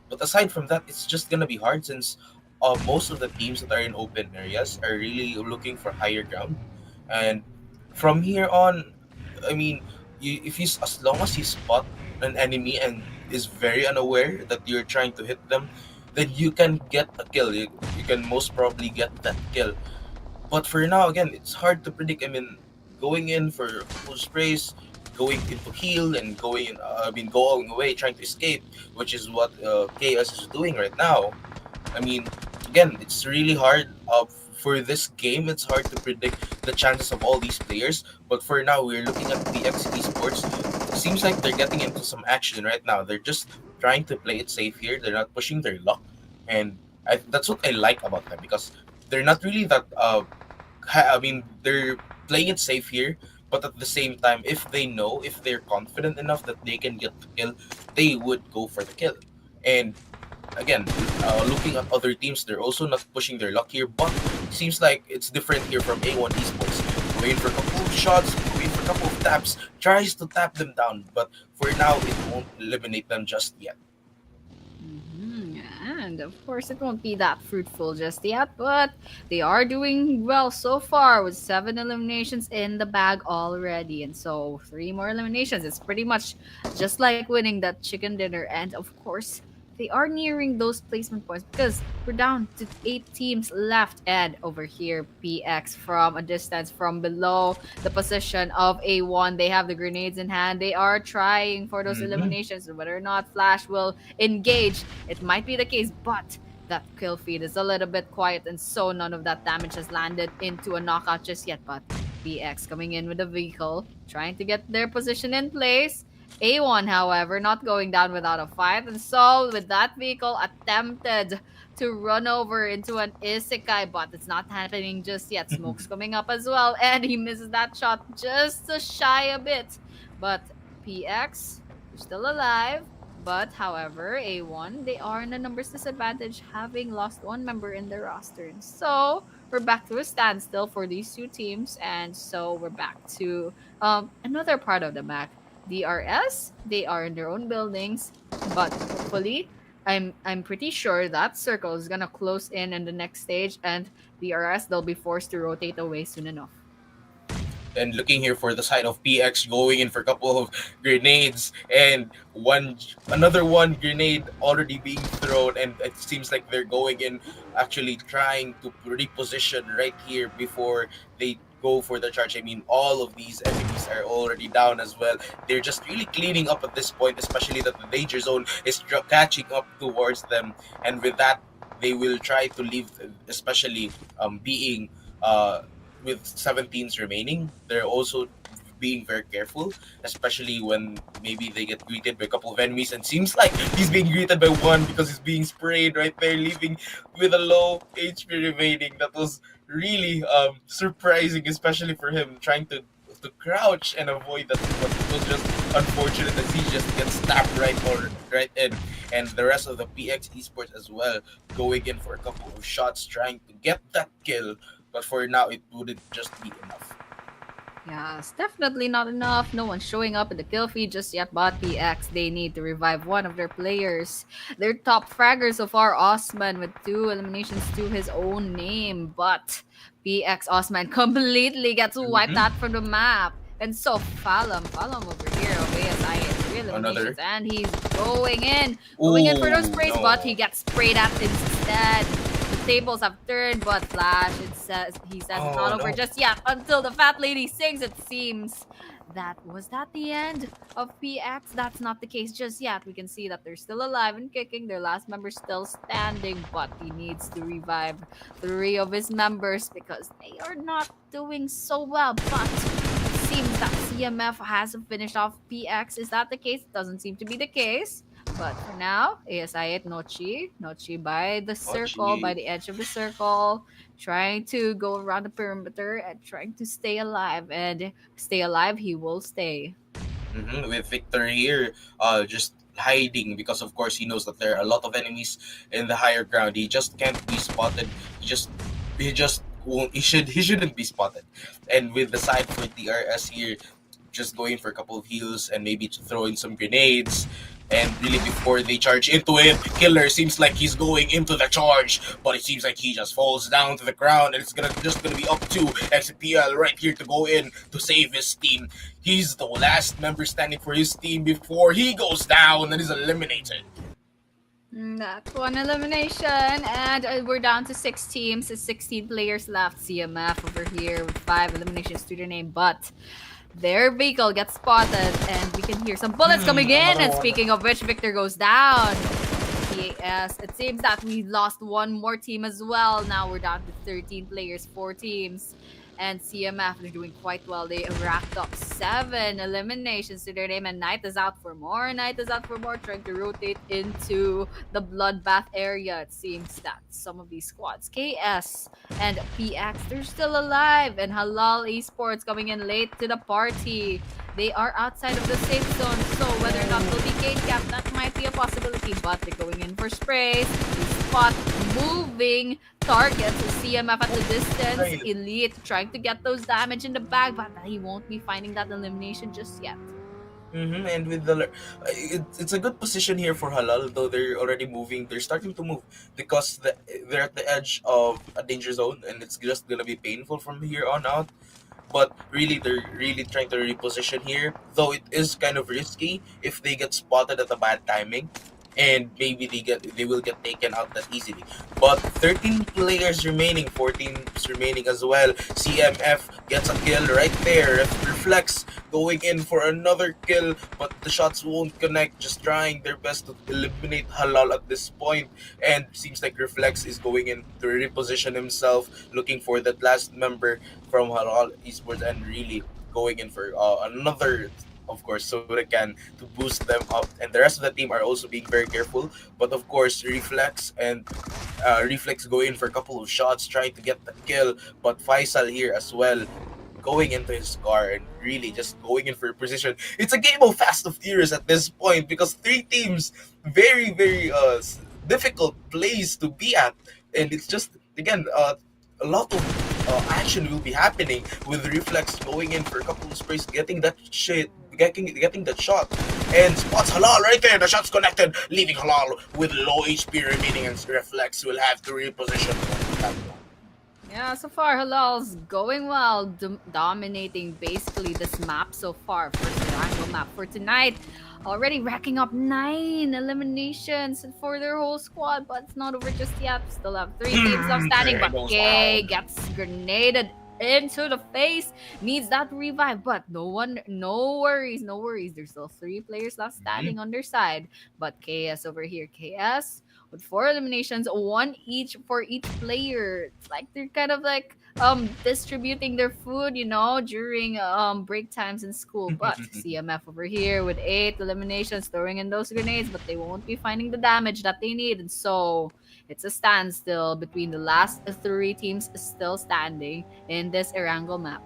but aside from that, it's just gonna be hard since most of the teams that are in open areas are really looking for higher ground, and from here on, I mean, if you as long as you spot an enemy and is very unaware that you're trying to hit them, then you can get a kill. You can most probably get that kill. But for now, again, it's hard to predict. I mean, going in for full sprays, going into heal, and going away, trying to escape, which is what KS is doing right now. I mean, again, it's really hard. For this game, it's hard to predict the chances of all these players. But for now, we're looking at PX Esports. Seems like they're getting into some action right now. They're just trying to play it safe here. They're not pushing their luck, and that's what I like about them because they're not really that. I mean, they're playing it safe here, but at the same time, if they're confident enough that they can get the kill, they would go for the kill. And again, looking at other teams, they're also not pushing their luck here, but seems like it's different here from A1 Esports. Going for a couple of shots, going for a couple of taps, tries to tap them down, but for now, it won't eliminate them just yet. And of course, it won't be that fruitful just yet, but they are doing well so far with 7 eliminations in the bag already. And so, 3 more eliminations. It's pretty much just like winning that chicken dinner. And of course, they are nearing those placement points because we're down to 8 teams left. And over here, PX from a distance from below the position of A1. They have the grenades in hand. They are trying for those Hmm. eliminations. Whether or not Flash will engage, it might be the case, but That kill feed is a little bit quiet, and so none of that damage has landed into a knockout just yet. But BX coming in with a vehicle, trying to get their position in place. A1, however, not going down without a fight, and so with that vehicle attempted to run over into an Isekai, but it's not happening just yet. Smoke's coming up as well, and he misses that shot just a shy a bit. But PX, you're still alive. But however, A1, they are in a numbers disadvantage, having lost one member in their roster. And so we're back to a standstill for these two teams. And so we're back to another part of the map. DRS, they are in their own buildings, but hopefully I'm pretty sure that circle is gonna close in the next stage, and DRS they'll be forced to rotate away soon enough. And looking here for the side of PX, going in for a couple of grenades, and another one grenade already being thrown, and it seems like they're going in, actually trying to reposition right here before they go for the charge. I mean, all of these enemies are already down as well. They're just really cleaning up at this point, especially that the danger zone is catching up towards them, and with that they will try to leave, especially being with 17s remaining. They're also being very careful, especially when maybe they get greeted by a couple of enemies, and seems like he's being greeted by one because he's being sprayed right there, leaving with a low HP remaining. That was really surprising, especially for him trying to crouch and avoid that. But it was just unfortunate that he just gets stabbed right in, and the rest of the PX esports as well going in for a couple of shots trying to get that kill, but for now it wouldn't just be enough. Yeah, it's definitely not enough. No one's showing up in the kill feed just yet, but PX, they need to revive one of their players. Their top fragger so far, Osman, with 2 eliminations to his own name. But PX Osman completely gets wiped out from the map. And so Falam over here, ASI is 3 eliminations, Another. and he's going in for those Ooh, sprays, no. but he gets sprayed at instead. Tables have turned, but Flash, he says it's Oh, not over no. just yet until the fat lady sings. It seems that the end of PX. That's not the case just yet. We can see that they're still alive and kicking. Their last member still standing, but he needs to revive 3 of his members because they are not doing so well. But it seems that CMF has finished off PX. Is that the case? It doesn't seem to be the case. But for now, ASI at Nochi by the circle, by Ochi. the edge of the circle, trying to go around the perimeter and trying to stay alive. And stay alive, he will stay. With Victor here, just hiding because of course he knows that there are a lot of enemies in the higher ground. He just can't be spotted. He just won't. He shouldn't be spotted. And with the side for DRS here, just going for a couple of heals and maybe to throw in some grenades. And really, before they charge into it, Killer seems like he's going into the charge, but it seems like he just falls down to the ground, and it's gonna be up to XPL right here to go in to save his team. He's the last member standing for his team before he goes down and is eliminated. That's one elimination, and we're down to 6 teams. 16 players left. CMF over here with 5 eliminations to their name, but their vehicle gets spotted, and we can hear some bullets coming in. Another And one. speaking of which, Victor goes down. Yes, it seems that we lost one more team as well. Now we're down to 13 players, 4 teams. And CMF, they're doing quite well. They racked up 7 eliminations to their name, and Knight is out for more. Trying to rotate into the bloodbath area. It seems that some of these squads, KS and PX, they're still alive. And Halal Esports coming in late to the party. They are outside of the safe zone, so whether or not they'll be gate capped, that might be a possibility. But they're going in for sprays. They spot moving targets. CMF at the distance. Right. Elite trying to get those damage in the bag, but he won't be finding that elimination just yet. And with it's a good position here for Halal, though they're already moving. They're starting to move because they're at the edge of a danger zone, and it's just gonna be painful from here on out. But really, they're really trying to reposition here, though it is kind of risky if they get spotted at a bad timing. and maybe they will get taken out that easily. But 13 players remaining, 14 remaining as well. CMF gets a kill right there. Reflex going in for another kill, but the shots won't connect. Just trying their best to eliminate Halal at this point, and seems like Reflex is going in to reposition himself, looking for that last member from Halal Esports, and really going in for another, of course, so they can to boost them up. And the rest of the team are also being very careful. But of course, Reflex go in for a couple of shots, trying to get the kill. But Faisal here as well, going into his car and really just going in for a position. It's a game of Fast of Furious at this point, because three teams, very difficult place to be at, and it's just again a lot of action will be happening with Reflex going in for a couple of sprays, getting that shit. Getting that shot, and spots Halal right there. The shot's connected, leaving Halal with low HP remaining, and Reflex will have to reposition. Yeah, so far Halal's going well, dominating basically this map so far for the Erangel map for tonight. Already racking up 9 eliminations for their whole squad, but it's not over just yet. Still have 3 teams left standing, but K gets grenaded into the face, needs that revive, but no worries, no worries. There's still 3 players left standing on their side, but KS over here, KS with 4 eliminations, 1 each for each player. It's like they're kind of like distributing their food, during break times in school. But CMF over here with 8 eliminations, throwing in those grenades, but they won't be finding the damage that they need. And so it's a standstill between the last 3 teams still standing in this Erangel map.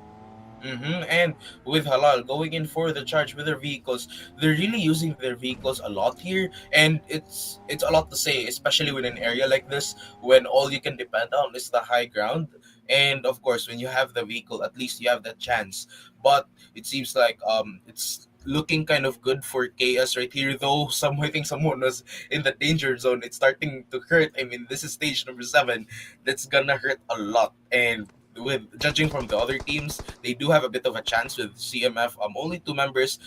And with Halal going in for the charge with their vehicles, they're really using their vehicles a lot here, and it's a lot to say, especially with an area like this when all you can depend on is the high ground. And of course, when you have the vehicle, at least you have that chance. But it seems like it's looking kind of good for KS right here, though. I think someone was in the danger zone. It's starting to hurt. I mean, this is stage number 7. That's gonna hurt a lot. And with judging from the other teams, they do have a bit of a chance with CMF. Only 2 members.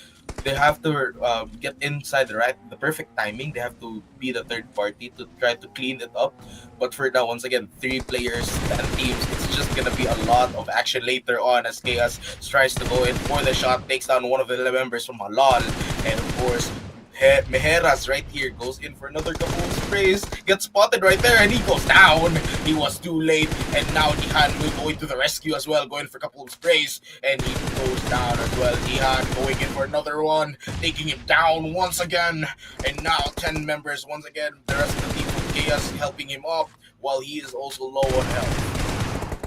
They have to get inside the perfect timing. They have to be the third party to try to clean it up. But for now, once again, 3 players, 10 teams. It's just gonna be a lot of action later on as Chaos tries to go in for the shot, takes down one of the members from Halal, and of course, Mejeras right here goes in for another couple of sprays, gets spotted right there, and he goes down. He was too late, and now Dihan will go into the rescue as well, going for a couple of sprays, and he goes down as well. Dihan going in for another one, taking him down once again, and now 10 members once again. The rest of the team from Chaos helping him up, while he is also low on health.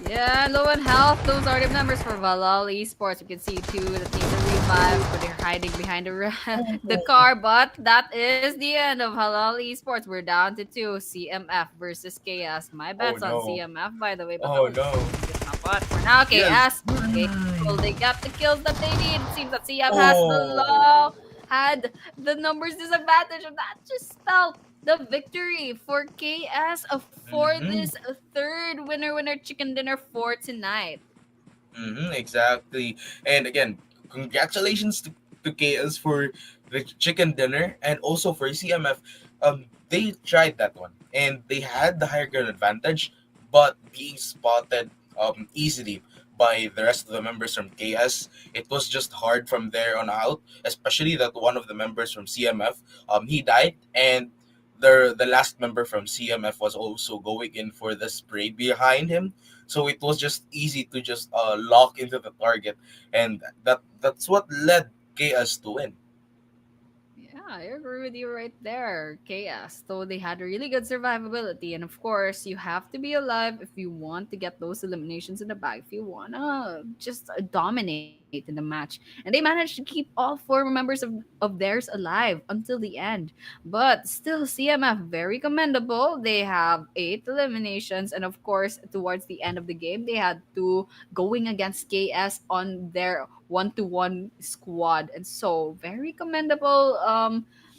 Yeah, low on health. Those are the members for Valhalla Esports. You can see two the teams are revived, but they're hiding behind the car. But that is the end of Halal Esports. We're down to 2. CMF versus KS. My bet's on no. CMF, by the way. But Oh no. but for now, KS. Will they get the kills that they need? It seems that CM has the low, had the numbers disadvantage, and that just spelled the victory for KS for this third winner chicken dinner for tonight. Exactly. And again, congratulations to KS for the chicken dinner, and also for CMF. They tried that one and they had the higher ground advantage, but being spotted easily by the rest of the members from KS, it was just hard from there on out. Especially that one of the members from CMF, he died, and the last member from CMF was also going in for the spray behind him. So it was just easy to just lock into the target, and that's what led KS to win. Yeah, I agree with you right there, KS. So they had a really good survivability, and of course, you have to be alive if you want to get those eliminations in the bag. If you wanna just dominate in the match, and they managed to keep all 4 members of theirs alive until the end. But still, CMF very commendable. They have 8 eliminations, and of course, towards the end of the game, they had to going against KS on their one-to-one squad, and so very commendable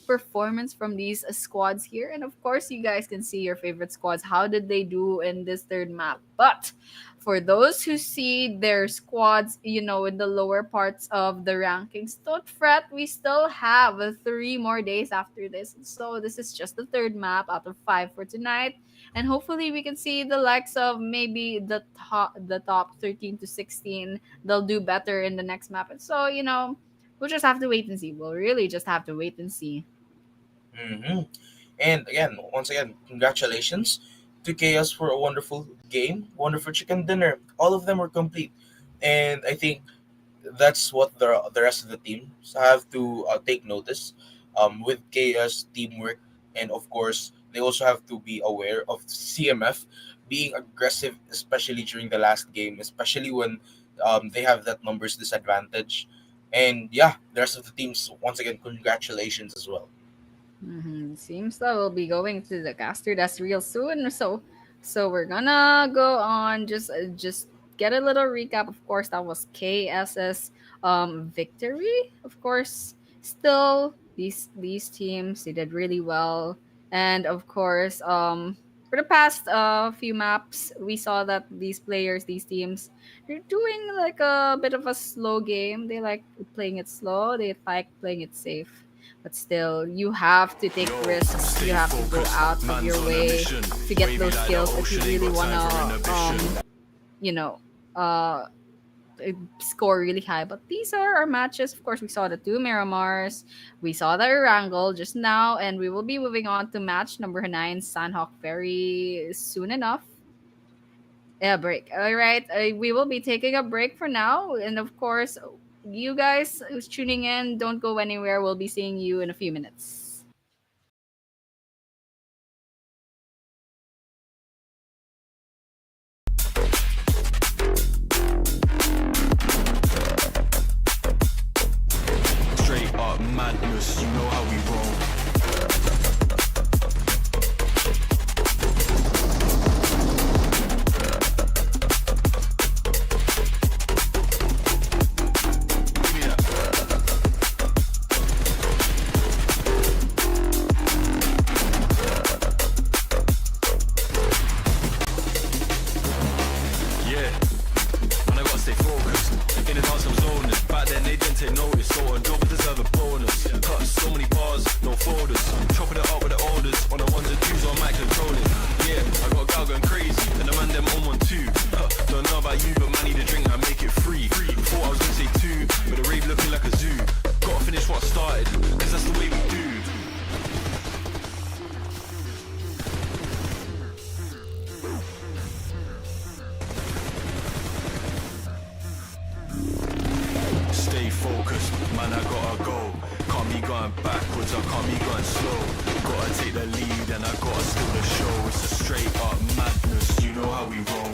performance from these squads here. And of course, you guys can see your favorite squads. How did they do in this third map? But for those who see their squads, in the lower parts of the rankings, don't fret. We still have 3 more days after this. So this is just the third map out of 5 for tonight. And hopefully we can see the likes of maybe the top 13 to 16. They'll do better in the next map. And so, we'll just have to wait and see. We'll really just have to wait and see. Hmm. And again, once again, congratulations to Chaos for a wonderful game, wonderful chicken dinner. All of them were complete, and I think that's what the rest of the teams have to take notice. With Chaos teamwork, and of course, they also have to be aware of CMF being aggressive, especially during the last game, especially when they have that numbers disadvantage. And yeah, the rest of the teams, once again, congratulations as well. Seems that we'll be going to the caster that's real soon. So we're gonna go on. Just get a little recap. Of course, that was KS's victory. Of course, still these teams, they did really well. And of course, for the past few maps, we saw that these players, these teams, they're doing like a bit of a slow game. They like playing it slow. They like playing it safe. But still, you have to take Yo, risks. You stay have to go focused, out of man's your on a way mission. to get Wavy those like the skills if you ocean, ain't really got time for wanna, inhibition. you know, uh, score really high. But these are our matches. Of course, we saw the two Miramars. We saw the Erangel just now, and we will be moving on to match number 9, Sanhok, very soon enough. Yeah, break. All right. We will be taking a break for now. And of course, you guys who's tuning in, don't go anywhere. We'll be seeing you in a few minutes. Straight up madness, you know how we roll. Give me that. Yeah. And I gotta stay focused. In the dance I'm zoning. Back then they didn't take notice. So on job deserve a bonus. Cut so many bars, no folders. Chopping it up with the orders. On the ones and twos on mic controlling. Yeah, I got a gal going crazy. And the man them on one too. Don't know about you, but man need a drink, I make it free. Thought I was gonna say two, but the rave looking like a zoo. Gotta finish what I started, cause that's the way we do. Stay focused, man, I gotta go. Can't be going backwards, I can't be going slow. Gotta take the lead and I gotta steal the show. It's a straight up madness, you know how we roll.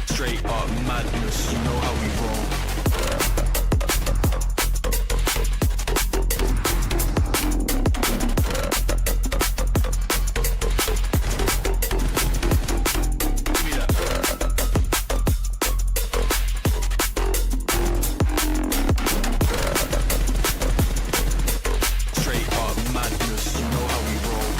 Straight up madness, you know how we roll. Give me that. Straight up madness, you know how we roll.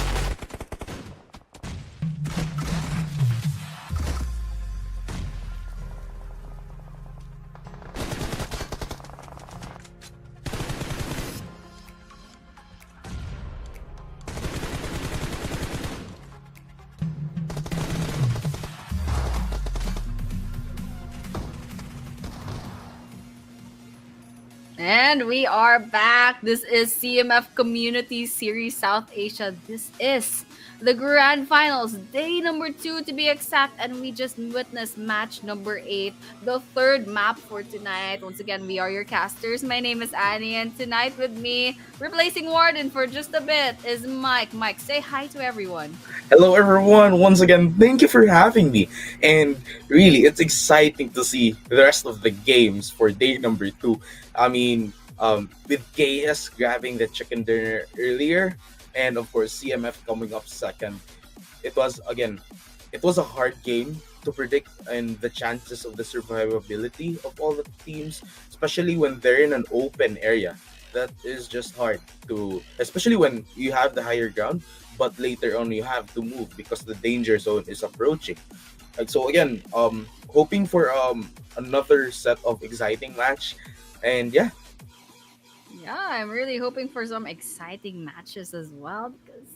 And we are back. This is CMF Community Series South Asia. This is the grand finals, day number 2 to be exact, and we just witnessed match number 8, the third map for tonight. Once again, we are your casters. My name is Annie, and tonight with me, replacing Warden for just a bit, is Mike. Mike, say hi to everyone. Hello, everyone. Once again, thank you for having me. And really, it's exciting to see the rest of the games for day number 2. I mean, with KS grabbing the chicken dinner earlier, and of course CMF coming up second, it was again, it was a hard game to predict and the chances of the survivability of all the teams, especially when they're in an open area. That is just hard to, especially when you have the higher ground, but later on you have to move because the danger zone is approaching. Like so again, hoping for another set of exciting match, and yeah. Yeah, I'm really hoping for some exciting matches as well because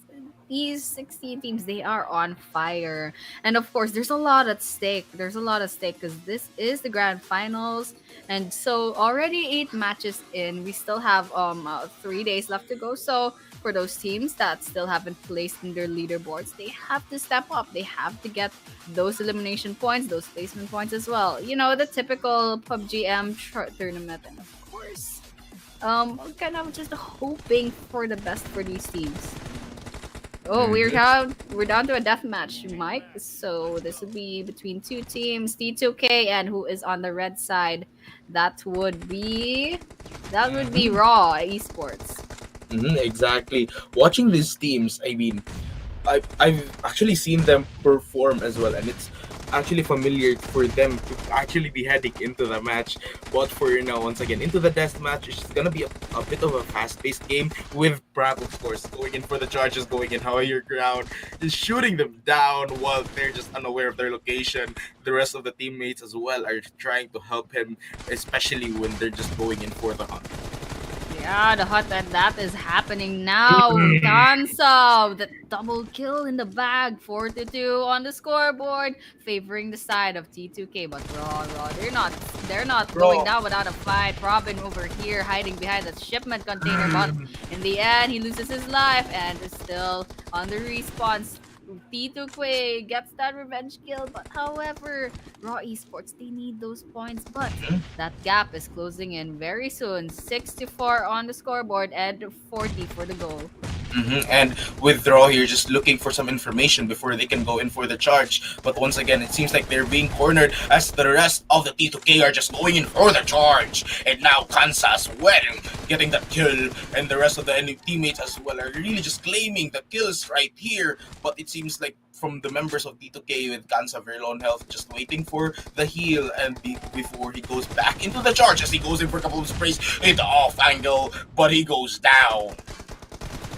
these 16 teams they are on fire. And of course, there's a lot at stake. There's a lot at stake because this is the grand finals. And so already 8 matches in. We still have 3 days left to go. So for those teams that still haven't placed in their leaderboards, they have to step up. They have to get those elimination points, those placement points as well. You know, the typical PUBG tournament. And of course, we're kind of just hoping for the best for these teams. Oh, we're down to a death match, Mike. So this would be between two teams, T2K and who is on the red side. That would be Raw Esports. Exactly. Watching these teams, I mean, I've actually seen them perform as well, and it's actually familiar for them to actually be heading into the match. But for once again, into the death match, it's gonna be a bit of a fast-paced game with Pratt, of course, going in for the charges, going in higher ground, just shooting them down while they're just unaware of their location. The rest of the teammates as well are trying to help him, especially when they're just going in for the hunt. Yeah, the hot and that is happening now. Gansa, the double kill in the bag, 4-2 on the scoreboard, favoring the side of T2K. But Raw, they're not going down without a fight. Robin over here hiding behind the shipment container, but in the end he loses his life and is still on the respawn. T2K gets that revenge kill, but however, Raw Esports, they need those points, but that gap is closing in very soon. 6-4 on the scoreboard and 40 for the goal. And with Raw here, just looking for some information before they can go in for the charge. But once again, it seems like they're being cornered as the rest of the T2K are just going in for the charge. And now Kansa as well getting the kill, and the rest of the enemy teammates as well are really just claiming the kills right here. But it seems like from the members of T2K with Kansa very low on health, just waiting for the heal and before he goes back into the charge as he goes in for a couple of sprays in the off angle, but he goes down.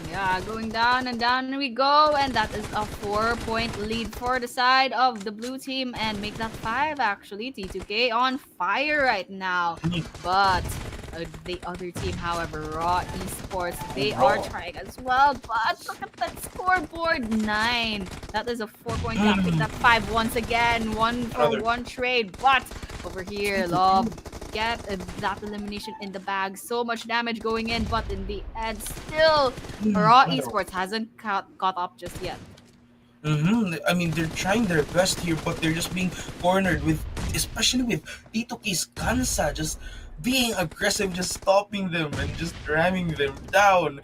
Yeah, going down and down we go, and that is a 4-point lead for the side of the blue team, and make that 5 actually. T2K on fire right now, but the other team, however, Raw Esports, they are trying as well, but look at that scoreboard, 9. That is a 4-point gap. Take that 5 once again, 1-for-1 trade, but over here, Love get that elimination in the bag. So much damage going in, but in the end, still, Raw Esports hasn't caught up just yet. I mean, they're trying their best here, but they're just being cornered with, especially with T2K's Kansa just being aggressive, just stopping them and just ramming them down.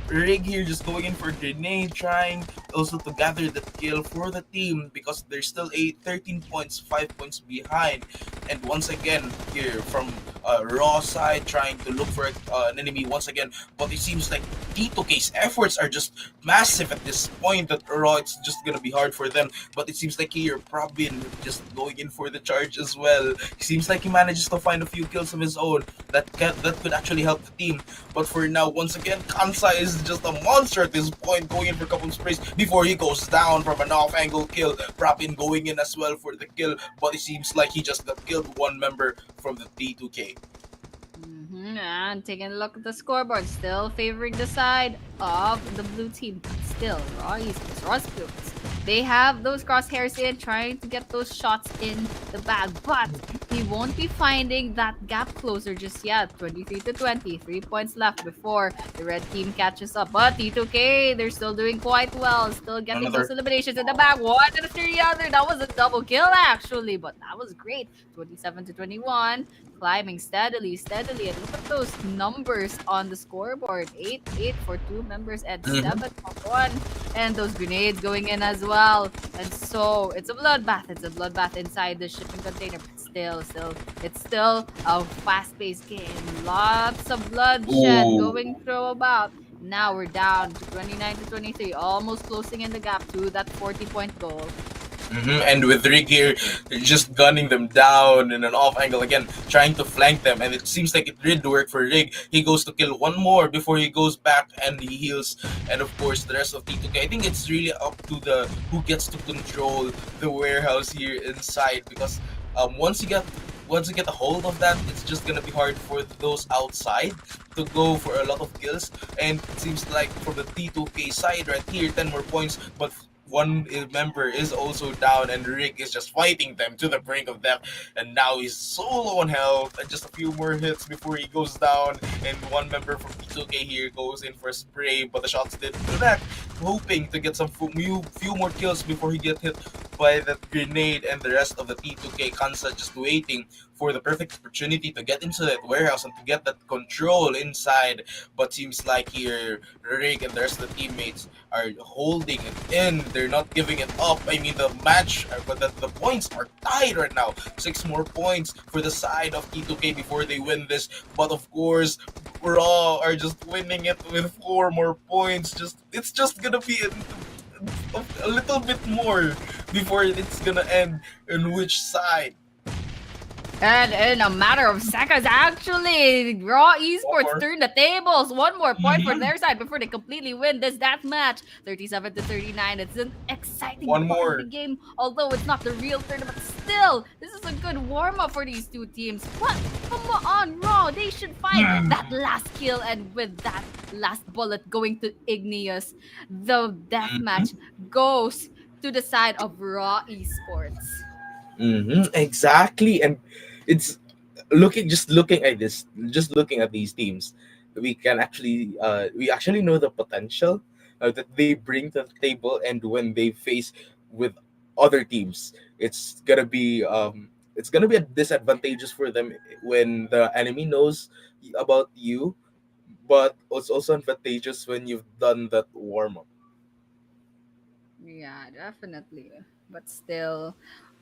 Rig here just going in for a grenade, trying also to gather the kill for the team because they're still 13 points, 5 points behind. And once again here from Raw side trying to look for an enemy once again, but it seems like T2K's efforts are just massive at this point that Raw, it's just gonna be hard for them. But it seems like here Probin just going in for the charge as well. It seems like he manages to find a few kills of his own that could actually help the team. But for now, once again, Kansa is just a monster at this point, going in for a couple of sprays before he goes down from an off-angle kill. Probin going in as well for the kill, but it seems like he just got killed one member from the T2K. And taking a look at the scoreboard, still favoring the side of the blue team. Still, Raw Esports, Raw Esports, they have those crosshairs in, trying to get those shots in the bag, but he won't be finding that gap closer just yet. 23-20, 3 points left before the red team catches up. But T2K, they're still doing quite well, still getting those eliminations in the bag, one after the other. That was a double kill actually, but that was great. 27-21, climbing steadily, and look at those numbers on the scoreboard. 8 for 2 members and 7 for 1, and those grenades going in as well. And so it's a bloodbath inside the shipping container, but still, it's still a fast-paced game. Lots of bloodshed Ooh. going through about. Now we're down to 29 to 23, almost closing in the gap to that 40-point goal. And with Rig here, they're just gunning them down in an off angle again, trying to flank them. And it seems like it did work for Rig. He goes to kill one more before he goes back and he heals. And of course, the rest of T2K. I think it's really up to the who gets to control the warehouse here inside, because once you get a hold of that, it's just gonna be hard for those outside to go for a lot of kills. And it seems like from the T2K side right here, 10 more points, but one member is also down, and Rick is just fighting them to the brink of death. And now he's so low on health, and just a few more hits before he goes down. And one member from T2K here goes in for a spray, but the shots didn't connect, hoping to get some few more kills before he get hit by that grenade. And the rest of the T2K Kansa just waiting for the perfect opportunity to get into that warehouse and to get that control inside. But seems like here Rick and the rest of the teammates are holding it in. They're not giving it up. I mean, the match, but the points are tied right now. 6 more points for the side of T2K before they win this. But of course, Raw are just winning it with 4 more points. It's just gonna be a little bit more before it's gonna end. In which side? And in a matter of seconds, actually, Raw Esports more. turned the tables. One more point for Mhm. their side before they completely win this death match. 37 to 39. It's an exciting One part more. of the game, although it's not the real tournament. Still, this is a good warm up for these two teams. What? Come on, Raw. They should find that last kill, and with that last bullet going to Igneous, the death match goes to the side of Raw Esports. Exactly, and it's looking at this, just looking at these teams, we actually know the potential that they bring to the table, and when they face with other teams, it's gonna be a disadvantageous for them when the enemy knows about you, but it's also advantageous when you've done that warm up. Yeah, definitely. But still,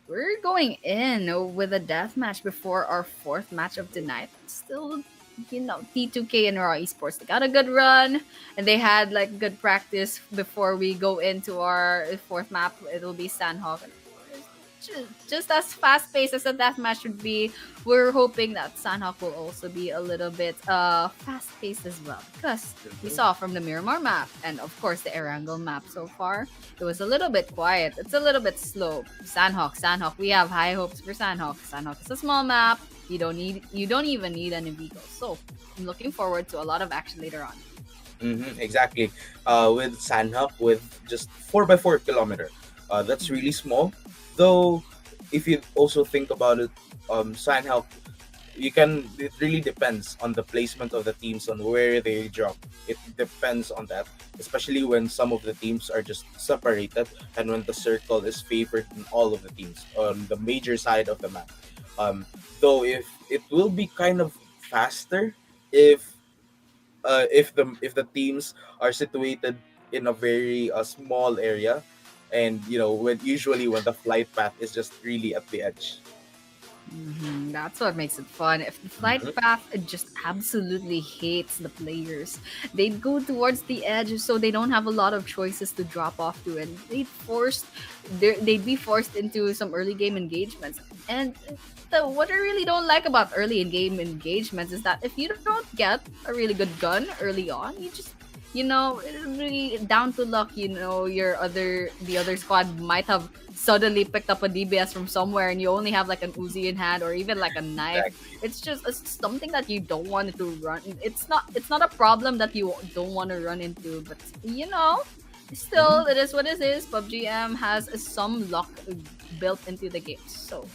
we're going in with a death match before our fourth match of the night. Still, T2K and Raw Esports, they got a good run, and they had like good practice before we go into our fourth map. It'll be Sanhok. Just as fast paced as the death match would be, we're hoping that Sanhok will also be a little bit fast paced as well. Because we saw from the Miramar map and of course the Erangel map so far, it was a little bit quiet. It's a little bit slow. Sanhok. We have high hopes for Sanhok. Sanhok is a small map. You don't even need any vehicles. So I'm looking forward to a lot of action later on. Exactly. With Sanhok, with just 4x4 kilometer, that's really small. Though, if you also think about it, Sanhok, it really depends on the placement of the teams on where they drop. It depends on that, especially when some of the teams are just separated and when the circle is favored in all of the teams on the major side of the map. Um, though if it will be kind of faster if if the teams are situated in a very small area, and when the flight path is just really at the edge. That's what makes it fun. If the flight Mhm. path just absolutely hates the players, they'd go towards the edge so they don't have a lot of choices to drop off to, and they'd be forced into some early game engagements. And what I really don't like about early in game engagements is that if you don't get a really good gun early on, it's really down to luck. The other squad might have suddenly picked up a DBS from somewhere, and you only have like an Uzi in hand or even like a knife. It's something that you don't want to run. It's not a problem that you don't want to run into, but still, it is what it is. PUBG has some luck built into the game, so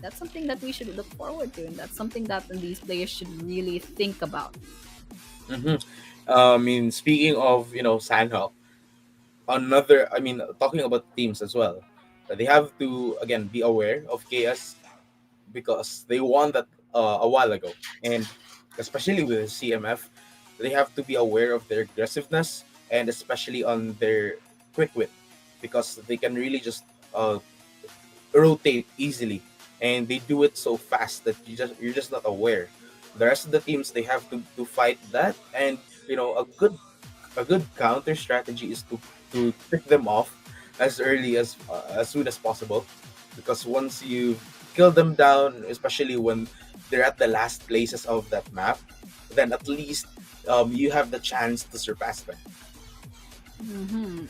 that's something that we should look forward to, and that's something that these players should really think about. hmm I mean, speaking of Sanhok, talking about teams as well, they have to again be aware of KS because they won that a while ago, and especially with CMF, they have to be aware of their aggressiveness and especially on their quick wit, because they can really just rotate easily and they do it so fast that you're just not aware. The rest of the teams, they have to fight that, and a good counter strategy is to pick them off as soon as possible, because once you kill them down, especially when they're at the last places of that map, then at least you have the chance to surpass them.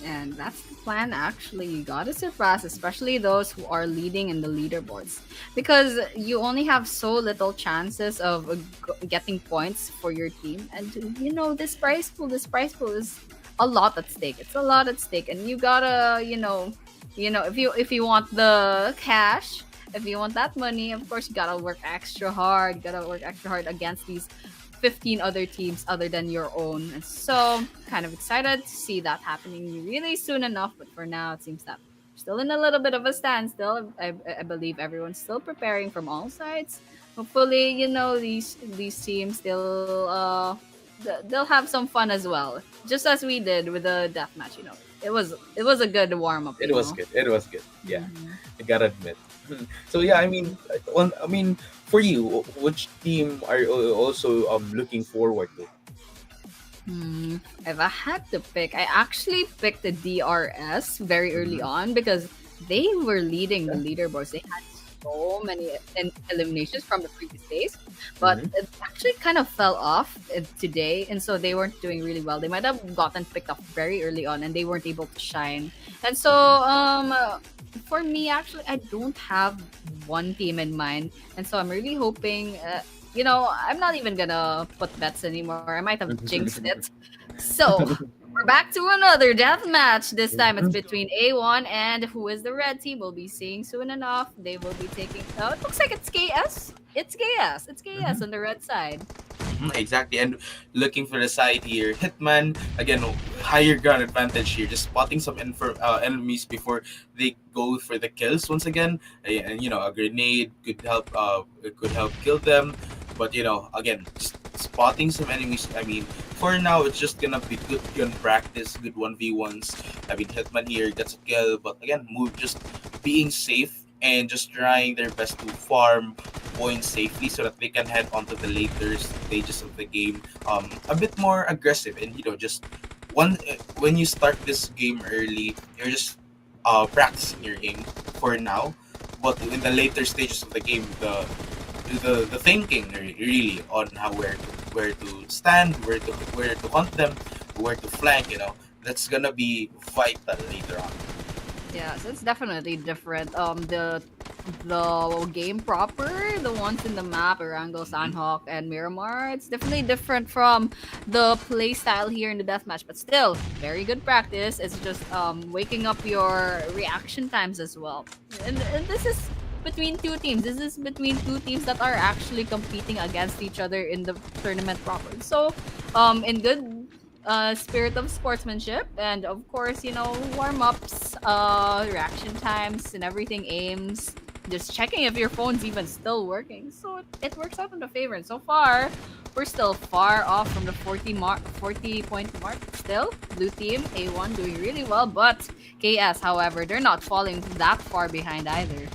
And that's the plan actually. You gotta surpass, especially those who are leading in the leaderboards. Because you only have so little chances of getting points for your team. And this prize pool is a lot at stake. It's a lot at stake. And you gotta, if you want the cash, if you want that money, of course you gotta work extra hard. You gotta work extra hard against these 15 other teams other than your own. And so, kind of excited to see that happening really soon enough. But for now, it seems that we're still in a little bit of a standstill. I believe everyone's still preparing from all sides. Hopefully, these teams still they'll have some fun as well, just as we did with the deathmatch. It was a good warm up. It was good. It was good. Yeah, Mhm. I gotta admit. So yeah, I mean, for you, which team are you also looking forward to? If I had to pick, I actually picked the DRS very early on because they were leading the leaderboards. They had so many eliminations from the previous days, but Mhm. it actually kind of fell off today, and so they weren't doing really well. They might have gotten picked up very early on, and they weren't able to shine. And so, for me, actually, I don't have one team in mind, and so I'm really hoping. I'm not even gonna put bets anymore. I might have jinxed it. So we're back to another death match. This time it's between A1 and who is the red team. We'll be seeing soon enough. They will be taking. Oh, it looks like it's KS. It's KS. It's KS on the red side. Exactly. And looking for the side here, Hitman again, higher ground advantage here, just spotting some enemies before they go for the kills once again. And a grenade could help. It could help kill them. But again, just spotting some enemies. I mean, for now, it's just gonna be good gun practice, good 1v1s. I mean, Hitman here gets a kill, but again, move just being safe and just trying their best to farm points safely so that they can head onto the later stages of the game a bit more aggressive. And just when you start this game early, you're just practicing your aim for now, but in the later stages of the game, the thinking really on how where to stand, where to hunt them, where to flank, that's gonna be vital later on. Yeah, so it's definitely different. The game proper, the ones in the map, Erangel, Sanhok, and Miramar, it's definitely different from the play style here in the deathmatch. But still, very good practice. It's just waking up your reaction times as well. And this is between two teams. This is between two teams that are actually competing against each other in the tournament proper. So, in good spirit of sportsmanship, and of course, warm-ups, reaction times and everything, aims, just checking if your phone's even still working, so it works out in the favor. And so far we're still far off from the 40 point mark. Still, blue team A1 doing really well, but KS, however, they're not falling that far behind either.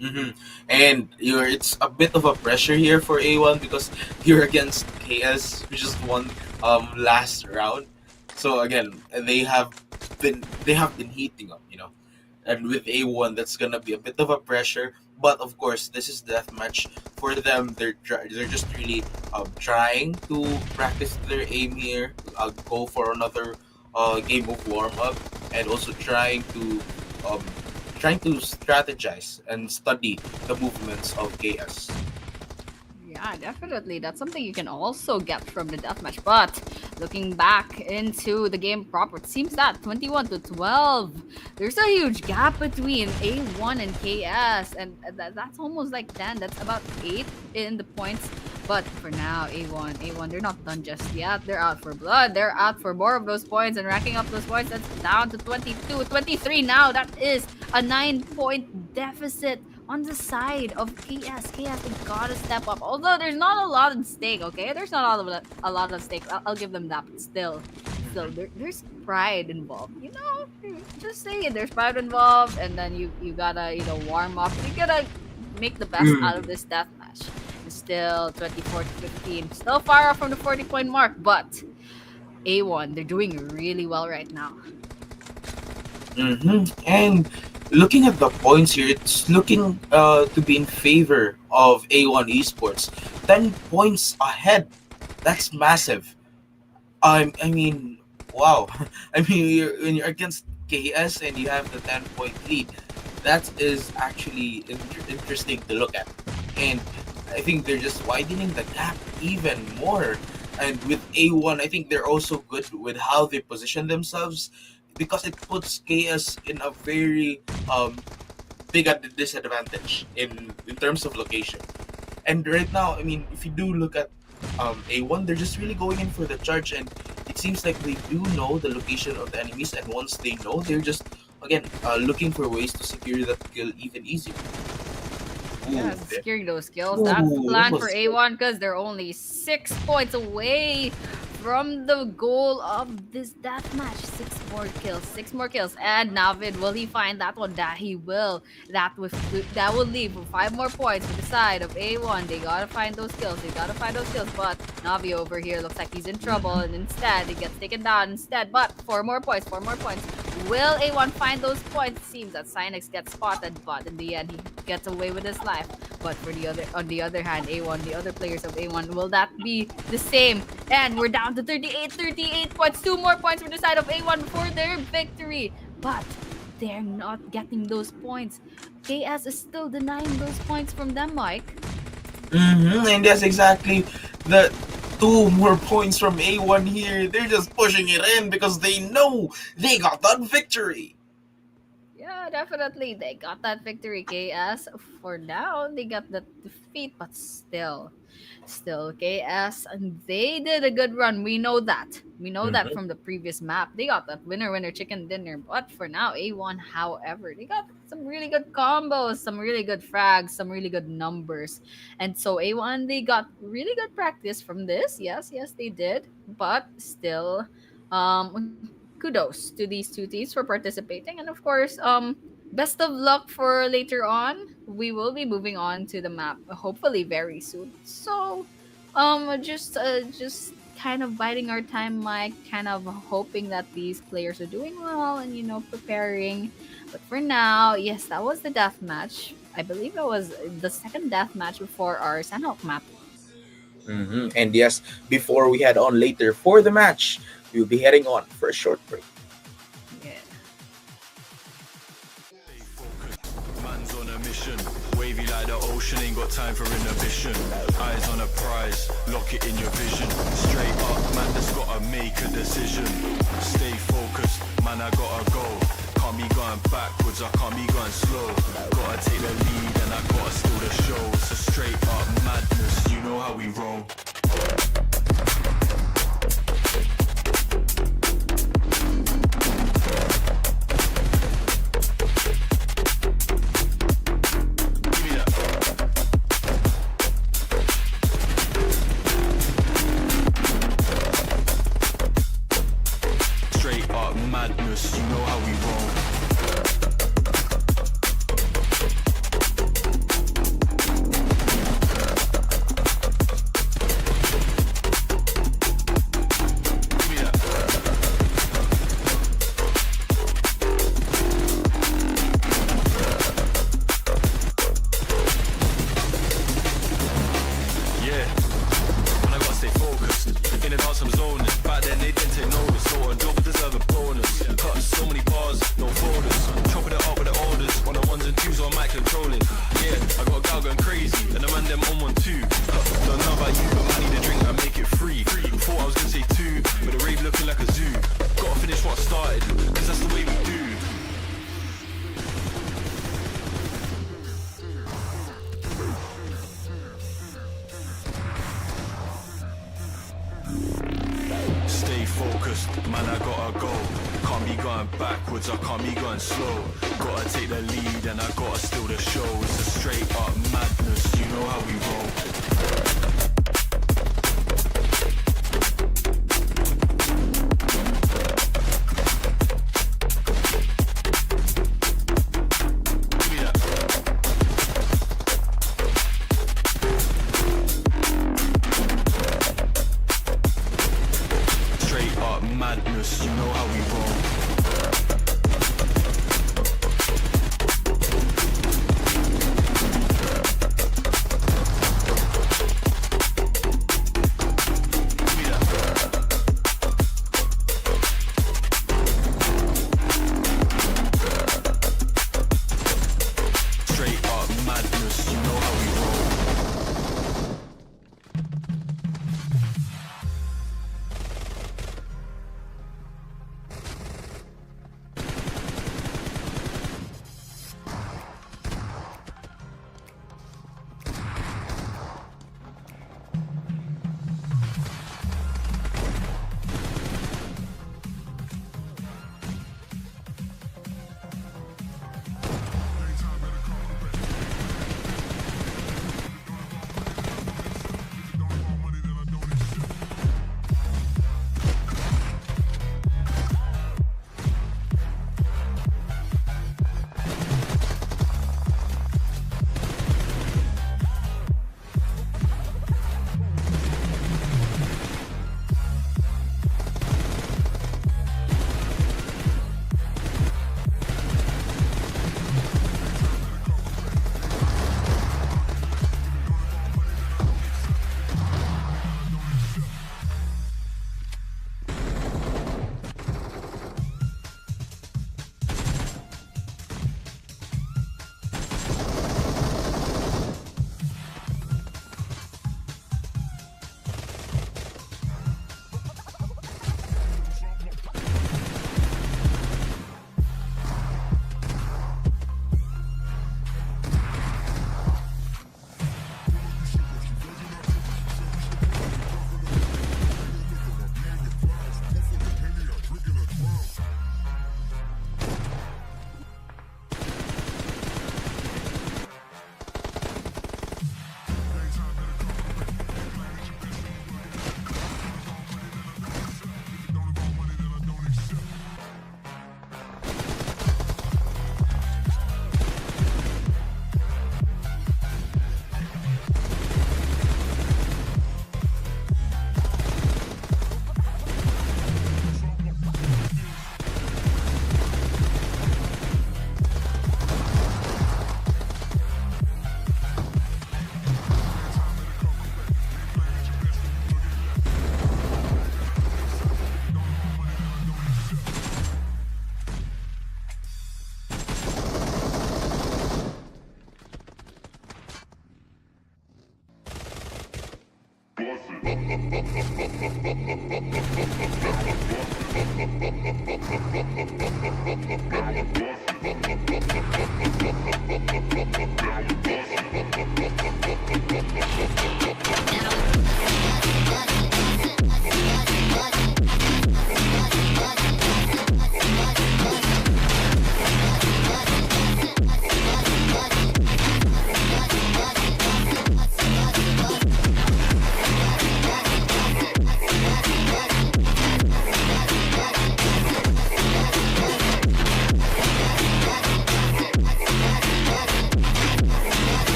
hmm And it's a bit of a pressure here for A1 because you're against KS, who just won last round. So again, they have been heating up, and with A1, that's gonna be a bit of a pressure. But of course, this is deathmatch for them. They're just really trying to practice their aim here, go for another game of warm up, and also um, trying to strategize and study the movements of KS. Yeah, definitely. That's something you can also get from the deathmatch. But looking back into the game proper, it seems that 21 to 12, there's a huge gap between A1 and KS. And that's almost like 10. That's about 8 in the points. But for now, A1, they're not done just yet. They're out for blood. They're out for more of those points and racking up those points. That's down to 22, 23 now. That is a 9-point deficit on the side of KS. KS, they gotta step up. Although there's not a lot at stake, okay? There's not a lot at stake. I'll give them that. But still, there's pride involved. Just say it. There's pride involved, and then you gotta warm up. You gotta make the best out of this deathmatch. Still 24 to 15, still far off from the 40-point mark, but A1, they're doing really well right now. And looking at the points here, it's looking to be in favor of A1 Esports. 10 points ahead. That's massive. I mean, wow. I mean, when you're against KS and you have the 10-point lead, that is actually interesting to look at. And I think they're just widening the gap even more. And with A1, I think they're also good with how they position themselves because it puts KS in a very big disadvantage in terms of location. And right now, I mean, if you do look at A1, they're just really going in for the charge, and it seems like they do know the location of the enemies. And once they know, they're just again looking for ways to secure that kill even easier. Yeah, securing those kills. That's the plan for A1 because they're only 6 points away from the goal of this deathmatch. 6 more kills. And Navid, will he find that one? That he will. That will leave 5 more points to the side of A1. They gotta find those kills. But Navi over here looks like he's in trouble, and instead he gets taken down instead. But 4 more points. Will A1 find those points? It seems that Cynex gets spotted, but in the end he gets away with his life. But on the other hand, A1, the other players of A1, will that be the same? And we're down to 38 points. 2 more points for the side of A1 for their victory. But they're not getting those points. KS is still denying those points from them, Mike. And that's exactly the 2 more points from A1 here. They're just pushing it in because they know they got that victory. Yeah, definitely. They got that victory, KS. For now, they got the defeat, but still KS, and they did a good run. We know that. That from the previous map. They got that winner chicken dinner. But for now, A1, however, they got some really good combos, some really good frags, some really good numbers. And so A1, they got really good practice from this. Yes, they did. But still, kudos to these two teams for participating, and of course, best of luck for later on. We will be moving on to the map hopefully very soon. So, just kind of biding our time, Mike. Kind of hoping that these players are doing well and preparing. But for now, yes, that was the death match. I believe that was the second death match before our Sanhok map. And yes, before we head on later for the match, we'll be heading on for a short break. Yeah. Stay focused, man's on a mission. Wavy like the ocean, ain't got time for inhibition. Eyes on a prize, lock it in your vision. Straight up, man, just gotta make a decision. Stay focused, man, I gotta go. Can't be going backwards, I can't be going slow. Gotta take the lead and I gotta steal the show. So straight up madness, you know how we roll. Madness, you know how we roll. Give me that. Yeah, and I gotta stay focused. In and out some zones. Back then they didn't take notice. So a job deserve a bonus. Cut so many bars, no folders. Chopping it up with the orders. On the ones and twos on mic controlling. Yeah, I got a gal going crazy. And the man them on 1 2. Don't know about you, but I need a drink and make it free. Thought I was gonna say 2, but the rave looking like a zoo. Gotta finish what I started, cause that's the way we do. Stay focused, man, I gotta go. Can't be going backwards, I can't be going slow. Gotta take the lead and I gotta steal the show. It's a straight up madness, you know how we roll. Give me that. up madness, you know how we roll. Straight up madness, you know how we roll.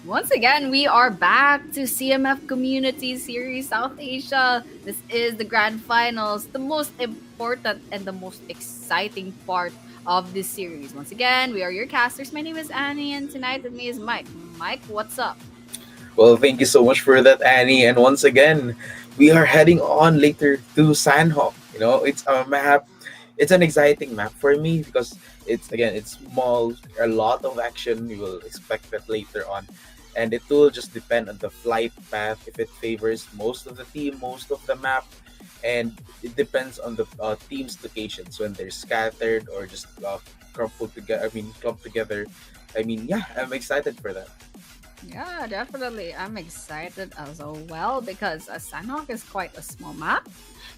Once again, we are back to CMF Community Series South Asia. This is the grand finals, the most important and the most exciting part of this series. Once again, we are your casters. My name is Annie, and tonight with me is Mike. Mike, what's up? Well, thank you so much for that, Annie. And once again, we are heading on later to Sanhok. It's a map. It's an exciting map for me because it's small, a lot of action. You will expect that later on, and it will just depend on the flight path if it favors most of the team, most of the map, and it depends on the team's locations when they're scattered or just crumpled together. Clumped together. Yeah, I'm excited for that. Yeah, definitely. I'm excited as well because Sanhok is quite a small map.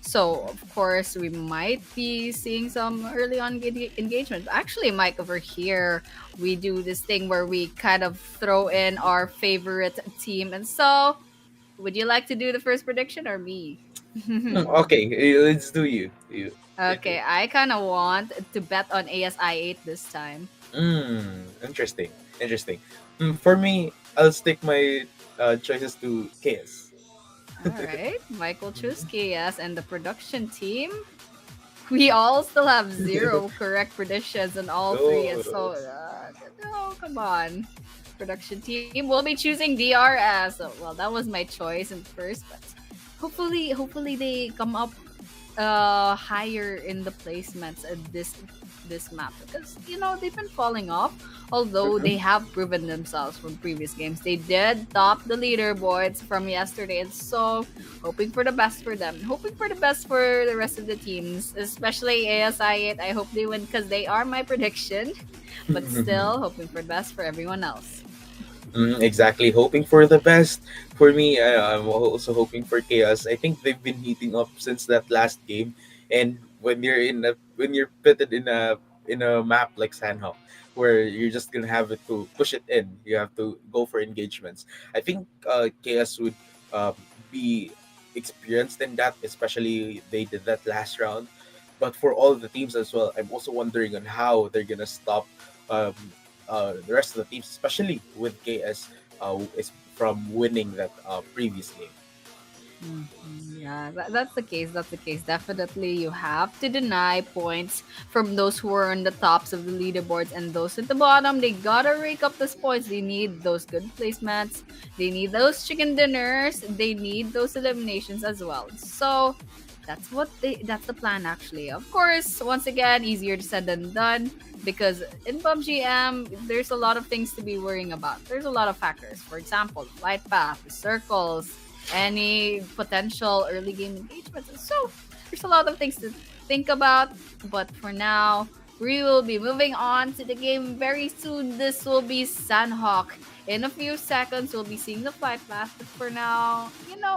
So, of course, we might be seeing some early on engagement. Actually, Mike, over here, we do this thing where we kind of throw in our favorite team. And so, Would you like to do the first prediction or me? Okay, let's do you. You. Okay, I kind of want to bet on ASI 8 this time. Interesting. Interesting. For me, I'll stick my choices to KS. All right, Michael choose KS and the production team. We all still have zero correct predictions on all three, and so Oh. no, come on. Production team will be choosing DRS. So, well, that was my choice in first, but hopefully they come up higher in the placements at this map, because they've been falling off, although they have proven themselves from previous games. They did top the leaderboards from yesterday, and so hoping for the best for them, hoping for the best for the rest of the teams, especially ASI 8. I hope they win because they are my prediction, but still hoping for the best for everyone else. Exactly. Hoping for the best. For me, I'm also hoping for chaos. I think they've been heating up since that last game, and when you're pitted in a map like Sanhok, where you're just gonna have it to push it in, you have to go for engagements. I think chaos would um, be experienced in that, especially they did that last round. But for all the teams as well, I'm also wondering on how they're gonna stop um, the rest of the teams, especially with KS, is from winning that previous game. Yeah, that's the case. That's the case. Definitely, you have to deny points from those who are on the tops of the leaderboards, and those at the bottom. They gotta rake up those points. They need those good placements. They need those chicken dinners. They need those eliminations as well. So that's the plan actually. Of course, once again, easier said than done, because in PUBG there's a lot of things to be worrying about. There's a lot of factors. For example, flight path, the circles, any potential early game engagements. So there's a lot of things to think about. But for now, we will be moving on to the game very soon. This will be Sanhok. In a few seconds, we'll be seeing the flight path. But for now,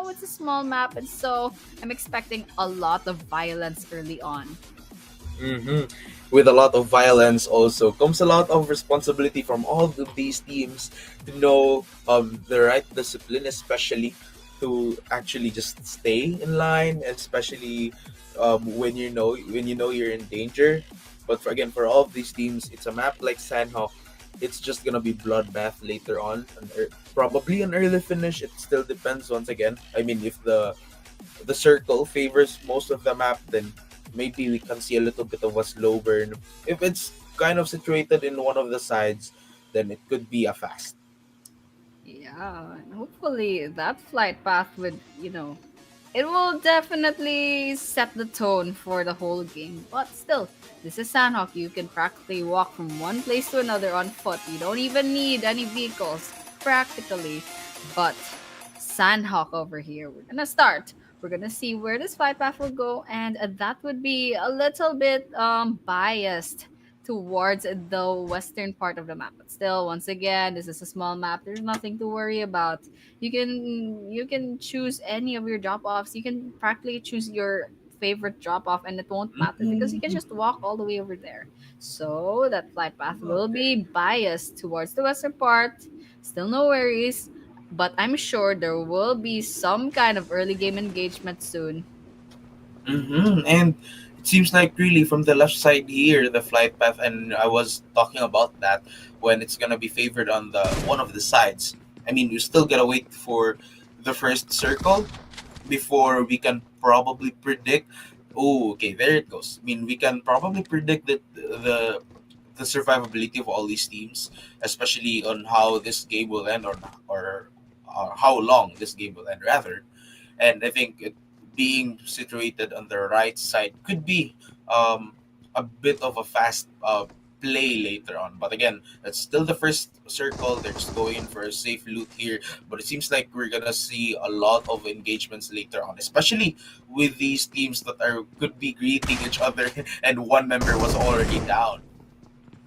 it's a small map, and so I'm expecting a lot of violence early on. hmm With a lot of violence, also comes a lot of responsibility from all of these teams to know the right discipline, especially to actually just stay in line, especially when you know you're in danger. But for all of these teams, it's a map like Sanhok. It's just gonna be bloodbath later on, and probably an early finish. It still depends. Once again, I mean, if the circle favors most of the map, then maybe we can see a little bit of a slow burn. If it's kind of situated in one of the sides, then it could be a fast. Yeah, and hopefully that flight path it will definitely set the tone for the whole game. But still, this is Sanhok. You can practically walk from one place to another on foot. You don't even need any vehicles, practically. But Sanhok over here, we're gonna start. We're gonna see where this flight path will go, and that would be a little bit biased towards the western part of the map. But still, once again, this is a small map. There's nothing to worry about. You can choose any of your drop offs. You can practically choose your favorite drop off, and it won't matter because you can Mhm. just walk all the way over there. So that flight path will be biased towards the western part. Still no worries, but I'm sure there will be some kind of early game engagement soon. And it seems like really from the left side here, the flight path, and I was talking about that when it's gonna be favored on the one of the sides. I mean, we still gotta wait for the first circle before we can probably predict. Oh, okay, there it goes. I mean, we can probably predict that the survivability of all these teams, especially on how this game will end, or how long this game will end, rather. And I think being situated on the right side could be a bit of a fast play later on. But again, it's still the first circle. They're just going for a safe loot here. But it seems like we're gonna see a lot of engagements later on, especially with these teams that are could be greeting each other, and one member was already down.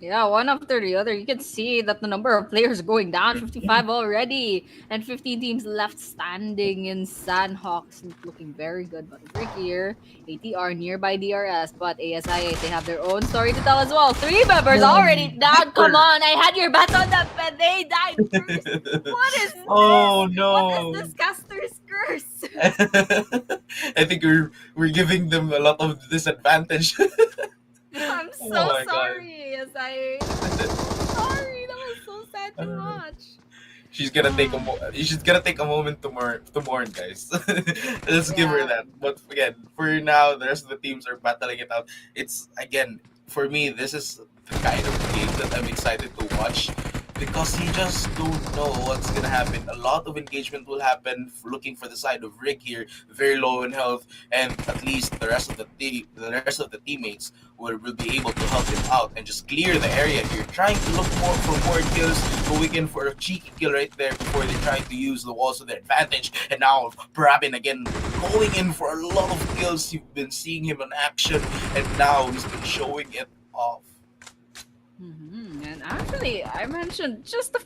Yeah, one after the other. You can see that the number of players going down, Mhm. 55 already, and 15 teams left standing in Sanhok. Not looking very good, but over here, ATR nearby DRS, but ASI8, they have their own story to tell as well. Three members Oh, already down. Come Viper. on, I had your bet on that, but they died first. What is Oh this? What is no. this caster's curse? I think we're giving them a lot of disadvantage. I'm Oh so my god. sorry, ASI8. I'm so sorry. That was so sad to Uh, watch. she's gonna take a moment to mourn, guys. Let's give her Yeah. that. But again, for now, the rest of the teams are battling it out. It's again, for me, this is the kind of game that I'm excited to watch because you just don't know what's gonna happen. A lot of engagement will happen looking for the side of Rick here, very low in health, and at least the rest of the teammates will be able to help him out and just clear the area here, trying to look more for more kills, going in for a cheeky kill right there before they try to use the walls to their advantage. And now Brabin again going in for a lot of kills. You've been seeing him in action, and now he's been showing it off. And actually, I mentioned just a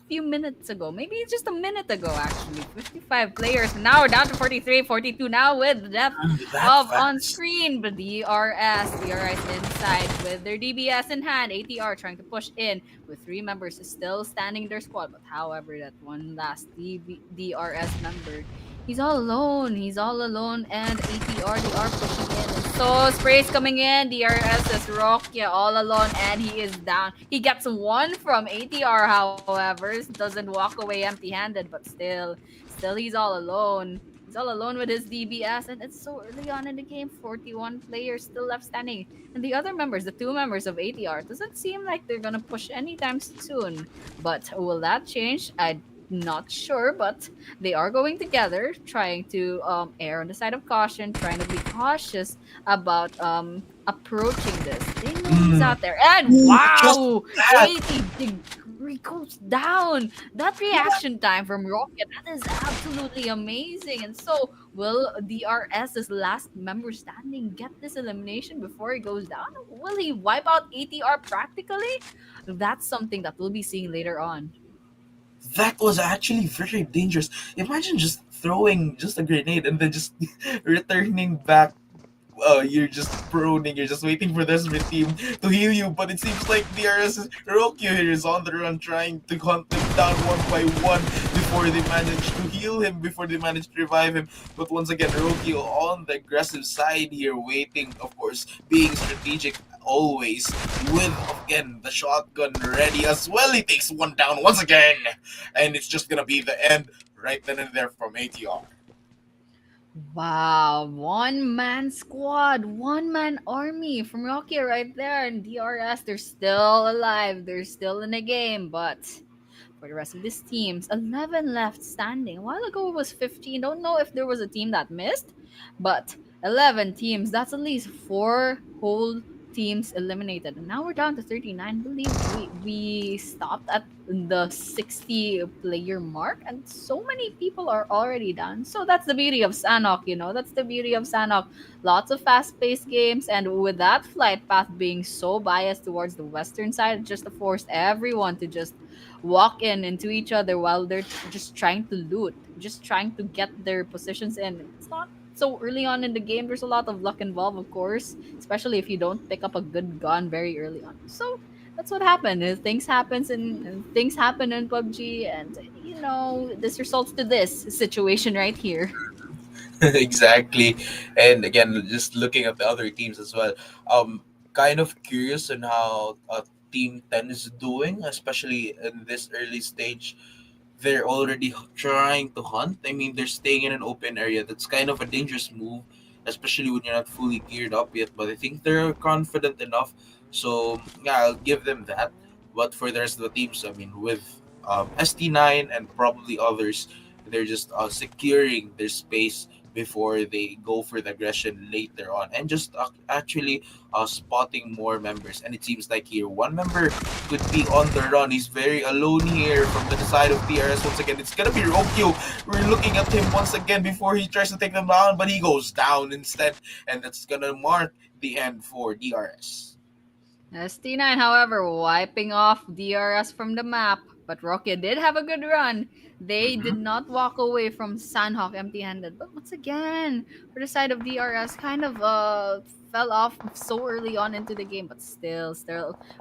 few minutes ago, maybe just a minute ago, actually, 55 players. Now we're down to 43, 42 now with the depth That of on fast. screen. But DRS inside with their DBS in hand. ATR trying to push in with three members still standing in their squad. But however, that one last DRS member, he's all alone. He's all alone, and ATR they are pushing in. And so sprays coming in. DRS is Rokia all alone, and he is down. He gets one from ATR, however, doesn't walk away empty-handed, but still he's all alone. He's all alone with his DBS, and it's so early on in the game. 41 players still left standing, and the other members, the two members of ATR, doesn't seem like they're gonna push anytime soon. But will that change? I'm not sure, but they are going together, trying to err on the side of caution, trying to be cautious about approaching this. They know he's Mm. out there. And Ooh, just wow! that. 80 degree goes down. That reaction time from Rocket, that is absolutely amazing. And so, will DRS's last member standing get this elimination before he goes down? Will he wipe out ATR practically? That's something that we'll be seeing later on. That was actually very dangerous. Imagine just throwing just a grenade and then just returning back. You're just proning, you're just waiting for the rest of the team to heal you, but it seems like DRS Rokyo here is on the run trying to hunt them down one by one before they manage to heal him, before they manage to revive him. But once again, Rokyo on the aggressive side here, waiting, of course, being strategic always, with again the shotgun ready as well. He takes one down once again, and it's just gonna be the end right then and there from ATR. Wow, one man squad, one man army from Rocky right there. And DRS, they're still alive, they're still in the game. But for the rest of these teams, 11 left standing. A while ago it was 15. Don't know if there was a team that missed, but 11 teams, that's at least four whole teams eliminated. And now we're down to 39. I believe we stopped at the 60 player mark, and so many people are already done. So that's the beauty of Sanhok, that's the beauty of Sanhok. Lots of fast-paced games, and with that flight path being so biased towards the western side, it just forced everyone to just walk in into each other while they're just trying to loot, just trying to get their positions in. It's not so early on in the game. There's a lot of luck involved, of course, especially if you don't pick up a good gun very early on. So that's what happened. Things happens and things happen in PUBG, and this results to this situation right here. Exactly. And again, just looking at the other teams as well, kind of curious on how Team 10 is doing, especially in this early stage. They're already trying to hunt. I mean, they're staying in an open area. That's kind of a dangerous move, especially when you're not fully geared up yet. But I think they're confident enough. So, yeah, I'll give them that. But for the rest of the teams, I mean, with ST9 and probably others, they're just securing their space before they go for the aggression later on, and just actually spotting more members. And it seems like here one member could be on the run. He's very alone here from the side of PRS. Once again, it's gonna be Rokyo. We're looking at him once again before he tries to take them down, but he goes down instead, and that's gonna mark the end for DRS. ST9, however, wiping off DRS from the map, but Rocket did have a good run. They did Mm-hmm. not walk away from Sanhok empty-handed. But once again, for the side of DRS, kind of fell off so early on into the game. But still,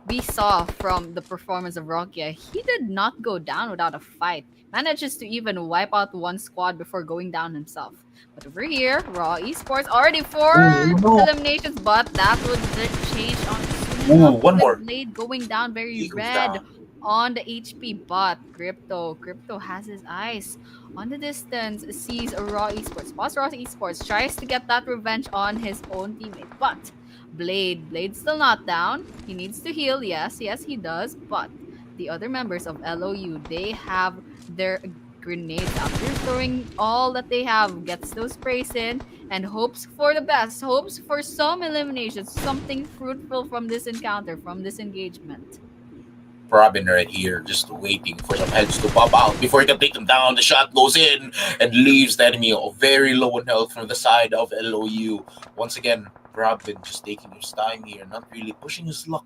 we saw from the performance of Rocky, he did not go down without a fight. Manages to even wipe out one squad before going down himself. But over here, Raw Esports already Oh four no! eliminations, but that would change on soon Oh, enough one with more. Blade going down very He goes red down. on the HP. But Crypto has his eyes on the distance, sees a Raw Esports. Boss Raw Esports tries to get that revenge on his own teammate, but Blade's still not down. He needs to heal. Yes, he does. But the other members of LOU, they have their grenades out. They're throwing all that they have, gets those sprays in, and hopes for the best, hopes for some eliminations, something fruitful from this encounter, from this engagement. Robin right here, just waiting for some heads to pop out before he can take them down. The shot goes in and leaves the enemy very low in health from the side of LOU. Once again, Robin just taking his time here, not really pushing his luck.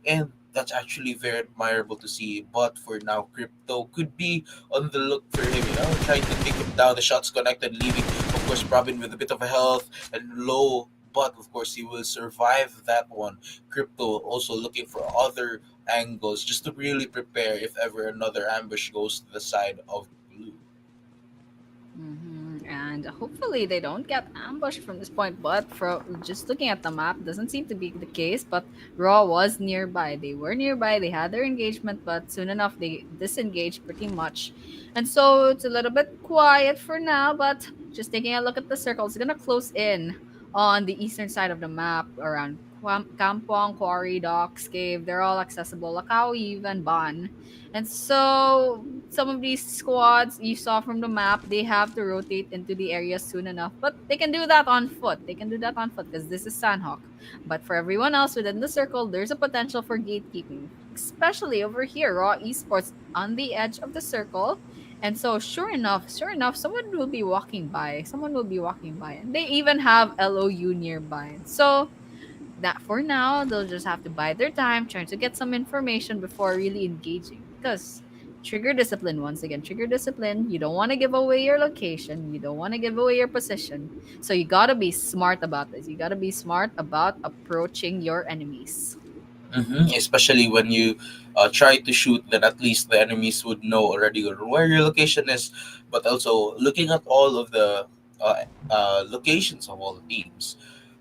And that's actually very admirable to see. But for now, Crypto could be on the look for him, trying to take him down. The shots connected, leaving, of course, Robin with a bit of a health and low. But of course, he will survive that one. Crypto also looking for other angles just to really prepare if ever another ambush goes to the side of blue. And hopefully they don't get ambushed from this point. But from just looking at the map, doesn't seem to be the case. But Raw was nearby. They were nearby. They had their engagement, but soon enough they disengaged pretty much. And so it's a little bit quiet for now. But just taking a look at the circle, it's gonna close in on the eastern side of the map around Kampong, Quarry, Docks, Cave. They're all accessible. Lakao, even Ban. And so some of these squads you saw from the map, they have to rotate into the area soon enough. But they can do that on foot. They can do that on foot because this is Sanhok. But for everyone else within the circle, there's a potential for gatekeeping. Especially over here, Raw Esports on the edge of the circle. And so sure enough, someone will be walking by. Someone will be walking by. And they even have LOU nearby. So that for now they'll just have to bide their time trying to get some information before really engaging because trigger discipline, once again, trigger discipline. You don't want to give away your location, you don't want to give away your position, so you got to be smart about this. You got to be smart about approaching your enemies. Especially when you try to shoot, then at least the enemies would know already where your location is. But also looking at all of the locations of all the teams,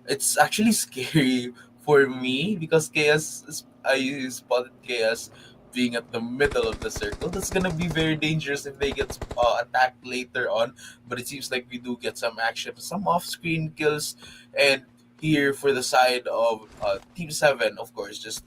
it's actually scary for me because I spotted Chaos being at the middle of the circle. That's gonna be very dangerous if they get attacked later on. But it seems like we do get some action, some off-screen kills, and here for the side of Team Seven, of course, just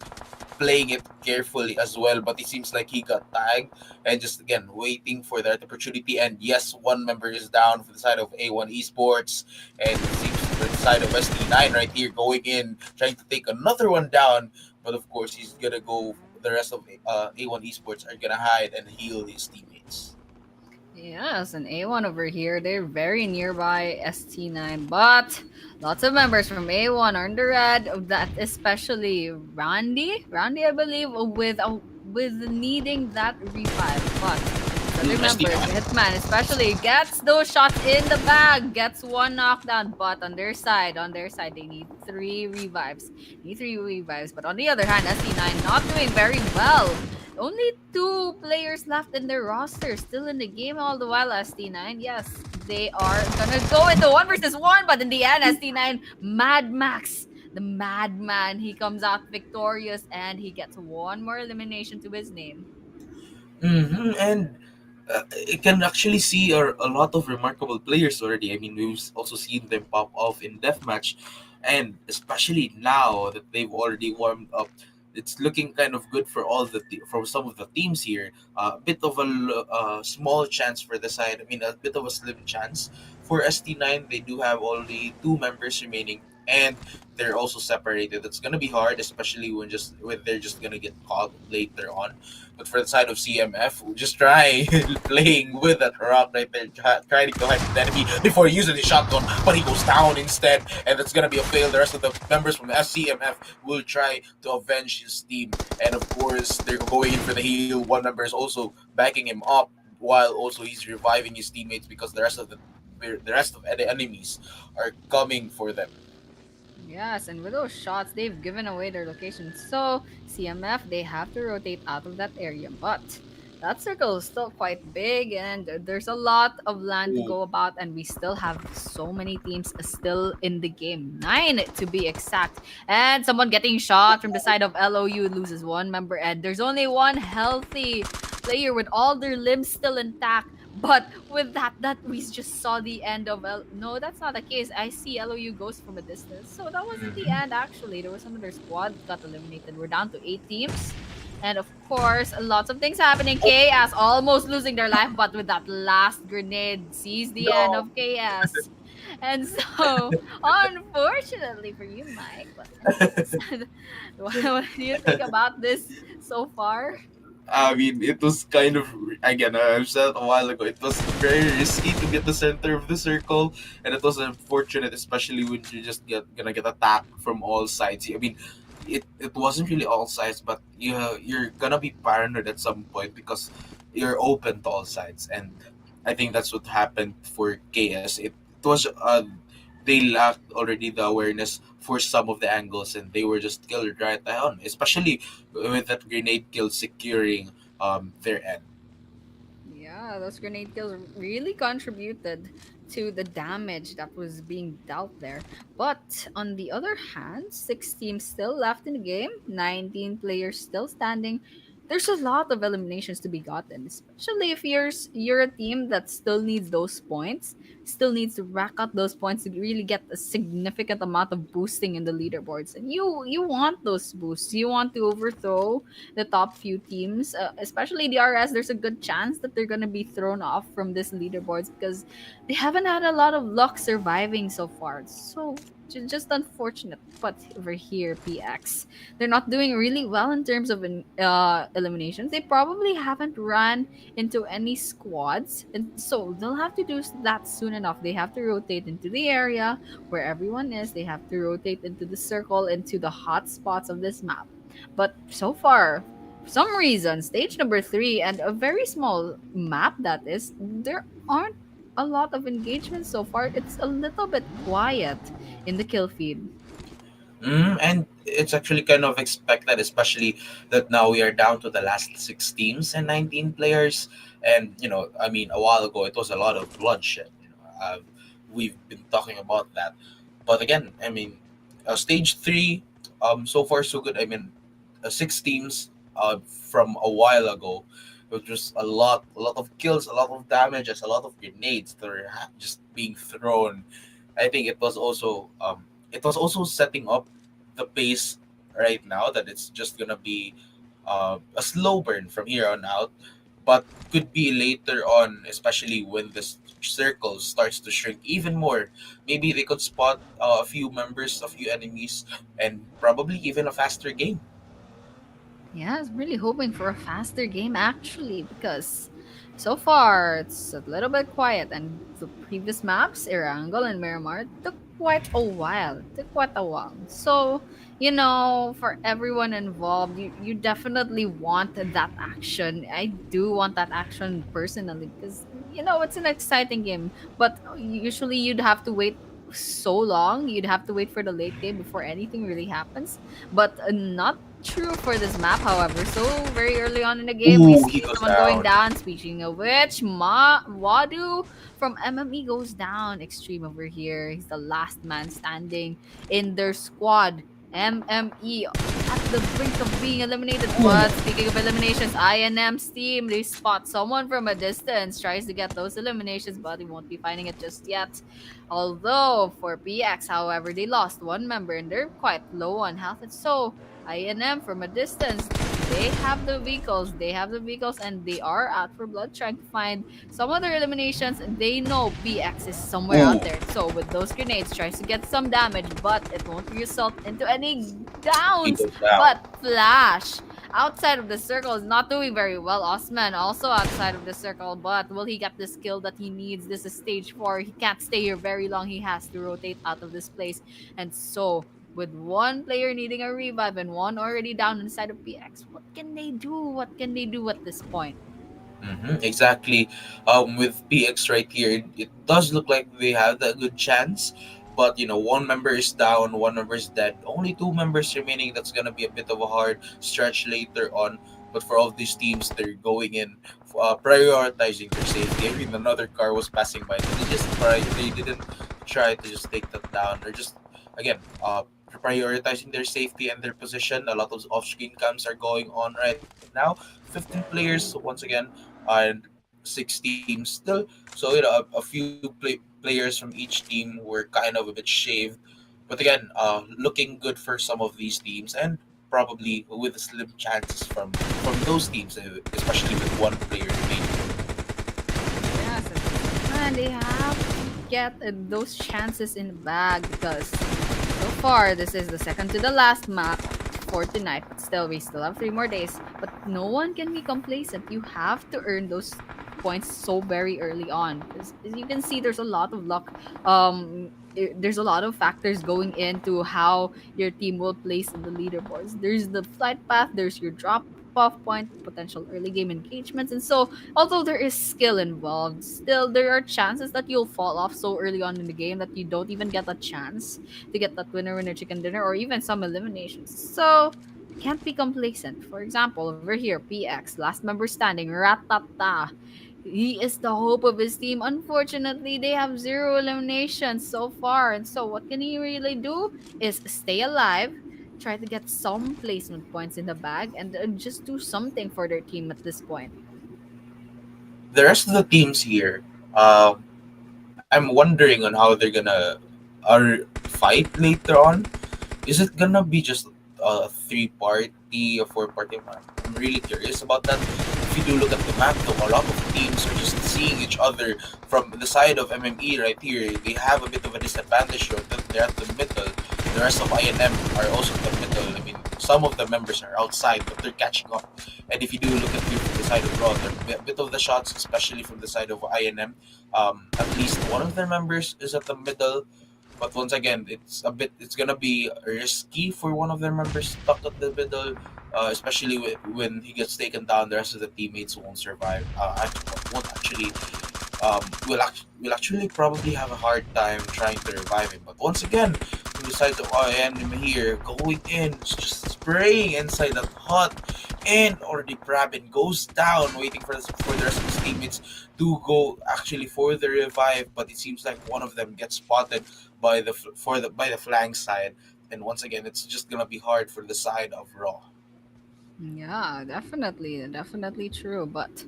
playing it carefully as well. But it seems like he got tagged and just again waiting for that opportunity. And yes, one member is down for the side of A1 Esports, and it seems for the side of ST9 right here going in, trying to take another one down. But of course, he's gonna go. The rest of A1 Esports are gonna hide and heal his teammates. Yes, and A1 over here, they're very nearby ST9, but lots of members from A1 are in the red. That especially Randy, I believe, with needing that revive. But these other members, ST9. Hitman especially, gets those shots in the bag, gets one knockdown. But on their side, they need three revives. But on the other hand, ST9 not doing very well. Only two players left in their roster, still in the game all the while. ST9, yes, they are gonna go into one versus one, but in the end, ST9, Mad Max, the madman, he comes out victorious and he gets one more elimination to his name. And it can actually see a lot of remarkable players already. I mean, we've also seen them pop off in deathmatch, and especially now that they've already warmed up, it's looking kind of good for for some of the teams here. A bit of a small chance for the side. I mean, a bit of a slim chance for ST9. They do have only two members remaining, and they're also separated. It's gonna be hard, especially when they're just gonna get caught later on. But for the side of CMF, we'll just try playing with that rock right there, trying to collect the enemy before using the shotgun, but he goes down instead, and that's gonna be a fail. The rest of the members from SCMF will try to avenge his team, and of course they're going in for the heal. One member is also backing him up while also he's reviving his teammates because the enemies are coming for them. Yes, and with those shots, they've given away their location. So, CMF, they have to rotate out of that area. But that circle is still quite big, and there's a lot of land to Ooh. go about, and we still have so many teams still in the game. 9 to be exact. And someone getting shot from the side of LOU loses one member, and there's only one healthy player with all their limbs still intact. But with that we just saw the end of no, that's not the case. I see LOU goes from a distance. So that wasn't the Mhm. end actually. There was another squad that got eliminated. We're down to 8 teams. And of course, lots of things happening. KS almost losing their life, but with that last grenade sees the end No. of KS. And so, unfortunately for you, Mike, what do you think about this so far? I mean, it was kind of, again, I've said a while ago, it was very risky to get the center of the circle, and it was unfortunate, especially when you just gonna get attacked from all sides. I mean, it wasn't really all sides, but you're gonna be paranoid at some point because you're open to all sides, and I think that's what happened for KS. It was they lacked already the awareness for some of the angles, and they were just killed right on, especially with that grenade kill securing their end. Yeah, those grenade kills really contributed to the damage that was being dealt there. But on the other hand, 6 teams still left in the game, 19 players still standing. There's a lot of eliminations to be gotten, especially if you're a team that still needs those points, still needs to rack up those points to really get a significant amount of boosting in the leaderboards. And you want those boosts. You want to overthrow the top few teams, especially the RS. There's a good chance that they're going to be thrown off from this leaderboards because they haven't had a lot of luck surviving so far. So just unfortunate. But over here, PX, they're not doing really well in terms of eliminations. They probably haven't run into any squads, and so they'll have to do that soon enough. They have to rotate into the area where everyone is. They have to rotate into the circle, into the hot spots of this map. But so far, for some reason, stage number 3 and a very small map that is, there aren't a lot of engagement so far. It's a little bit quiet in the kill feed. And it's actually kind of expected, especially that now we are down to the last 6 teams and 19 players. And I mean, a while ago it was a lot of bloodshed. We've been talking about that, but again, I mean, stage three, so far so good. I mean, 6 teams, from a while ago. It was just a lot of kills, a lot of damages, a lot of grenades that were just being thrown. I think it was also setting up the pace right now that it's just gonna be a slow burn from here on out, but could be later on, especially when this circle starts to shrink even more. Maybe they could spot a few members, a few enemies, and probably even a faster game. Yeah, I was really hoping for a faster game actually because so far it's a little bit quiet, and the previous maps, Erangel and Miramar, took quite a while. Took quite a while. So, for everyone involved, you definitely want that action. I do want that action personally because it's an exciting game. But usually you'd have to wait so long. You'd have to wait for the late game before anything really happens. But not true for this map, however. So very early on in the game, we Ooh, he see goes someone going down. down. Speaking of which, Wadu from MME goes down. Extreme over here. He's the last man standing in their squad. MME at the brink of being eliminated. But speaking of eliminations, INM's team, they spot someone from a distance, tries to get those eliminations, but he won't be finding it just yet. Although for PX, however, they lost one member and they're quite low on health. And so INM from a distance They have the vehicles. They have the vehicles, and they are out for blood, trying to find some other eliminations. They know PX is somewhere out Ooh, there. So with those grenades, tries to get some damage, but it won't result into any he downs. goes down. But Flash outside of the circle is not doing very well. Osman also outside of the circle, but will he get the skill that he needs? This is stage 4. He can't stay here very long. He has to rotate out of this place. And so, with one player needing a revive and one already down inside of PX, what can they do? What can they do at this point? Exactly. With PX right here, it does look like they have a good chance. But one member is down, one member is dead. Only two members remaining. That's gonna be a bit of a hard stretch later on. But for all of these teams, they're going in, prioritizing their safety. I mean, another car was passing by. They didn't try to just take that down. They're just again prioritizing their safety and their position. A lot of off-screen cams are going on right now. 15 players once again, and 6 teams still. So a few players from each team were kind of a bit shaved, but again, looking good for some of these teams, and probably with slim chances from those teams, especially with one player remaining. Yes, and they have to get those chances in the bag because so far this is the second to the last map for tonight. But still, we still have 3 more days. But no one can be complacent. You have to earn those points so very early on. As you can see, there's a lot of luck. There's a lot of factors going into how your team will place in the leaderboards. There's the flight path. There's your drop off point, potential early game engagements, and so although there is skill involved, still there are chances that you'll fall off so early on in the game that you don't even get a chance to get that winner chicken dinner or even some eliminations. So can't be complacent. For example, over here, PX, last member standing, Ratata. He is the hope of his team. Unfortunately, they have 0 eliminations so far. And so what can he really do is stay alive, try to get some placement points in the bag, and just do something for their team at this point. The rest of the teams here, I'm wondering on how they're gonna fight later on. Is it gonna be just a 3 party, a 4 party map? I'm really curious about that. If you do look at the map, though, a lot of teams are just seeing each other from the side of MME right here. They have a bit of a disadvantage here. They're at the middle. The rest of INM are also at the middle. I mean, some of the members are outside, but they're catching up. And if you do look at here from the side of Raw, there are a bit of the shots, especially from the side of INM. At least one of their members is at the middle. But once again, it's gonna be risky for one of their members stuck at the middle, especially when he gets taken down. The rest of the teammates won't survive. Won't actually will actually probably have a hard time trying to revive him. But once again, from the sides of INM here, going in, just spraying inside that hut, and already Brabin goes down, waiting for the rest of his teammates to go actually for the revive. But it seems like one of them gets spotted by the flank side, and once again, it's just gonna be hard for the side of Raw. Yeah, definitely. Definitely true. But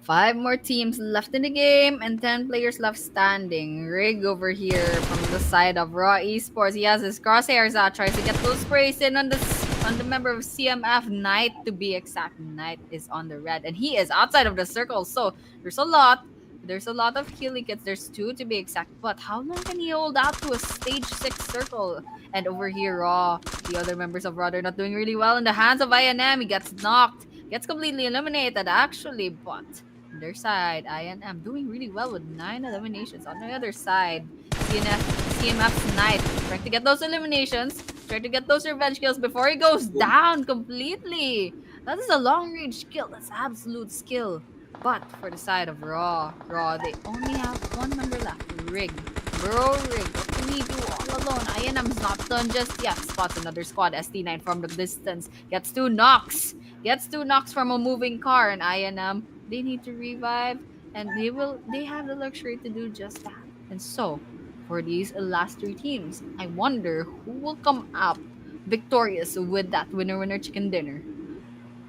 5 more teams left in the game and 10 players left standing. Rig over here from the side of Raw Esports. He has his crosshairs out, tries to get those sprays in on the member of CMF. Knight, to be exact. Knight is on the red, and he is outside of the circle. So there's a lot. There's a lot of killing kits. There's 2 to be exact. But how long can he hold out to a stage 6 circle? And over here, Raw, the other members of Raw, they're not doing really well in the hands of INM. He gets knocked, gets completely eliminated, actually. But on their side, INM doing really well with 9 eliminations. On the other side, CMF's Knight trying to get those eliminations, trying to get those revenge kills before he goes down completely. That is a long range kill. That's absolute skill. But for the side of Raw, they only have 1 member left. Rig. Rig. What can he do all alone? INM's not done just yet. Spots another squad. ST9 from the distance. Gets 2 knocks. Gets 2 knocks from a moving car. And INM, they need to revive. And they have the luxury to do just that. And so, for these last 3 teams, I wonder who will come up victorious with that winner chicken dinner.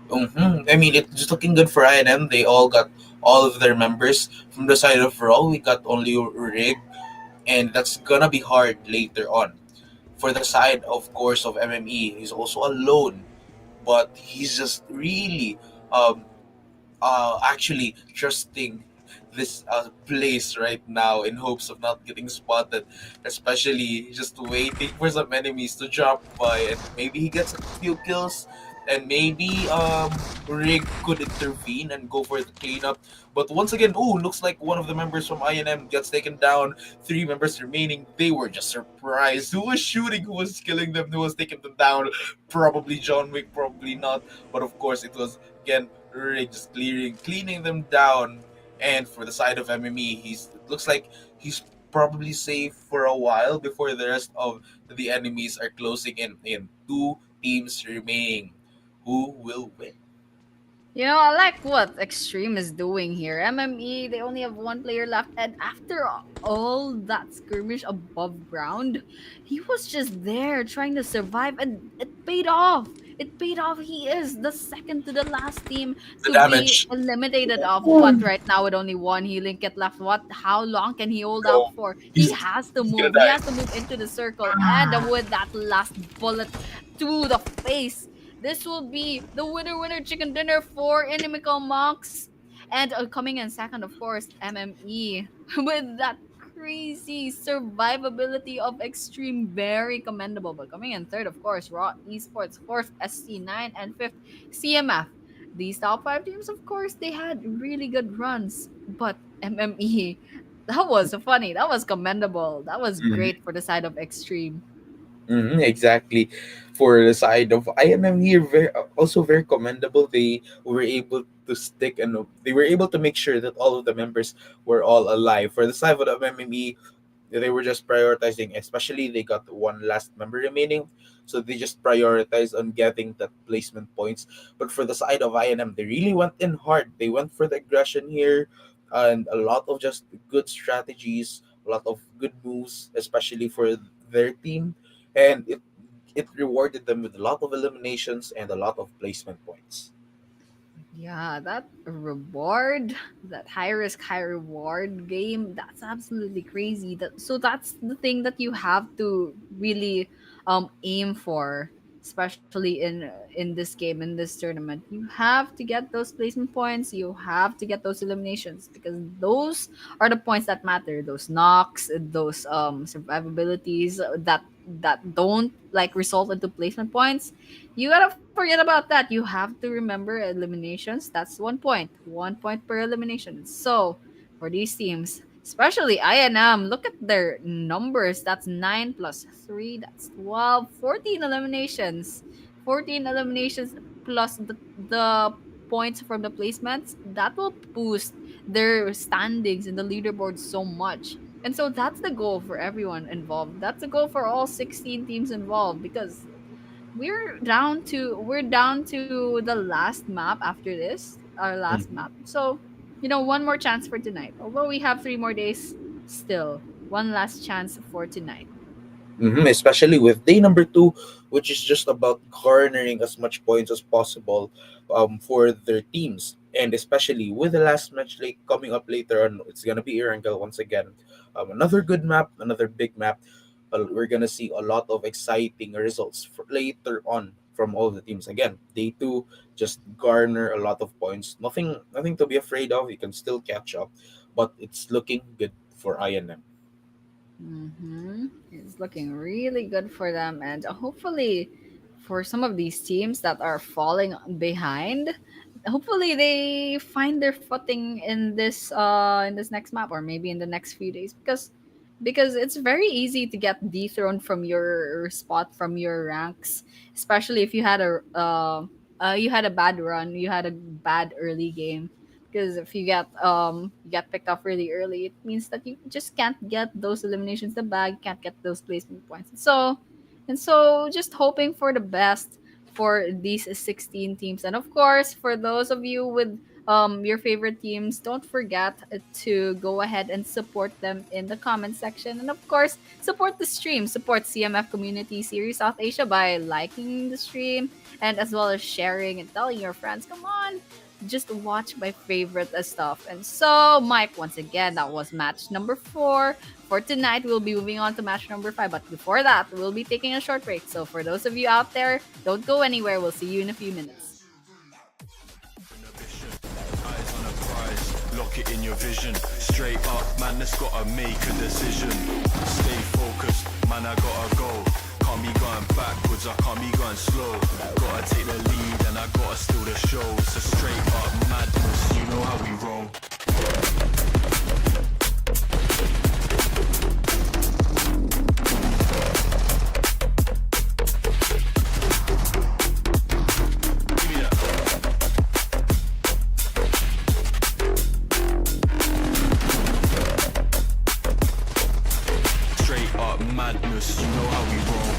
I mean, it's looking good for INM. They all got all of their members. From the side of Raw, we got only Rig, and that's gonna be hard later on. For the side, of course, of MME, he's also alone. but he's just really um actually trusting this place right now in hopes of not getting spotted, especially just waiting for some enemies to drop by and maybe he gets a few kills and maybe Rig could intervene and go for the cleanup. But once again, ooh, looks like one of the members from INM gets taken down. Three members remaining. They were just surprised. Who was shooting? Who was killing them? Who was taking them down? Probably John Wick, probably not. But of course, it was again Rig just cleaning them down. And for the side of MME, it looks like he's probably safe for a while before the rest of the enemies are closing in. In two teams remaining, who will win? I like what Extreme is doing here. MME, they only have one player left, and after all that skirmish above ground, he was just there trying to survive, and it paid off. It paid off. He is the second to the last team The to be damage. eliminated off. But right now, with only one healing kit left, how long can he hold out Bro, for? He he's has to he's gonna move. He die. has to move into the circle, and with that last bullet to the face, this will be the winner chicken dinner for Inimical Monks. And coming in second, of course, MME with that crazy survivability of Extreme, very commendable. But coming in third, of course, Raw Esports, fourth, SC9, and fifth, CMF. These top five teams, of course, they had really good runs. But MME, that was funny. That was commendable. That was great for the side of Extreme. Exactly. For the side of INM here, also very commendable. They were able to stick and they were able to make sure that all of the members were all alive. For the side of the MME, they were just prioritizing, especially they got one last member remaining, so they just prioritized on getting that placement points. But for the side of INM, they really went in hard. They went for the aggression here, and a lot of just good strategies, a lot of good moves, especially for their team, and it rewarded them with a lot of eliminations and a lot of placement points. Yeah, that reward, that high risk, high reward game, that's absolutely crazy. That's the thing that you have to really aim for, especially in this game, in this tournament. You have to get those placement points, you have to get those eliminations because those are the points that matter. Those knocks, those survivabilities that don't like result into placement points, you gotta forget about that. You have to remember eliminations. That's 1 point. 1 point per elimination. So for these teams, especially INM, look at their numbers. That's 9 plus 3. That's 12. 14 eliminations. 14 eliminations plus the points from the placements. That will boost their standings in the leaderboard so much. And so that's the goal for everyone involved. That's the goal for all 16 teams involved because we're down to the last map after this, our last map. So, one more chance for tonight. Although we have 3 more days, still one last chance for tonight. Especially with day number two, which is just about garnering as much points as possible for their teams. And especially with the last match like coming up later on, it's gonna be Erangel once again. Another good map, another big map. We're gonna see a lot of exciting results for later on from all the teams. Again, day two, just garner a lot of points. Nothing to be afraid of. You can still catch up, but it's looking good for INM. It's looking really good for them, and hopefully, for some of these teams that are falling behind, hopefully they find their footing in this next map or maybe in the next few days because it's very easy to get dethroned from your spot from your ranks, especially if you had a bad run, you had a bad early game. Because if you get picked off really early, it means that you just can't get those eliminations the bag, can't get those placement points. And so just hoping for the best for these 16 teams. And of course, for those of you with your favorite teams, don't forget to go ahead and support them in the comment section. And of course, support the stream, support CMF Community Series South Asia by liking the stream and as well as sharing and telling your friends. Come on, just watch my favorite stuff. And so, Mike, once again, that was match number 4. For tonight, we'll be moving on to match number 5. But before that, we'll be taking a short break. So for those of you out there, don't go anywhere. We'll see you in a few minutes. Eyes on a prize, lock it in your vision. Straight up, man, that's gotta make a decision. Stay focused, man, I gotta go. Can't be going backwards, I can't be going slow. Gotta take the lead and I gotta steal the show. It's a straight up madness, you know how we roll. Madness, you know how we roll.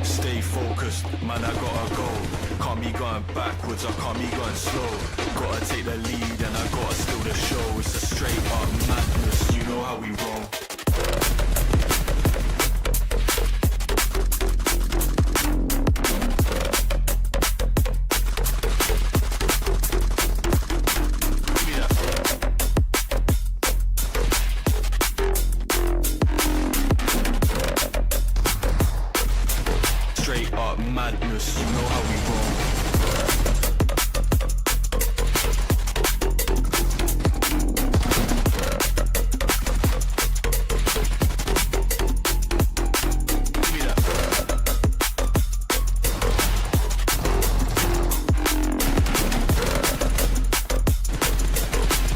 Stay focused, man, I gotta go. Can't be going backwards, I can't be going slow. Gotta take the lead and I gotta steal the show. It's a straight up madness, you know how we roll. Straight up madness, you know how we roll.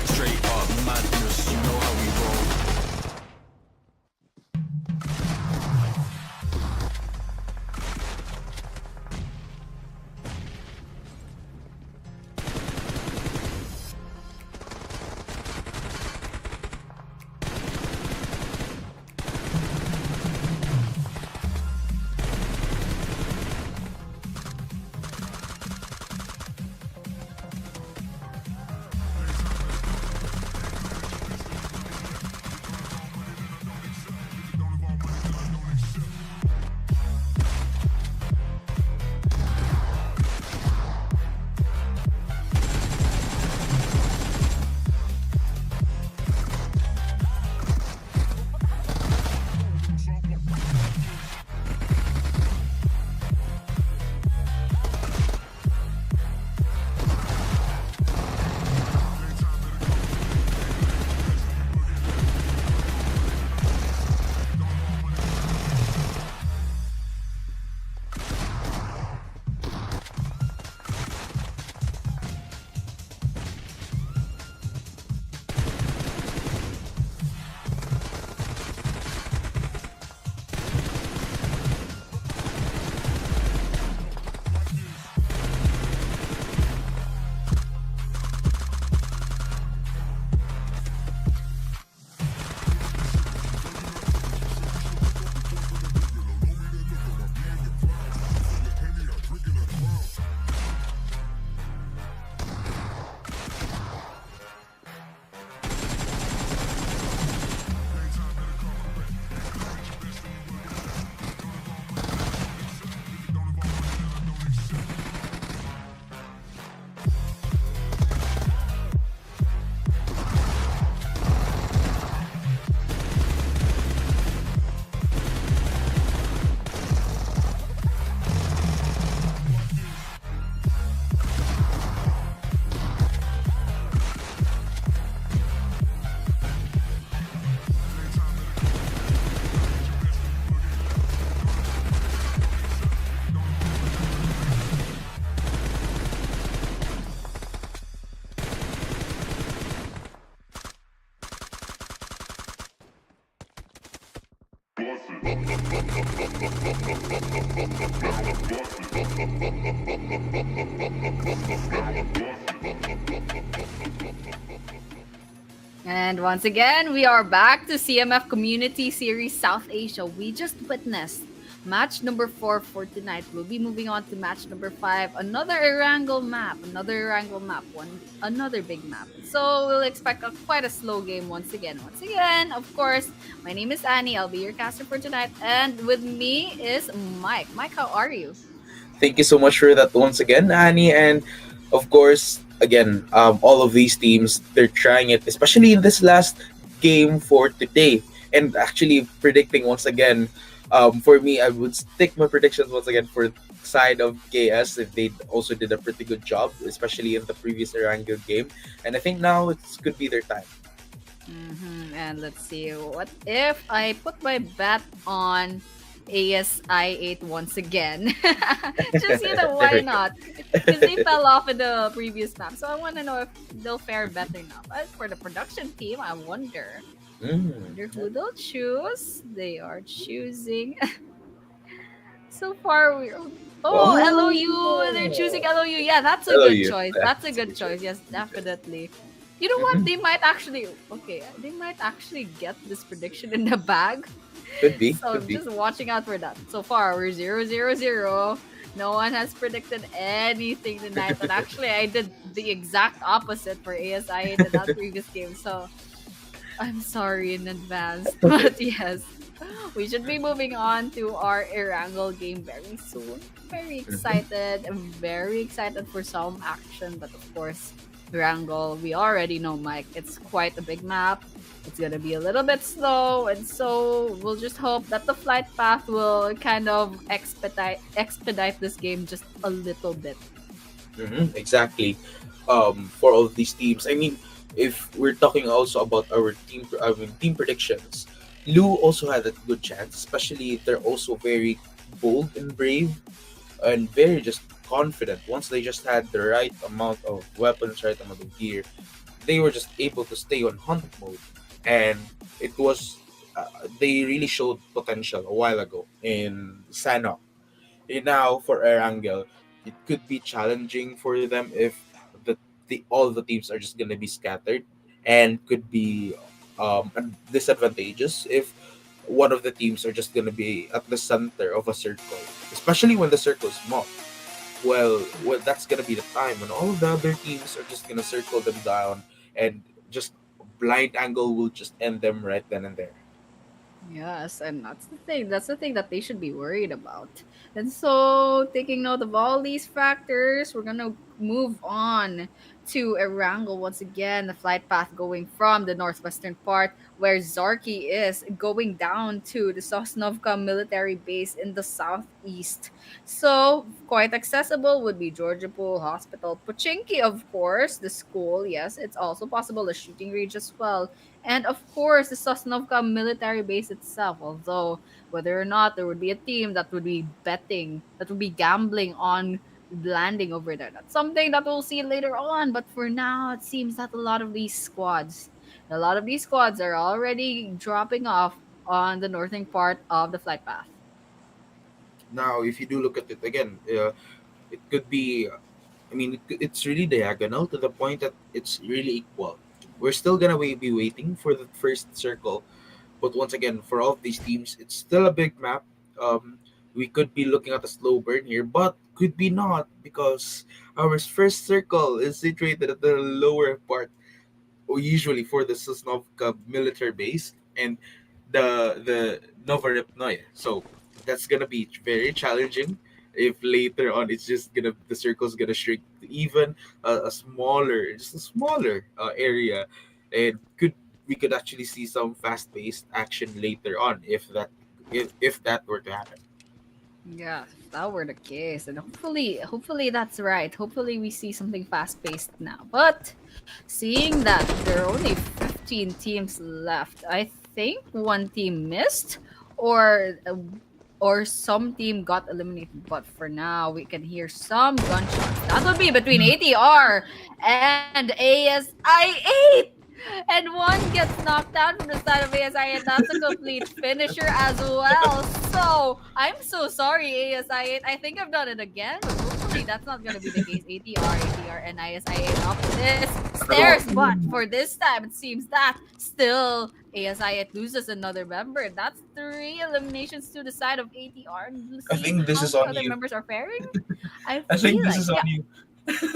Straight up madness, you know how we roll. And once again, we are back to CMF Community Series South Asia. We just witnessed match number 4 for tonight. We'll be moving on to match number 5. Another Erangel map, another big map. So we'll expect quite a slow game once again. Once again, of course, my name is Annie. I'll be your caster for tonight. And with me is Mike. Mike, how are you? Thank you so much for that once again, Annie. And of course, again, all of these teams, they're trying it, especially in this last game for today. And actually predicting once again, for me, I would stick my predictions once again for side of KS if they also did a pretty good job, especially in the previous Erangel game. And I think now it could be their time. And let's see, what if I put my bet on ASI8 once again? Just, why not? Because they fell off in the previous map. So I want to know if they'll fare better now. But for the production team, I wonder. Wonder who they'll choose. They are choosing. So far, LOU. They're choosing LOU. Yeah, that's a good LOU. choice. That's a good choice. Yes, definitely. You know what? They might actually. Okay, they might actually get this prediction in the bag. Could be. So Could be. just watching out for that. So far, we're 0-0-0. No one has predicted anything tonight. And actually, I did the exact opposite for ASI in that previous game. So I'm sorry in advance. But yes, we should be moving on to our Erangel game very soon. Very excited. I'm very excited for some action. But of course, Erangel, we already know, Mike, it's quite a big map. It's gonna be a little bit slow, and so we'll just hope that the flight path will kind of expedite this game just a little bit. Exactly. For all of these teams, I mean, if we're talking also about our team predictions, Lou also had a good chance. Especially they're also very bold and brave, and very just confident. Once they just had the right amount of weapons, right amount of gear, they were just able to stay on hunt mode, and it was they really showed potential a while ago in Sanhok. And now for Erangel, it could be challenging for them if all the teams are just gonna be scattered, and could be disadvantageous if one of the teams are just gonna be at the center of a circle, especially when the circle is small. Well, that's gonna be the time when all of the other teams are just gonna circle them down, and just blind angle will just end them right then and there. Yes, and that's the thing. That's the thing that they should be worried about. And so, taking note of all these factors, we're gonna move on to Erangel once again. The flight path going from the northwestern part where Zarki is, going down to the Sosnovka military base in the southeast. So, quite accessible would be Georgia Pool Hospital, Pochinki, of course, the school. Yes, it's also possible a shooting range as well, and of course the Sosnovka military base itself. Although whether or not there would be a team that would be betting, that would be gambling on landing over there, that's something that we'll see later on. But for now, it seems that a lot of these squads are already dropping off on the northern part of the flight path. Now, if you do look at it again, it could be. I mean, it's really diagonal to the point that it's really equal. We're still gonna be waiting for the first circle, but once again, for all of these teams, it's still a big map. We could be looking at a slow burn here, but could be not, because our first circle is situated at the lower part, or usually for the Sosnovka military base and the Novoripnoye. So that's gonna be very challenging. If later on it's just gonna the circle's gonna shrink to even just a smaller area, and we could actually see some fast paced action later on if that were to happen. Yeah, if that were the case, and hopefully that's right. Hopefully we see something fast paced now. But seeing that there are only 15 teams left, I think one team missed, or or some team got eliminated. But for now, we can hear some gunshots. That would be between ATR and ASI8. And one gets knocked down from the side of ASI, and that's a complete finisher as well. So, I'm so sorry, ASI. I think I've done it again, but hopefully that's not going to be the case. ATR, and ISI up this stairs. But for this time, it seems that still ASI loses another member. That's 3 eliminations to the side of ATR. And I seeing think this how is the on other you. members are faring, I I feel think this like, is on yeah, you.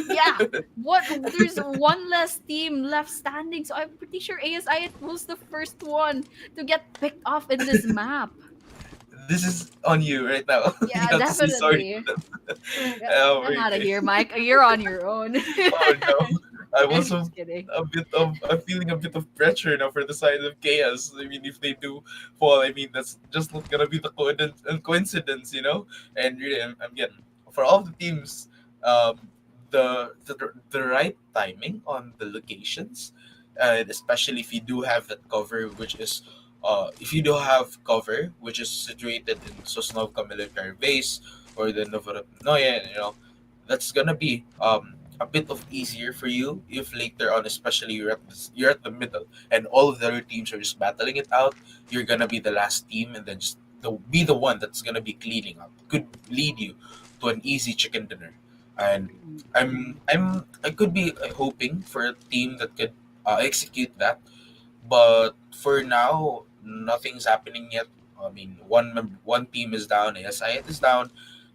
yeah. What there's one less team left standing, so I'm pretty sure ASI was the first one to get picked off in this map. This is on you right now. You Yeah, have to say sorry. definitely. Yeah, Oh, I'm out of okay. here, Mike. You're on your own. Oh no. I'm also Just kidding. I'm feeling a bit of pressure now for the side of chaos. I mean, if they do fall, I mean that's just not gonna be the coincidence, you know. And really, I'm getting for all the teams, um, the right timing on the locations, and especially if you do have that cover, which is if you do have cover, which is situated in Sosnovka military base or the Novorotnoye, you know, that's gonna be a bit of easier for you if later on, especially you're at the middle and all of the other teams are just battling it out. You're gonna be the last team, and then just be the one that's gonna be cleaning up. Could lead you to an easy chicken dinner. And I could be hoping for a team that could execute that, but for now, nothing's happening yet. I mean, one team is down, ASI is down,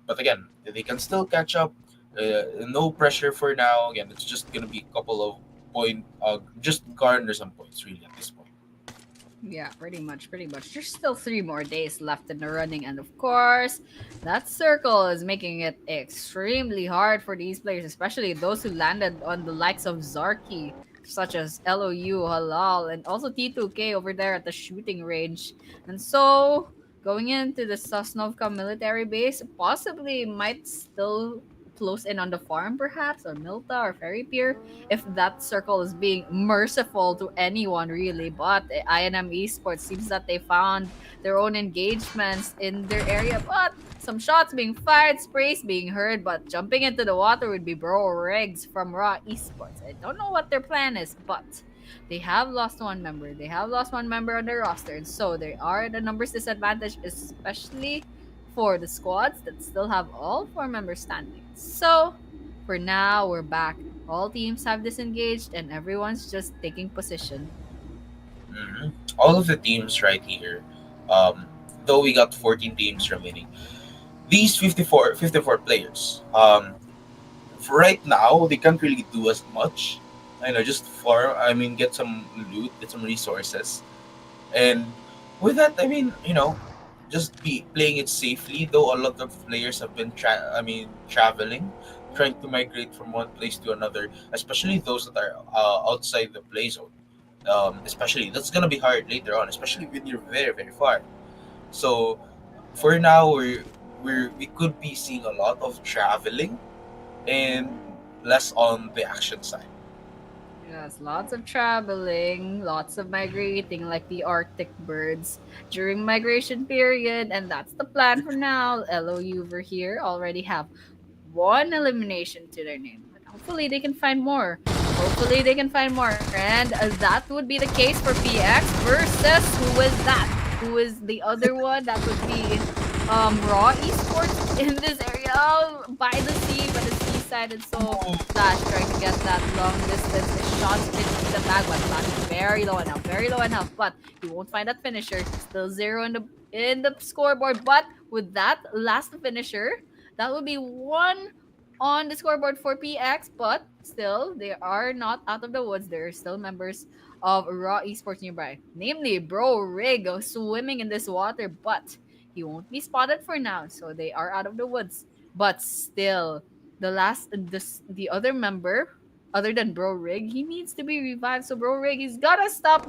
but again, they can still catch up. No pressure for now. Again, it's just gonna be a couple of just garner some points really at this point. Yeah, pretty much, pretty much. There's still 3 more days left in the running, and of course, that circle is making it extremely hard for these players, especially those who landed on the likes of Zarki, such as LOU, Halal, and also T2K over there at the shooting range. And so, going into the Sosnovka military base, possibly might still close in on the farm, perhaps, or Milta or Ferry Pier, if that circle is being merciful to anyone really. But INM Esports seems that they found their own engagements in their area, but some shots being fired, sprays being heard, but jumping into the water would be Bro Regs from Raw Esports. I don't know what their plan is, but they have lost one member. They have lost one member on their roster, and so they are at a numbers disadvantage, especially for the squads that still have all 4 members standing. So, for now, we're back. All teams have disengaged and everyone's just taking position. All of the teams right here, um, though we got 14 teams remaining, these 54 players, for right now, they can't really do as much. I know, just farm, I mean, get some loot, get some resources. And with that, I mean, you know, just be playing it safely. Though a lot of players have been, traveling, trying to migrate from one place to another, especially those that are outside the play zone. Especially that's gonna be hard later on, especially when you're very very far. So for now, we could be seeing a lot of traveling and less on the action side. Yes, lots of traveling, lots of migrating like the Arctic birds during migration period, and that's the plan for now. LOU over here already have 1 elimination to their name, but hopefully they can find more. Hopefully they can find more, and that would be the case for PX versus who is that? Who is the other one? That would be Raw Esports in this area by the sea, by the seaside, and so Flash trying to get that long distance shots into the bag, but Flash is very low on health, but he won't find that finisher. Still 0 in the scoreboard, but with that last finisher, that would be 1 on the scoreboard for PX, but still, they are not out of the woods. There are still members of Raw Esports nearby. Namely, Bro Rig swimming in this water, but he won't be spotted for now, so they are out of the woods. But still, the other member, other than Bro Rig, he needs to be revived. So Bro Rig, he's gotta stop,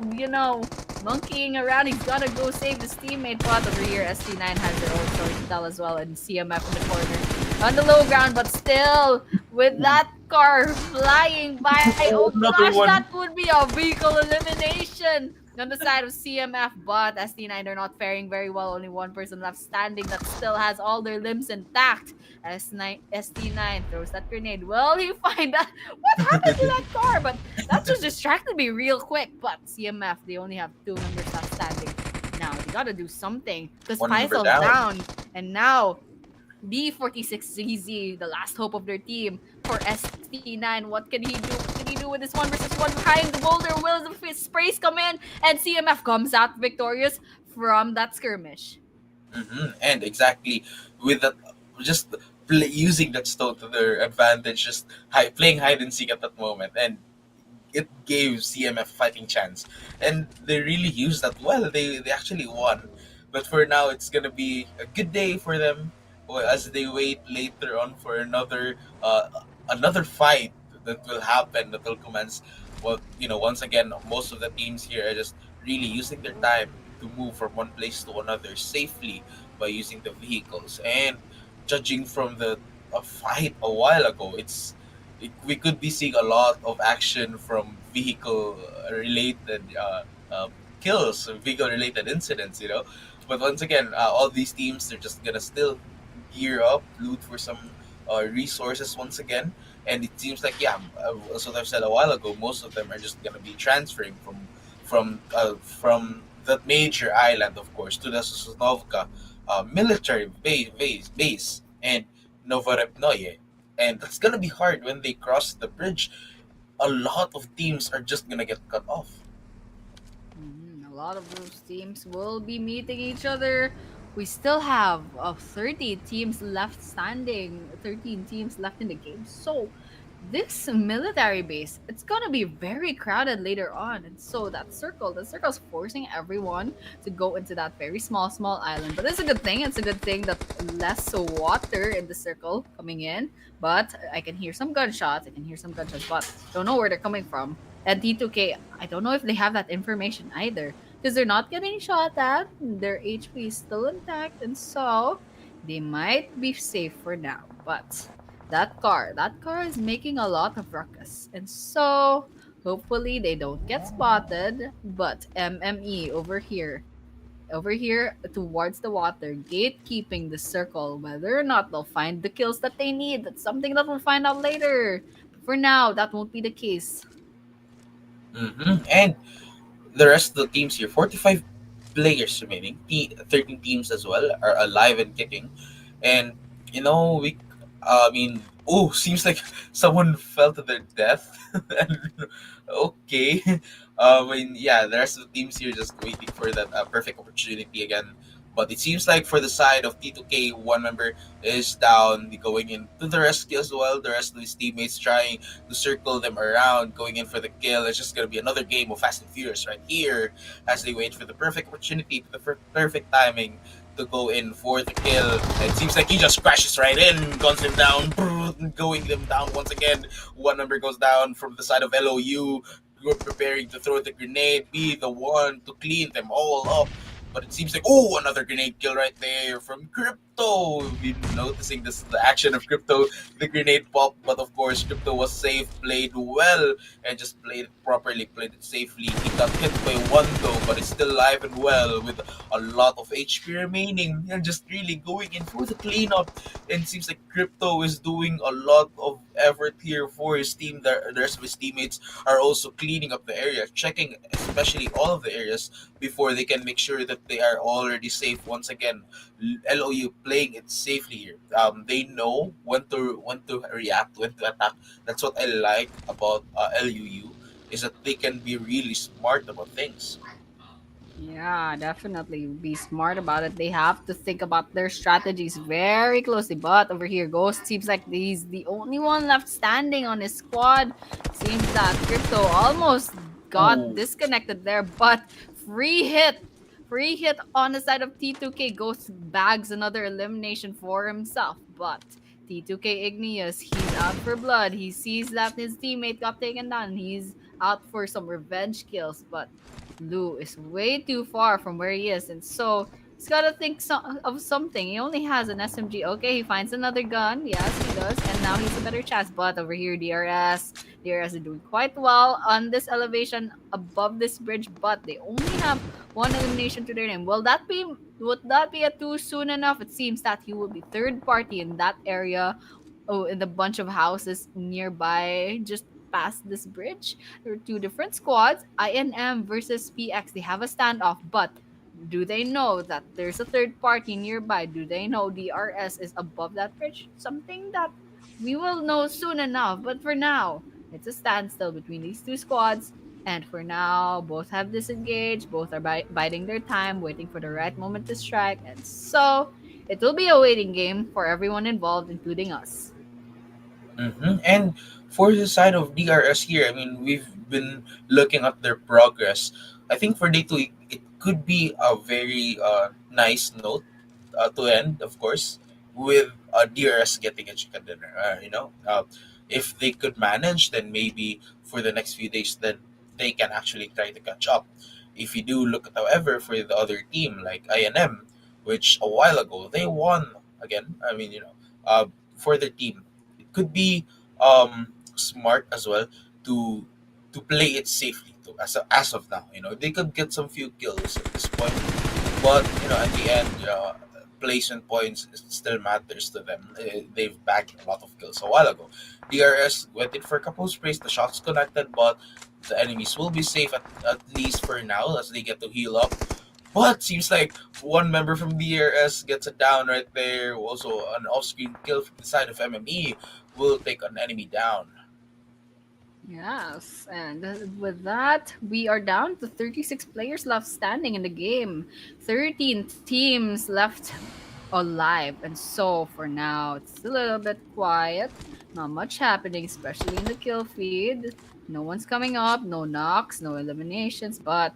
monkeying around. He's gotta go save his teammate. But over here, ST9 has their own story to tell as well, and CMF in the corner on the low ground. But still, with that car flying by, oh Another gosh, one. that would be a vehicle elimination on the side of CMF, but ST9 are not faring very well. Only one person left standing that still has all their limbs intact. S9, ST9 throws that grenade. Will he find that? What happened to that car? But that just distracted me real quick. But CMF, they only have two members left standing. Now, they gotta do something. Because One member Paisel's down. down. And now, B46ZZ, the last hope of their team. For ST9, what can he do? What can he do with this one versus one behind the boulder? Will the sprays come in? And CMF comes out victorious from that skirmish. And exactly with that, just using that stone to their advantage, just playing hide and seek at that moment, and it gave CMF fighting chance, and they really used that well. They actually won, but for now it's gonna be a good day for them as they wait later on for another fight that will happen, that will commence. Well, once again, most of the teams here are just really using their time to move from one place to another safely by using the vehicles. And judging from the fight a while ago, we could be seeing a lot of action from vehicle related kills, vehicle related incidents. But once again, all these teams, they're just gonna still gear up, loot for some resources once again. And it seems like, yeah, as what I've said a while ago, most of them are just gonna be transferring from that major island, of course, to the Sosnovka military base and Novorepnoye. And that's gonna be hard when they cross the bridge. A lot of teams are just gonna get cut off. A lot of those teams will be meeting each other. We still have 30 teams left standing, 13 teams left in the game. So this military base, it's gonna be very crowded later on. And so the circle's forcing everyone to go into that very small island. But it's a good thing. It's a good thing that less water in the circle coming in. But I can hear some gunshots. But don't know where they're coming from. And T2K, I don't know if they have that information either. Because they're not getting shot at. Their HP is still intact. And so they might be safe for now. But that car is making a lot of ruckus. And so hopefully they don't get spotted. But MME over here towards the water, gatekeeping the circle, whether or not they'll find the kills that they need. That's something that we'll find out later. For now, that won't be the case. And the rest of the teams here, 45 players remaining, 13 teams as well, are alive and kicking. And, seems like someone fell to their death. And, okay. Yeah, the rest of the teams here just waiting for that perfect opportunity again. But it seems like for the side of T2K, one member is down, going into the rescue as well. The rest of his teammates trying to circle them around, going in for the kill. It's just going to be another game of Fast and Furious right here as they wait for the perfect opportunity, the perfect timing to go in for the kill. And it seems like he just crashes right in, guns him down, going them down once again. One member goes down from the side of LOU. You're preparing to throw the grenade, be the one to clean them all up. But it seems like, another grenade kill right there from Crypto. We've been noticing the action of Crypto, the grenade pop. But of course, Crypto was safe, played well, and just played it properly, played it safely. He got hit by one though, but is still alive and well with a lot of HP remaining. And just really going in for the cleanup. And it seems like Crypto is doing a lot of effort here for his team. The rest of his teammates are also cleaning up the area, checking especially all of the areas before they can make sure that they are already safe once again. LOU playing it safely here. They know when to react, when to attack. That's what I like about LUU, is that they can be really smart about things. Yeah, definitely be smart about it. They have to think about their strategies very closely. But over here, Ghost seems like he's the only one left standing on his squad. Seems that Crypto almost got disconnected there, but free hit. Free hit on the side of T2K. Ghost bags another elimination for himself. But T2K Igneous, he's out for blood. He sees that his teammate got taken down. He's out for some revenge kills. But Lou is way too far from where he is. And so he's got to think of something. He only has an SMG. Okay, he finds another gun. Yes, he does. And now needs a better chance. But over here, DRS is doing quite well on this elevation above this bridge, but they only have one elimination to their name. Would that be a too soon enough? It seems that he will be third party in that area. Oh, in the bunch of houses nearby, just past this bridge. There are two different squads, INM versus PX. They have a standoff, but do they know that there's a third party nearby? Do they know DRS is above that bridge? Something that we will know soon enough. But for now, it's a standstill between these two squads. And for now, both have disengaged. Both are biding their time, waiting for the right moment to strike. And so, it will be a waiting game for everyone involved, including us. And for the side of DRS here, I mean, we've been looking at their progress. I think for day two, it could be a very nice note to end, of course, with DRS getting a chicken dinner. If they could manage, then maybe for the next few days, then they can actually try to catch up. If you do look, however, for the other team like INM, which a while ago they won again. I mean, for the team, it could be smart as well to play it safely. As of now, they could get some few kills at this point, but at the end, placement points still matters to them. They've bagged a lot of kills a while ago. DRS went in for a couple of sprays, the shots connected, but the enemies will be safe at least for now as they get to heal up. But seems like one member from DRS gets a down right there. Also, an off-screen kill from the side of MME will take an enemy down. Yes, and with that, we are down to 36 players left standing in the game. 13 teams left alive. And so for now, it's a little bit quiet. Not much happening, especially in the kill feed. No one's coming up, no knocks, no eliminations, but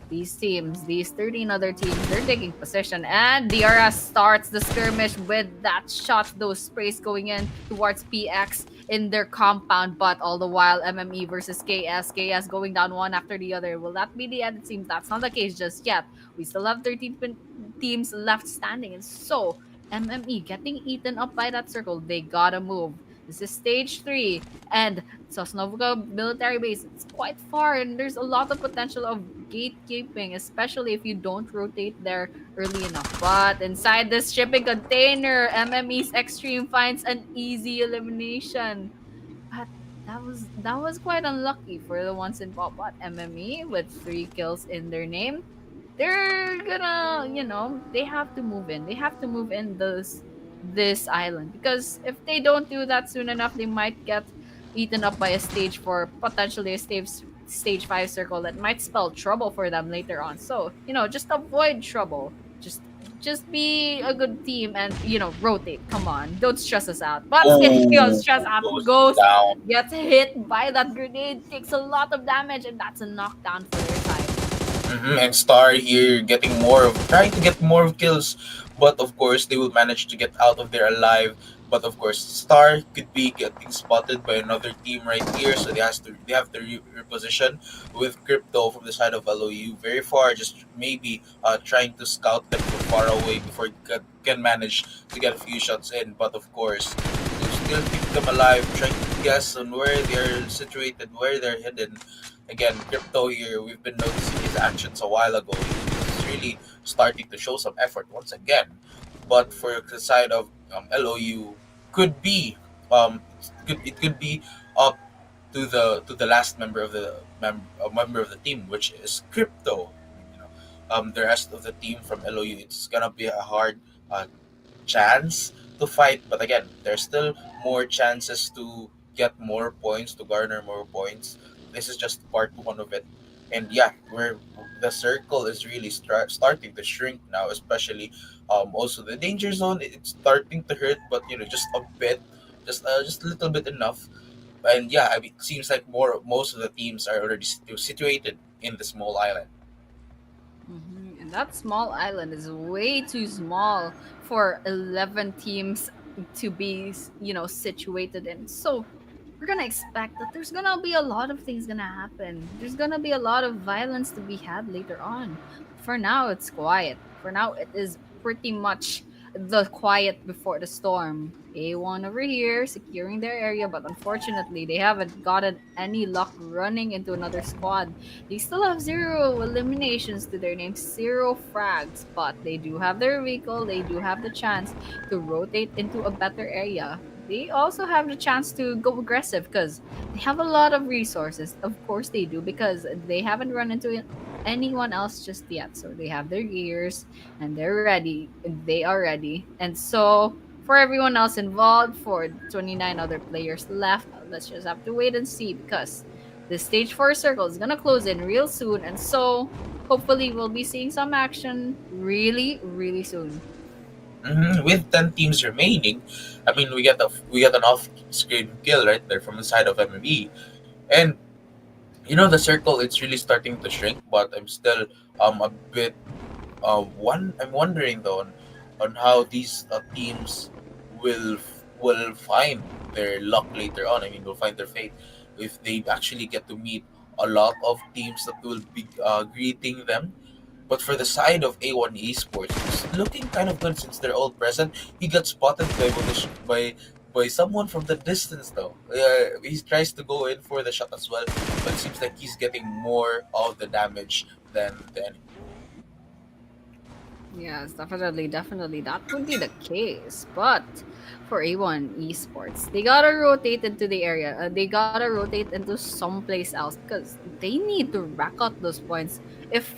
these teams, these 13 other teams, they're taking position. And DRS starts the skirmish with that shot, those sprays going in towards PX in their compound. But all the while, MME versus KS going down one after the other. Will that be the end? It seems that's not the case just yet. We still have 13 teams left standing. And so, MME getting eaten up by that circle. They gotta move. This is stage 3, and Sosnovka military base, it's quite far, and there's a lot of potential of gatekeeping, especially if you don't rotate there early enough. But inside this shipping container, MME's Extreme finds an easy elimination. But that was quite unlucky for the ones involved. But MME with 3 kills in their name, they're gonna, they have to move in. They have to move in this island, because if they don't do that soon enough, they might get eaten up by a potentially a stage 5 circle that might spell trouble for them later on. So just avoid trouble. Just be a good team and rotate. Come on, don't stress us out. But getting stressed out, Ghost Down. gets hit by that grenade, takes a lot of damage, and that's a knockdown for their side. And Star here trying to get more kills, but of course they will manage to get out of there alive. But of course, Star could be getting spotted by another team right here, so they have to reposition with Crypto from the side of LOU very far, just maybe trying to scout them from far away before can manage to get a few shots in. But of course, to still keep them alive, trying to guess on where they're situated, where they're hidden. Again, Crypto here, we've been noticing his actions a while ago. He's really starting to show some effort once again. But for the side of LOU, could be it could be up to the last member of the team, which is Crypto. The rest of the team from LOU, it's gonna be a hard chance to fight. But again, there's still more chances to get more points, to garner more points. This is just part 1 of it. And yeah, where the circle is really starting to shrink now, especially also the danger zone, it's starting to hurt, but just a bit, just a little bit enough. And yeah, I mean, it seems like most of the teams are already situated in the small island. And that small island is way too small for 11 teams to be, situated in. So we're gonna expect that there's gonna be a lot of things gonna happen. There's gonna be a lot of violence to be had later on. For now, it's quiet. For now, it is pretty much the quiet before the storm. A1 over here securing their area, but unfortunately, they haven't gotten any luck running into another squad. They still have zero eliminations to their name, zero frags, but they do have their vehicle, they do have the chance to rotate into a better area. They also have the chance to go aggressive because they have a lot of resources. Of course, they do because they haven't run into anyone else just yet. So they have their gears and they're ready. They are ready. And so for everyone else involved, for 29 other players left, let's just have to wait and see because the stage 4 circle is gonna close in real soon. And so hopefully we'll be seeing some action really, really soon. With 10 teams remaining, I mean, we get an off-screen kill right there from the side of MME, and the circle, it's really starting to shrink. But I'm still a bit I'm wondering though on how these teams will find their luck later on. I mean, will find their fate if they actually get to meet a lot of teams that will be greeting them. But for the side of A1 Esports, it's looking kind of good since they're all present. He got spotted by someone from the distance though. He tries to go in for the shot as well, but it seems like he's getting more of the damage than the enemy. Yes, definitely, definitely. That would be the case. But for A1 Esports, they gotta rotate into the area. They gotta rotate into someplace else because they need to rack out those points. If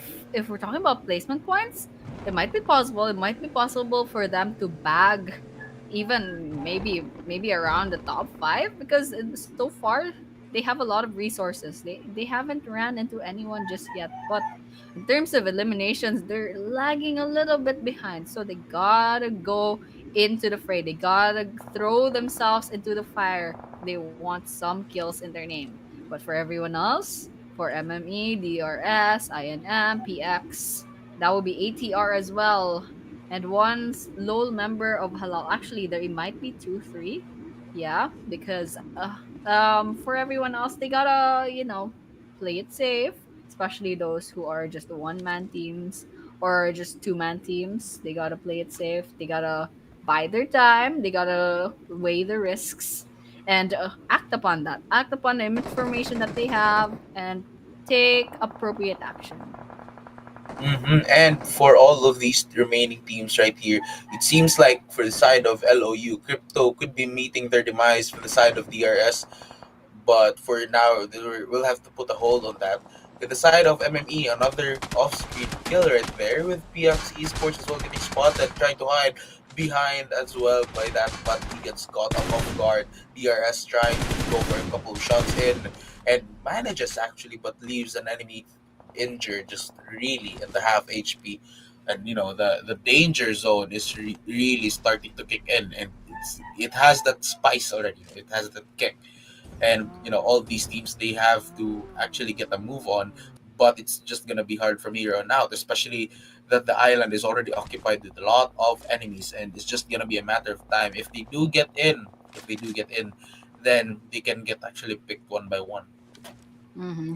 we're talking about placement points, it might be possible. It might be possible for them to bag even maybe around the top 5 because so far they have a lot of resources. They haven't ran into anyone just yet, but in terms of eliminations, they're lagging a little bit behind. So they gotta go into the fray. They gotta throw themselves into the fire. They want some kills in their name. But for everyone else, for MME, DRS, INM, PX, that will be ATR as well. And one lone member of Halal. Actually, there might be two, three. Yeah, because for everyone else, they gotta play it safe, especially those who are just the one-man teams or just two-man teams. They gotta play it safe. They gotta bide their time. They gotta weigh the risks and act upon that. Act upon the information that they have and take appropriate action. And for all of these remaining teams right here, it seems like for the side of LOU, Crypto could be meeting their demise for the side of DRS. But for now, we'll have to put a hold on that. To the side of MME, another off-screen kill right there with PX Esports as well getting spotted, trying to hide behind as well by that, but he gets caught off guard. DRS trying to go for a couple of shots in and manages actually, but leaves an enemy injured, just really at the half HP. And the danger zone is really starting to kick in, and it has that spice already. It has that kick, and all these teams, they have to actually get a move on, but it's just gonna be hard from here on out, especially that the island is already occupied with a lot of enemies, and it's just gonna be a matter of time. If they do get in, then they can get actually picked one by one.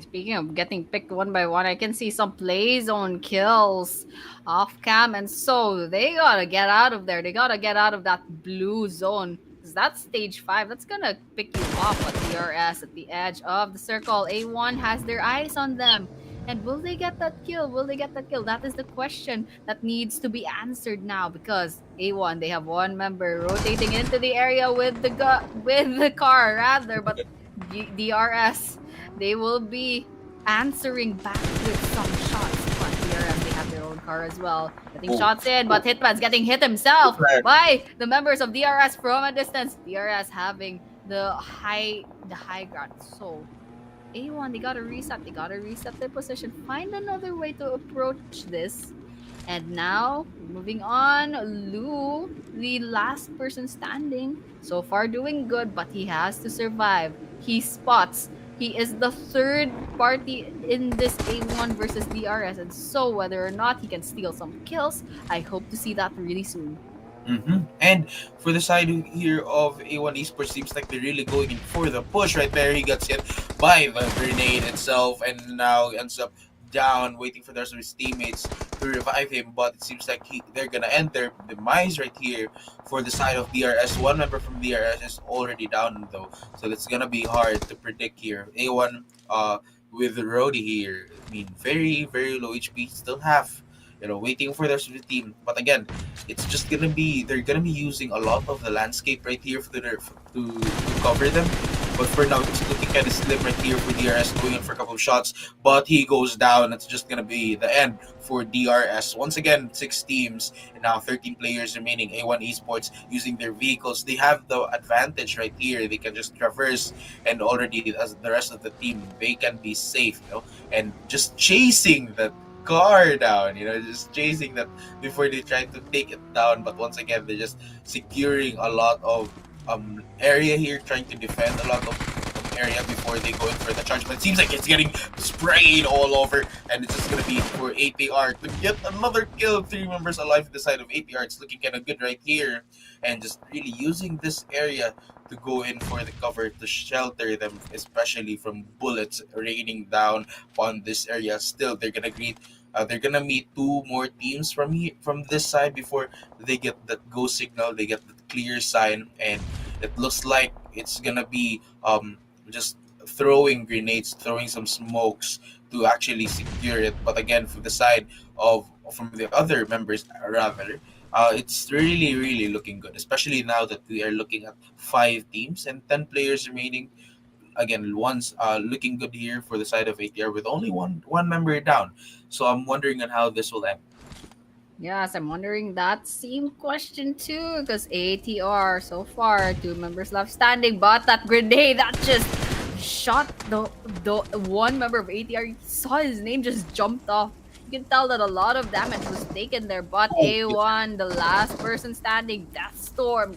Speaking of getting picked one by one, I can see some play zone kills off cam, and so they gotta get out of there. They gotta get out of that blue zone. 'Cause that's stage 5. That's gonna pick you off at DRS at the edge of the circle. A1 has their eyes on them. And will they get that kill? Will they get that kill? That is the question that needs to be answered now because A1, they have one member rotating into the area with the car rather, but DRS, they will be answering back with some shots. But DRS, they have their own car as well. Getting shots in, but Hitman's getting hit himself by the members of DRS from a distance. DRS having the high ground. So A1, they gotta reset. They gotta reset their position. Find another way to approach this. And now, moving on, Lou, the last person standing. So far doing good, but he has to survive. He spots. He is the third party in this A1 versus DRS. And so whether or not he can steal some kills, I hope to see that really soon. And for the side here of A1 Esports, seems like they're really going in for the push right there. He gets hit by the grenade itself and now ends up down, waiting for the rest of his teammates to revive him, but it seems like they're gonna end their demise right here for the side of DRS. One member from DRS is already down though, so it's gonna be hard to predict here. A1 with Rody here, I mean very low HP, still have waiting for the rest of the team. But again, it's just gonna be they're gonna be using a lot of the landscape right here to cover them. But for now, it's looking kind of slim right here for DRS, going in for a couple of shots, but he goes down. It's just gonna be the end for DRS. Once again, 6 teams and now 13 players remaining. A1 Esports using their vehicles. They have the advantage right here. They can just traverse, and already as the rest of the team, they can be safe, and just chasing that car down, just chasing that before they try to take it down. But once again, they're just securing a lot of area here, trying to defend a lot of area before they go in for the charge. But it seems like it's getting sprayed all over, and it's just gonna be for APR to get another kill. 3 members alive at the side of APR. It's looking kind of good right here, and just really using this area to go in for the cover to shelter them, especially from bullets raining down on this area. Still, they're gonna greet. They're gonna meet 2 more teams from this side before they get that go signal. They get the clear sign, and it looks like it's gonna be just throwing grenades, throwing some smokes to actually secure it. But again, from the side from the other members, rather, it's really looking good, especially now that we are looking at 5 teams and 10 players remaining. Again, one's looking good here for the side of ATR with only one member down. So I'm wondering on how this will end. Yes, I'm wondering that same question too, because ATR so far 2 members left standing, but that grenade that just shot the one member of ATR. You saw his name just jumped off. You can tell that a lot of damage was taken there, but A1, the last person standing, that storm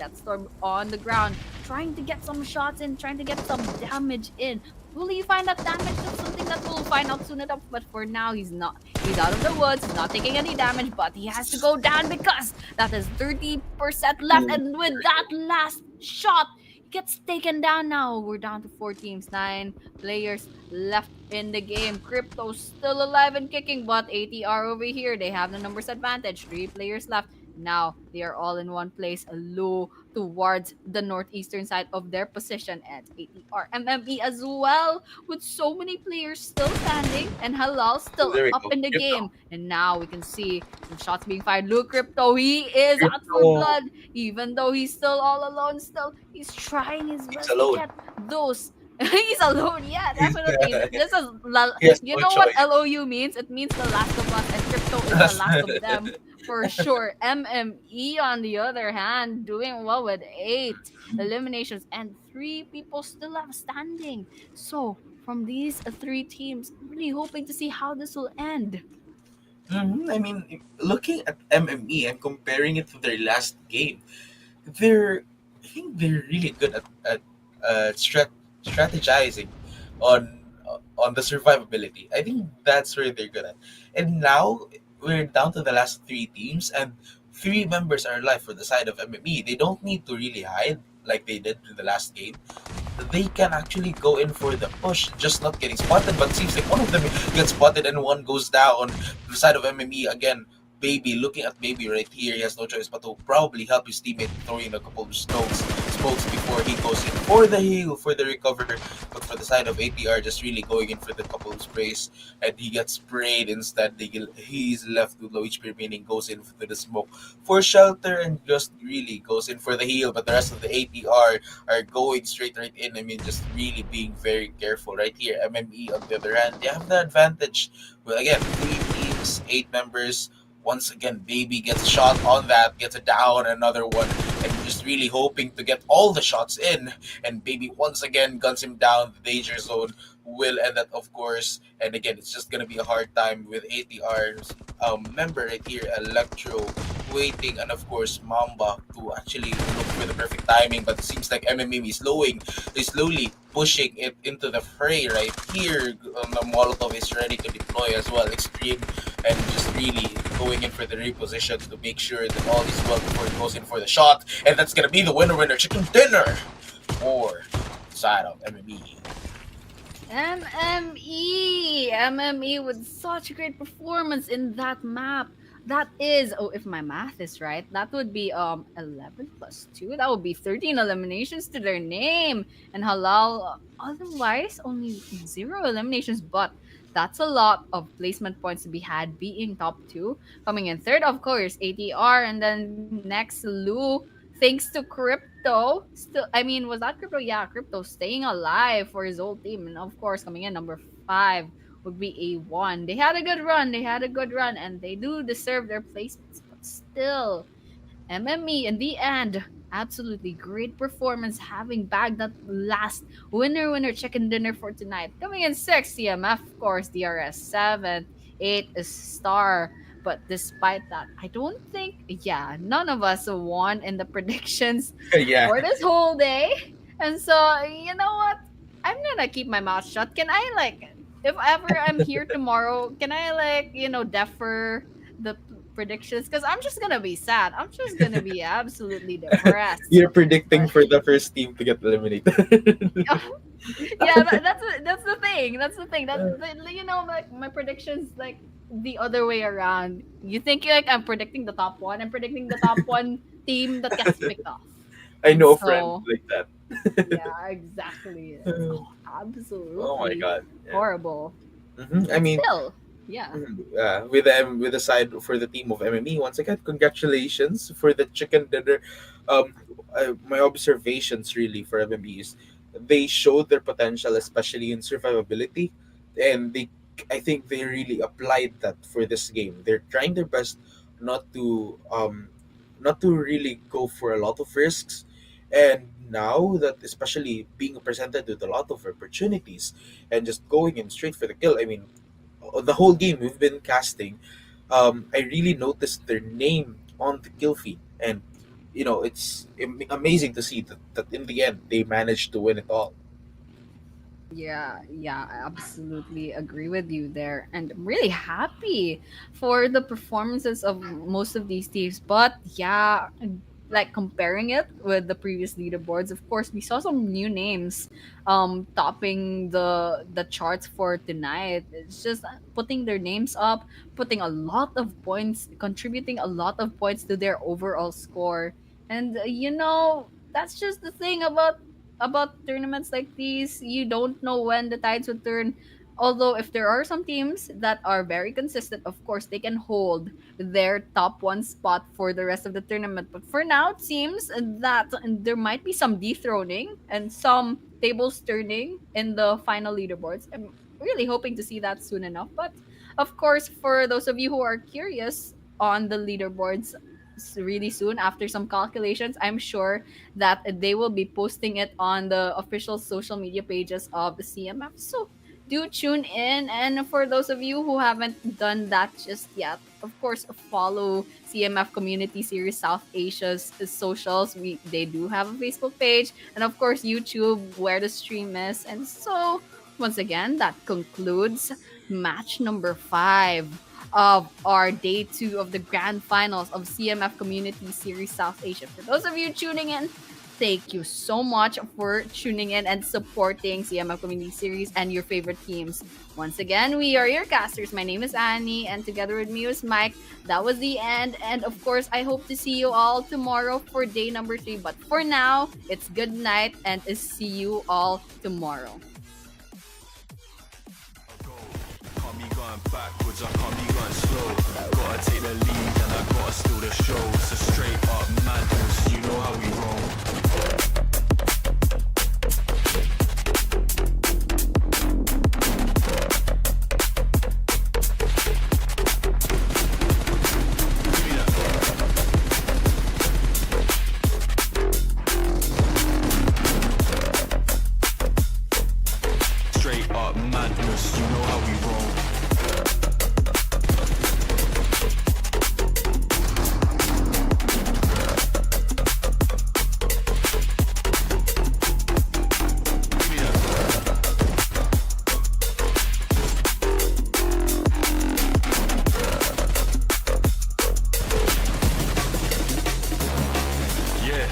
on the ground, trying to get some shots in, trying to get some damage in. Will he find that damage? That's something that we'll find out soon enough. But for now, he's not. He's out of the woods. He's not taking any damage, but he has to go down because that is 30% left. And with that last shot, he gets taken down now. We're down to 4 teams, 9 players left in the game. Crypto's still alive and kicking, but ATR over here, they have the numbers advantage. 3 players left. Now they are all in one place, low towards the northeastern side of their position, and ATR MME as well, with so many players still standing, and Halal still There we up go. in the Crypto. game. And now we can see some shots being fired. Look, Crypto, he is out for Crypto. blood, even though he's still all alone. Still, he's trying his best to alone. get those. He's alone, yeah, definitely. This is He has you no know what choice. LOU means? It means the last of us, and Crypto is the last of them for sure. MME on the other hand, doing well with 8 eliminations and 3 people still left standing. So from these 3 teams, I'm really hoping to see how this will end. I mean, looking at MME and comparing it to their last game, I think they're really good at strategizing on the survivability. I think that's where they're good at. And now we're down to the last 3 teams, and 3 members are alive for the side of MME. They don't need to really hide like they did in the last game. They can actually go in for the push, just not getting spotted. But it seems like one of them gets spotted and one goes down. The side of MME again. Baby, looking at Baby right here, he has no choice but to probably help his teammate throw in a couple of smokes before he goes in for the heal, for the recover. But for the side of ATR, just really going in for the couple of sprays, and he gets sprayed instead. He's left with low HP remaining, goes in for the smoke for shelter, and just really goes in for the heal. But the rest of the ATR are going straight right in. I mean, just really being very careful right here. MME, on the other hand, they have the advantage. Well, again, 3 teams, 8 members. Once again, Baby gets shot on that, gets a down, another one, and just really hoping to get all the shots in. And Baby once again guns him down. The danger zone will end that, of course. And again, it's just gonna be a hard time with ATR's member right here, Electro, waiting, and of course Mamba to actually look for the perfect timing. But it seems like MMM is slowly pushing it into the fray right here. The Molotov is ready to deploy as well. Extreme, and just really going in for the reposition to make sure that all is well before it goes in for the shot. And that's gonna be the winner chicken dinner for the side of MME. MME with such a great performance in that map. That is, oh, if my math is right, that would be 11 plus 2. That would be 13 eliminations to their name. And Halal, otherwise, only 0 eliminations, but that's a lot of placement points to be had being top 2. Coming in third, of course, ATR, and then next Lu, thanks to Crypto. Still, I mean, was that Crypto? Yeah, Crypto staying alive for his whole team. And of course, coming in number 5 would be A1. They had a good run. They had a good run, and they do deserve their placements. But still, MME in the end, absolutely great performance, having bagged that last winner chicken dinner for tonight. Coming in 6th, CMF, of course, DRS 7th, 8 is Star. But despite that, I don't think, yeah, none of us won in the predictions Yeah. for this whole day. And so, you know what? I'm gonna keep my mouth shut. Can I, like, if ever I'm here tomorrow, can I, like, defer the predictions? Because I'm just gonna be sad. I'm just gonna be absolutely depressed. You're predicting But- for the first team to get eliminated. Yeah, that's the thing. That's the thing. Like my predictions, like the other way around. You think like I'm predicting the top one. I'm predicting the top one team that gets picked off. I know a So- friend like that. Yeah, exactly. Absolutely. Oh my god. Yeah. Horrible. I mean, Still, yeah. with the side for the team of MME, once again, congratulations for the chicken dinner. My observations really for MME is they showed their potential, especially in survivability, and I think they really applied that for this game. They're trying their best not to really go for a lot of risks, and now that especially being presented with a lot of opportunities and just going in straight for the kill. I mean, the whole game we've been casting, I really noticed their name on the kill feed, and it's amazing to see that in the end they managed to win it all. Yeah, I absolutely agree with you there. And I'm really happy for the performances of most of these teams. But yeah, like comparing it with the previous leaderboards, of course, we saw some new names topping the charts for tonight. It's just putting their names up, putting a lot of points, contributing a lot of points to their overall score. And that's just the thing about tournaments like these. You don't know when the tides would turn. Although if there are some teams that are very consistent, of course they can hold their top one spot for the rest of the tournament. But for now, it seems that there might be some dethroning and some tables turning in the final leaderboards. I'm really hoping to see that soon enough. But of course, for those of you who are curious on the leaderboards really soon after some calculations, I'm sure that they will be posting it on the official social media pages of the CMF. So do tune in. And for those of you who haven't done that just yet, of course, follow CMF Community Series South Asia's socials. They do have a Facebook page, and of course YouTube where the stream is. And so once again, that concludes match number 5 of our day 2 of the grand finals of CMF Community Series South Asia. For those of you tuning in, thank you so much for tuning in and supporting CMF Community Series and your favorite teams. Once again, we are your casters. My name is Annie, and together with me was Mike. That was the end. And of course, I hope to see you all tomorrow for day number 3. But for now, it's good night and see you all tomorrow. Can't be going backwards, I can't be going slow. Gotta take the lead and I gotta steal the show. So straight up madness, you know how we roll. Straight up madness, you know how we roll. Give me that. Yeah,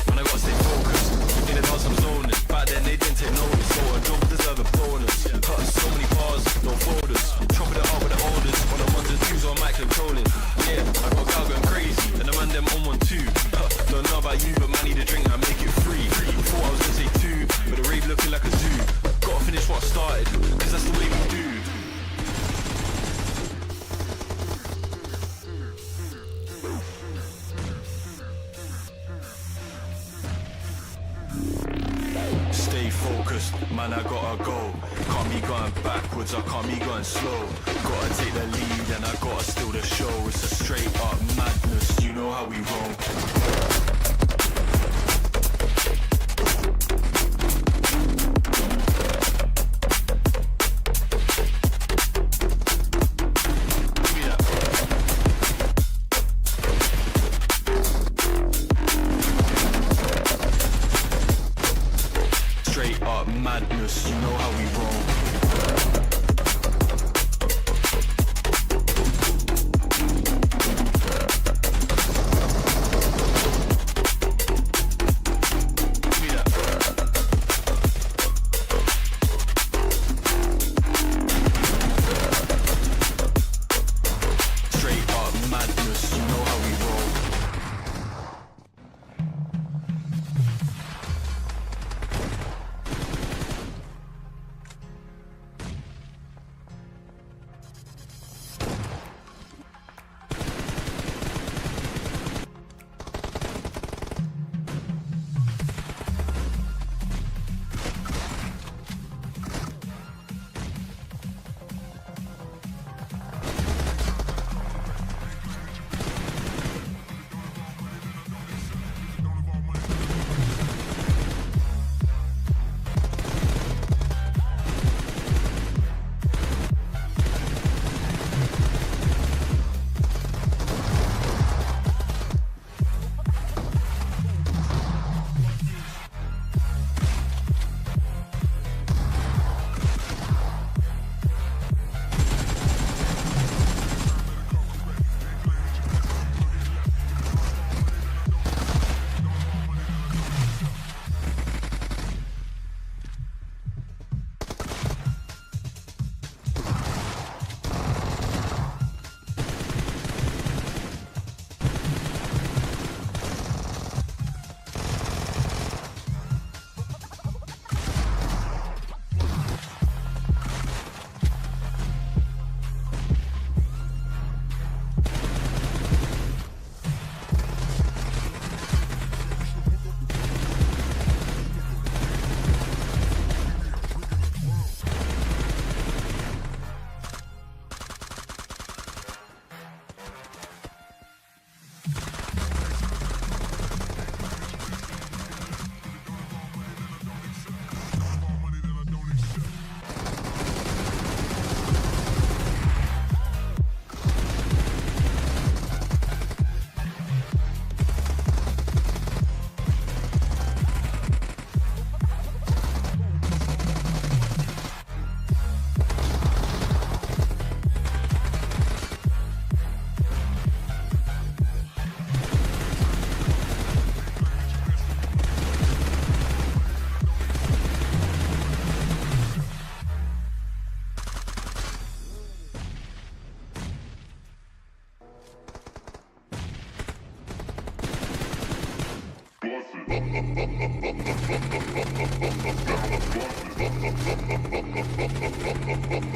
man, I gotta stay focused. In the dance I'm zoning. Back then they didn't take notice, so I don't deserve a bonus. Stay focused, man, I gotta go. Can't be going backwards, I can't be going slow. Gotta take the lead and I gotta steal the show. It's a straight up madness, you know how we roll. Straight up madness, you know how we roll. Straight up madness, you know how we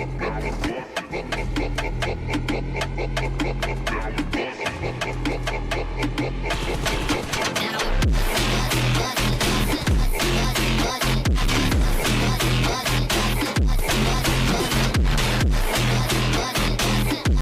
roll.